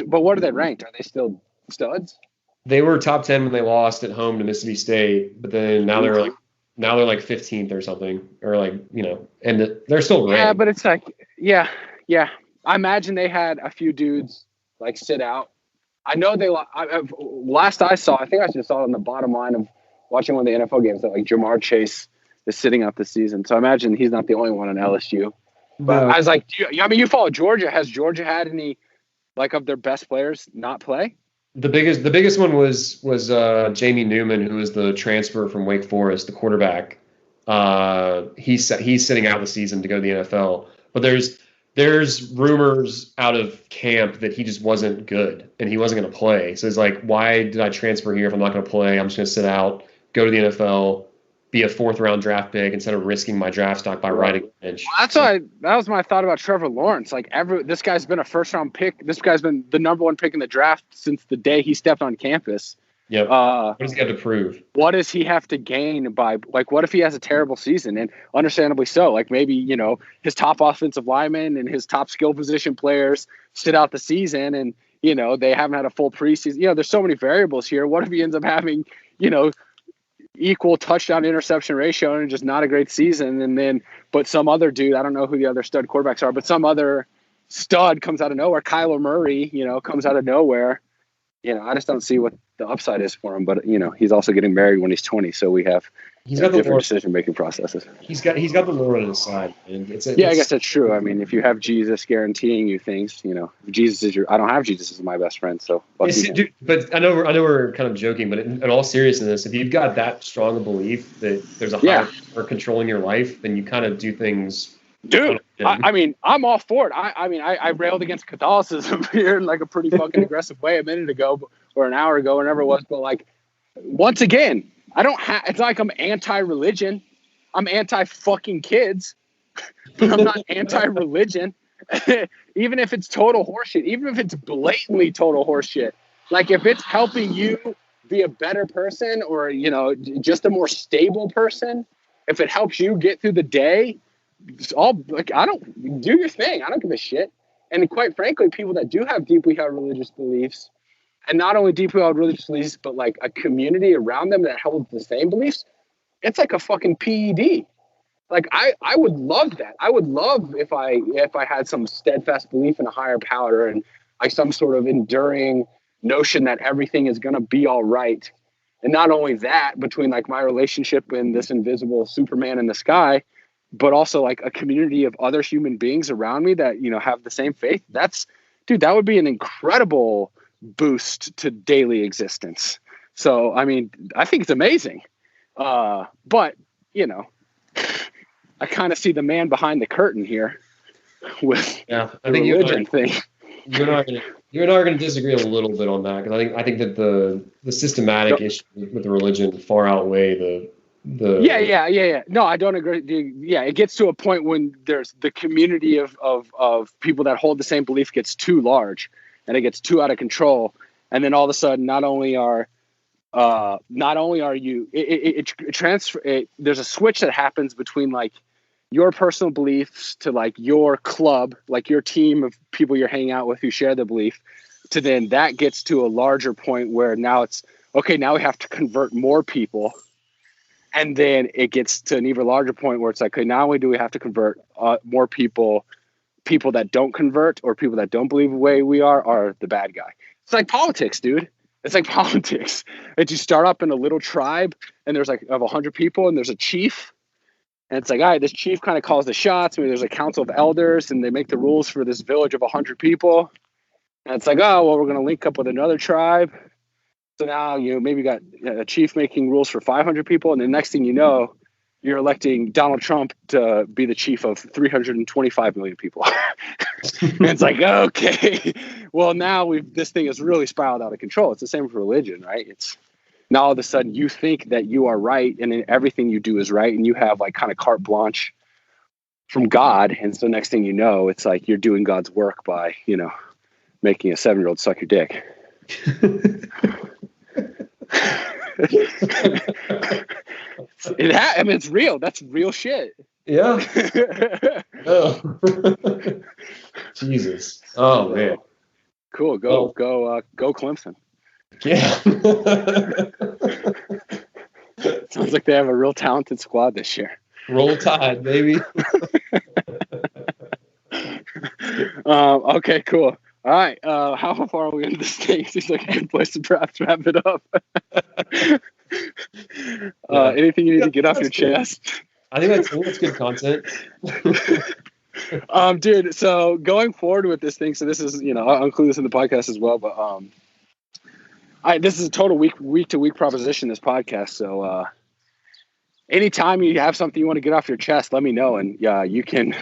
But what are they ranked? Are they still studs? They were top 10 when they lost at home to Mississippi State, but then now they're like 15th or something, or like, and they're still ranked. Yeah, but it's like, yeah. I imagine they had a few dudes like sit out. I know last I saw, I think I just saw it on the bottom line of watching one of the NFL games that like Jamar Chase is sitting out this season. So I imagine he's not the only one on LSU. But I was like, you follow Georgia. Has Georgia had any like of their best players not play? The biggest one was Jamie Newman, who was the transfer from Wake Forest, the quarterback. He's sitting out the season to go to the NFL. But there's rumors out of camp that he just wasn't good and he wasn't going to play. So it's like, why did I transfer here if I'm not going to play? I'm just going to sit out, go to the NFL, be a 4th round draft pick instead of risking my draft stock by riding a bench. Well, that was my thought about Trevor Lawrence. Like this guy's been a 1st round pick. This guy's been the number 1 pick in the draft since the day he stepped on campus. Yep. What does he have to prove? What does he have to gain by, like, what if he has a terrible season? And understandably so. Like, maybe, his top offensive linemen and his top skill position players sit out the season and, they haven't had a full preseason. There's so many variables here. What if he ends up having, equal touchdown interception ratio and just not a great season? And then, but some other dude, I don't know who the other stud quarterbacks are, but some other stud comes out of nowhere. Kyler Murray, comes out of nowhere. I just don't see what the upside is for him, but he's also getting married when he's 20, so we have different decision-making processes. He's got the Lord on his side, and I guess that's true. I mean, if you have Jesus guaranteeing you things, if Jesus is I don't have Jesus as my best friend, so. Dude, but I know we're kind of joking, but in all seriousness, if you've got that strong a belief that there's a higher power controlling your life, then you kind of do things. Dude, I mean, I'm all for it. I railed against Catholicism here in like a pretty fucking aggressive way a minute ago or an hour ago, whenever it was. But like, once again, it's not like I'm anti-religion. I'm anti-fucking kids. But I'm not anti-religion. Even if it's total horseshit, even if it's blatantly total horseshit. Like, if it's helping you be a better person or, just a more stable person, if it helps you get through the day, I don't do your thing. I don't give a shit. And quite frankly, people that do have deeply held religious beliefs, and not only deeply held religious beliefs, but like a community around them that holds the same beliefs, it's like a fucking PED. Like I would love that. I would love if I had some steadfast belief in a higher power and like some sort of enduring notion that everything is gonna be all right. And not only that, between like my relationship and this invisible Superman in the sky, but also like a community of other human beings around me that, have the same faith. That would be an incredible boost to daily existence. So, I mean, I think it's amazing. But, I kind of see the man behind the curtain here with the religion thing. You and I are going to disagree a little bit on that, because I think that the systematic issue with the religion far outweigh Yeah. No, I don't agree. Yeah, it gets to a point when there's the community of people that hold the same belief gets too large, and it gets too out of control, and then all of a sudden, not only are you there's a switch that happens between like your personal beliefs to like your club, like your team of people you're hanging out with who share the belief, to then that gets to a larger point where now it's okay, now we have to convert more people. And then it gets to an even larger point where it's like, okay, not only do we have to convert more people that don't convert or people that don't believe the way we are the bad guy. It's like politics, dude. It's like politics. And you start up in a little tribe and there's like of 100 people and there's a chief. And it's like, all right, this chief kind of calls the shots. Maybe there's a council of elders and they make the rules for this village of 100 people. And it's like, oh, well, we're going to link up with another tribe. So now, maybe you got a chief making rules for 500 people. And the next thing you know, you're electing Donald Trump to be the chief of 325 million people. And it's like, okay, well, now this thing has really spiraled out of control. It's the same for religion, right? It's now all of a sudden you think that you are right and then everything you do is right. And you have like kind of carte blanche from God. And so next thing you know, it's like you're doing God's work by, making a 7-year-old suck your dick. It's real. That's real shit. Yeah. Oh. Jesus. Oh man. Cool. Go Clemson. Yeah. Sounds like they have a real talented squad this year. Roll Tide, baby. Okay, cool. All right. How far are we into this thing? Seems like a good place to perhaps wrap it up. Anything you need to get off your chest? I think that's good content. Dude, so going forward with this thing, so this is, I'll include this in the podcast as well, but this is a total week to week proposition, this podcast. So anytime you have something you want to get off your chest, let me know, and you can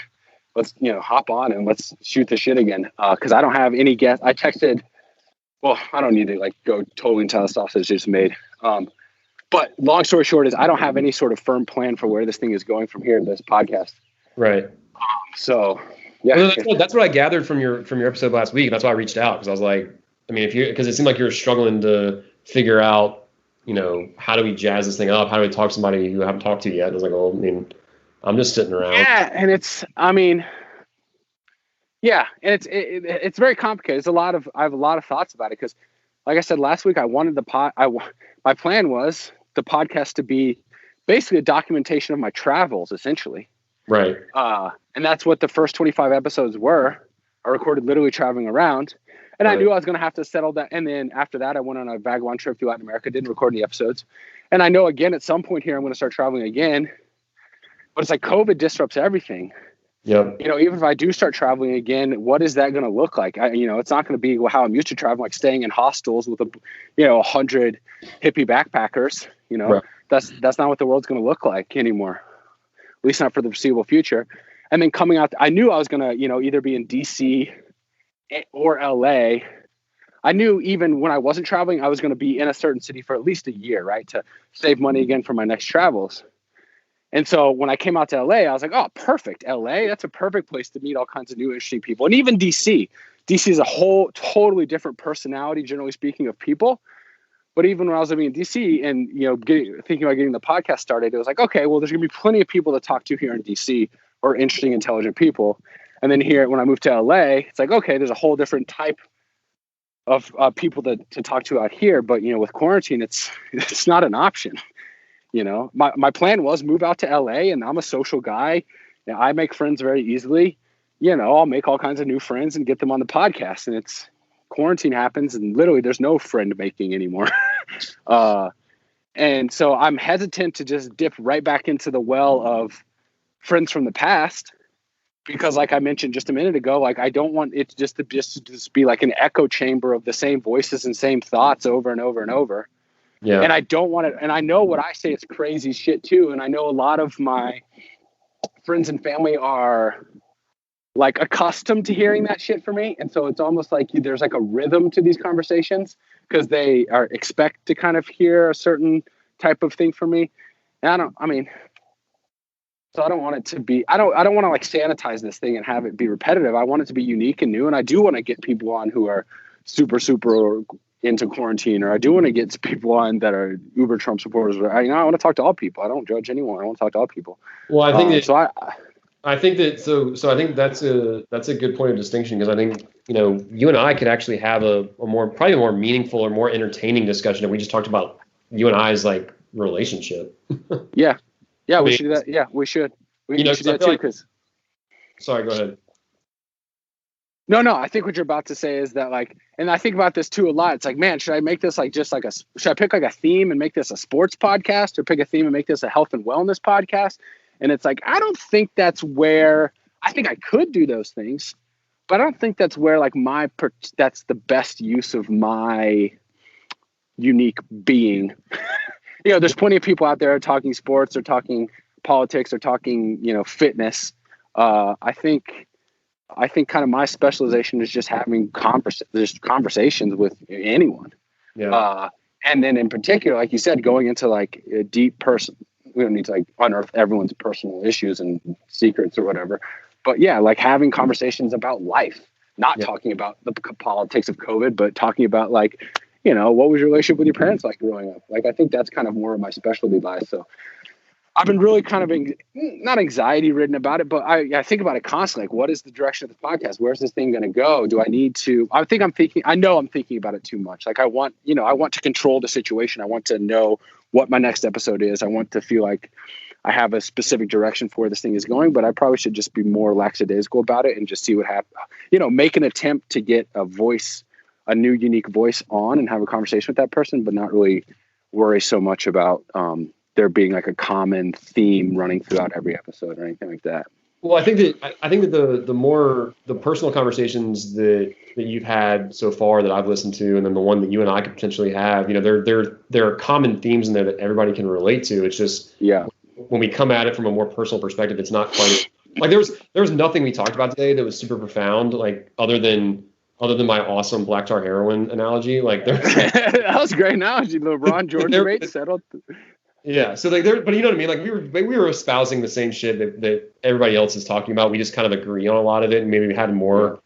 let's hop on and let's shoot the shit again. Because I don't have any guests. I texted. Well, I don't need to like go totally into the sausage just made. But long story short is I don't have any sort of firm plan for where this thing is going from here in this podcast. Right. So yeah, well, that's what I gathered from your episode last week. And that's why I reached out, because I was like, I mean, because it seemed like you're struggling to figure out, how do we jazz this thing up? How do we talk to somebody who I haven't talked to yet? And I was like, well, I mean, I'm just sitting around. Yeah, and it's very complicated. I have a lot of thoughts about it because, like I said last week, I wanted my plan was the podcast to be basically a documentation of my travels, essentially. Right. And that's what the first 25 episodes were. I recorded literally traveling around, and right. I knew I was going to have to settle that. And then after that, I went on a vagabond trip through Latin America, didn't record any episodes. And I know again at some point here I'm going to start traveling again. But it's like COVID disrupts everything. Yeah. Even if I do start traveling again, what is that going to look like? It's not going to be how I'm used to traveling, like staying in hostels with 100 hippie backpackers. Right. That's not what the world's going to look like anymore. At least not for the foreseeable future. And then coming out, I knew I was going to, either be in DC or LA. I knew even when I wasn't traveling, I was going to be in a certain city for at least a year, right? To save money again for my next travels. And so when I came out to LA, I was like, oh, perfect. LA, that's a perfect place to meet all kinds of new, interesting people. And even DC. DC is a whole totally different personality, generally speaking, of people. But even when I was living in DC and, thinking about getting the podcast started, it was like, okay, well, there's going to be plenty of people to talk to here in DC, or interesting, intelligent people. And then here, when I moved to LA, it's like, okay, there's a whole different type of people to talk to out here. But, with quarantine, it's not an option. My plan was move out to LA, and I'm a social guy. I make friends very easily. I'll make all kinds of new friends and get them on the podcast. And it's quarantine happens, and literally there's no friend making anymore. And so I'm hesitant to just dip right back into the well of friends from the past, because like I mentioned just a minute ago, like I don't want it just to be like an echo chamber of the same voices and same thoughts over and over and over. Yeah. And I don't want it. And I know what I say is crazy shit too. And I know a lot of my friends and family are like accustomed to hearing that shit from me. And so it's almost like there's like a rhythm to these conversations because they expect to kind of hear a certain type of thing from me. And so I don't want it to be, I don't want to like sanitize this thing and have it be repetitive. I want it to be unique and new. And I do want to get people on who are super into quarantine, or I do want to get people on that are uber Trump supporters. I want to talk to all people. I don't judge anyone. I want to talk to all people. Well, I think I think that's a good point of distinction, because I think, you and I could actually have probably a more meaningful or more entertaining discussion if we just talked about you and I's like relationship. Yeah, we should do that. Yeah, we should. We should do that too. Because sorry, go ahead. No, I think what you're about to say is that, like, and I think about this too a lot. It's like, man, should I make this like should I pick like a theme and make this a sports podcast, or pick a theme and make this a health and wellness podcast? And it's like, I don't think that's where, I think I could do those things, but I don't think that's where like that's the best use of my unique being. There's plenty of people out there talking sports or talking politics or talking, fitness. I think kind of my specialization is just having conversations with anyone. Yeah. And then in particular, like you said, going into like a deep person, we don't need to like unearth everyone's personal issues and secrets or whatever, but yeah, like having conversations about life, not talking about the politics of COVID, but talking about like, what was your relationship with your parents like growing up? Like, I think that's kind of more of my specialty lies. So I've been really kind of not anxiety ridden about it, but I think about it constantly. Like, what is the direction of the podcast? Where's this thing going to go? Do I need to, I know I'm thinking about it too much. Like I want to control the situation. I want to know what my next episode is. I want to feel like I have a specific direction for where this thing is going, but I probably should just be more lackadaisical about it and just see what happens. Make an attempt to get a new unique voice on and have a conversation with that person, but not really worry so much about, there being like a common theme running throughout every episode or anything like that. Well, I think that the more the personal conversations that you've had so far that I've listened to, and then the one that you and I could potentially have, there are common themes in there that everybody can relate to. It's just when we come at it from a more personal perspective, it's not quite like there was nothing we talked about today that was super profound, like other than my awesome black tar heroin analogy. Like that was a great analogy. LeBron George rate settled. Yeah, so like but you know what I mean. Like we were espousing the same shit that everybody else is talking about. We just kind of agree on a lot of it, and maybe we had more.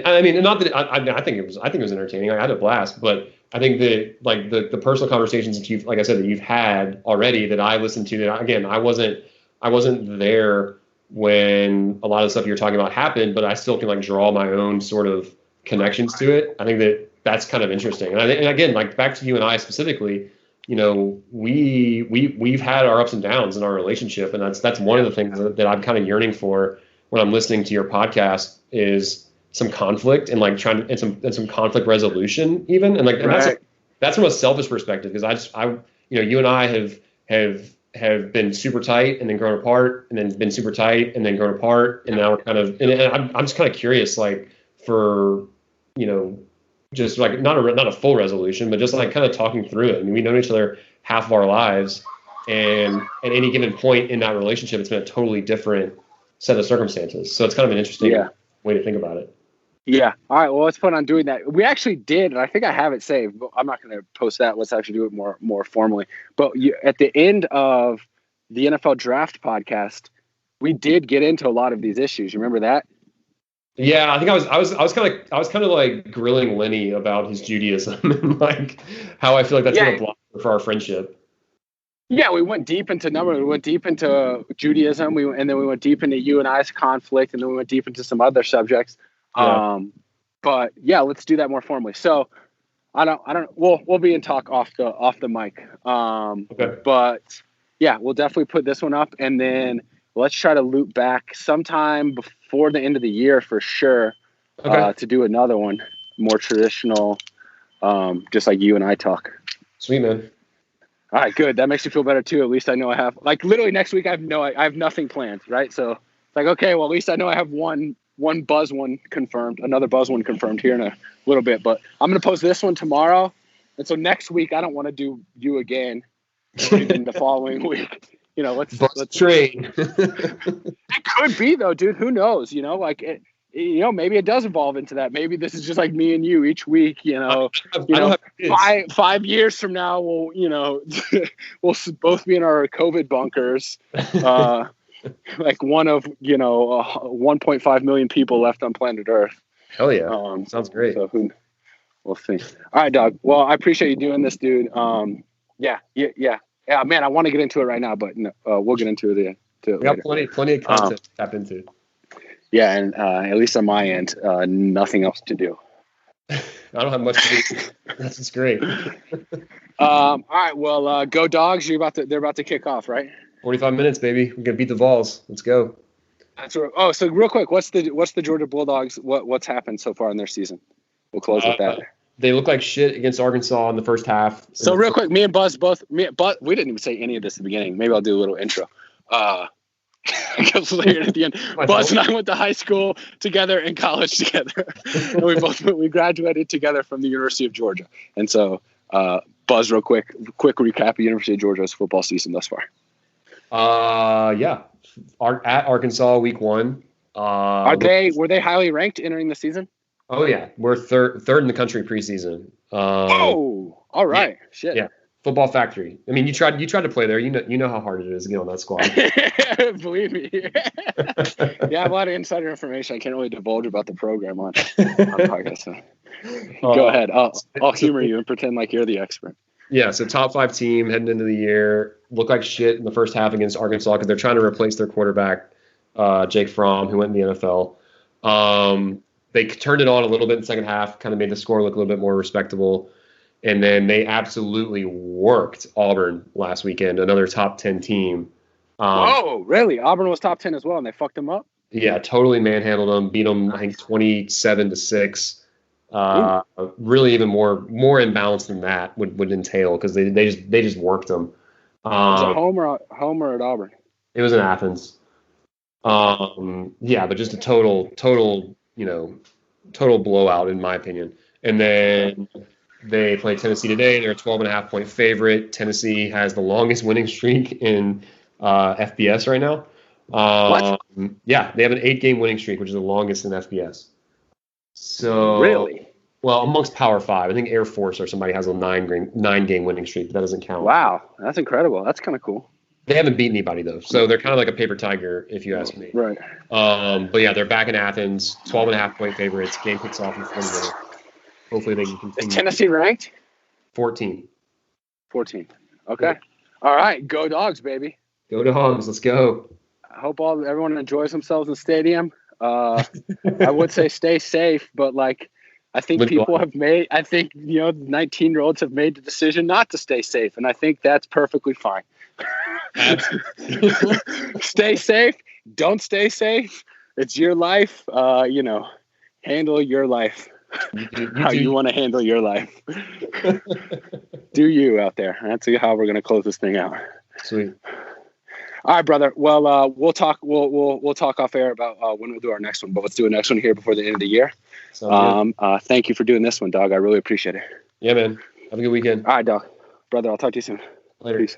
I mean, not that I think it was entertaining. I had a blast, but I think that like the personal conversations that like I said, that you've had already that I listened to. That again, I wasn't there when a lot of the stuff you're talking about happened, but I still can like draw my own sort of connections to it. I think that's kind of interesting. And again, like back to you and I specifically. We've had our ups and downs in our relationship, and that's one of the things that I'm kind of yearning for when I'm listening to your podcast is some conflict and like some conflict resolution even, and like and that's from a selfish perspective, because you and I have been super tight and then grown apart and then been super tight and then grown apart, and now we're kind of and I'm just kind of curious like for just like not a full resolution, but just like kind of talking through it. I mean, we've known each other half of our lives, and at any given point in that relationship, it's been a totally different set of circumstances. So it's kind of an interesting way to think about it. Yeah. All right. Well, let's put on doing that. We actually did, and I think I have it saved, but I'm not going to post that. Let's actually do it more formally. But at the end of the NFL Draft podcast, we did get into a lot of these issues. You remember that? Yeah, I think I was kind of like grilling Lenny about his Judaism and like how I feel like that's going to block for our friendship. Yeah, we went deep into We went deep into Judaism. And then we went deep into you and I's conflict, and then we went deep into some other subjects. Yeah. But yeah, let's do that more formally. So I don't. We'll be in talk off the mic. Okay. But yeah, we'll definitely put this one up, and then let's try to loop back sometime before the end of the year for sure. To do another one, more traditional, just like you and I talk. Sweet, man. All right, good. That makes me feel better too. At least I know I have, like, literally next week I have nothing planned, right? So it's like, okay, well, at least I know I have one buzz one confirmed, another buzz one confirmed here in a little bit. But I'm gonna post this one tomorrow, and so next week I don't want to do you again. In the following week, let's trade. It could be though, dude. Who knows? Like maybe it does evolve into that. Maybe this is just like me and you each week. I don't have kids. 5 years from now, we'll we'll both be in our COVID bunkers. Like one of 1.5 million people left on planet Earth. Hell yeah, sounds great. So we'll see. All right, dog. Well, I appreciate you doing this, dude. Yeah, man. I want to get into it right now, but no, we'll get into it. We got plenty of content to tap into. Yeah, and at least on my end, nothing else to do. I don't have much to do. That's just great. All right, well, go Dogs. They're about to kick off, right? 45 minutes, baby. We're gonna beat the Vols. Let's go. That's right. Oh, so real quick, what's the Georgia Bulldogs? What's happened so far in their season? We'll close with that. They look like shit against Arkansas in the first half. So real quick, me and Buzz we didn't even say any of this at the beginning. Maybe I'll do a little intro. Because later at the end, Buzz and I went to high school together and college together. And we graduated together from the University of Georgia. And so, Buzz, real quick recap of University of Georgia's football season thus far. Yeah, at Arkansas week 1. Were they highly ranked entering the season? Oh yeah, we're third in the country preseason. All right, yeah, shit. Yeah, football factory. I mean, you tried to play there. You know how hard it is to get on that squad. Believe me. Yeah, I have a lot of insider information I can't really divulge about the program on podcast. So. Go ahead. I'll humor you and pretend like you're the expert. Yeah, so top 5 team heading into the year. Looked like shit in the first half against Arkansas because they're trying to replace their quarterback, Jake Fromm, who went in the NFL. They turned it on a little bit in the second half, kind of made the score look a little bit more respectable. And then they absolutely worked Auburn last weekend, another top 10 team. Whoa, really? Auburn was top 10 as well, and they fucked them up? Yeah, totally manhandled them, beat them, I think, 27-6. Really even more imbalance than that would entail because they just worked them. Was it home or at Auburn? It was in Athens. Yeah, but just a total blowout in my opinion. And then they play Tennessee today. They're a 12.5 point favorite. Tennessee has the longest winning streak in FBS right now. What? Yeah, they have an 8-game winning streak, which is the longest in FBS. So really? Well, amongst Power 5, I think Air Force or somebody has a 9-game winning streak, but that doesn't count. Wow, that's incredible. That's kind of cool. They haven't beaten anybody though, so they're kind of like a paper tiger, if you ask me. Right. But yeah, they're back in Athens, 12.5 point favorites. Game kicks off in 20 minutes. Hopefully they can continue. Is Tennessee ranked? 14. 14. Okay. All right, go Dogs, baby. Go Dogs, let's go. I hope everyone enjoys themselves in the stadium. I would say stay safe, but I think people have made. I think 19-year-olds have made the decision not to stay safe, and I think that's perfectly fine. Stay safe. Don't stay safe. It's your life. Handle your life. How you want to handle your life. Do you out there? That's how we're gonna close this thing out. Sweet. All right, brother. Well, we'll talk. We'll talk off air about when we'll do our next one. But let's do a next one here before the end of the year. Thank you for doing this one, dog. I really appreciate it. Yeah, man. Have a good weekend. All right, dog. Brother, I'll talk to you soon. Later. Peace.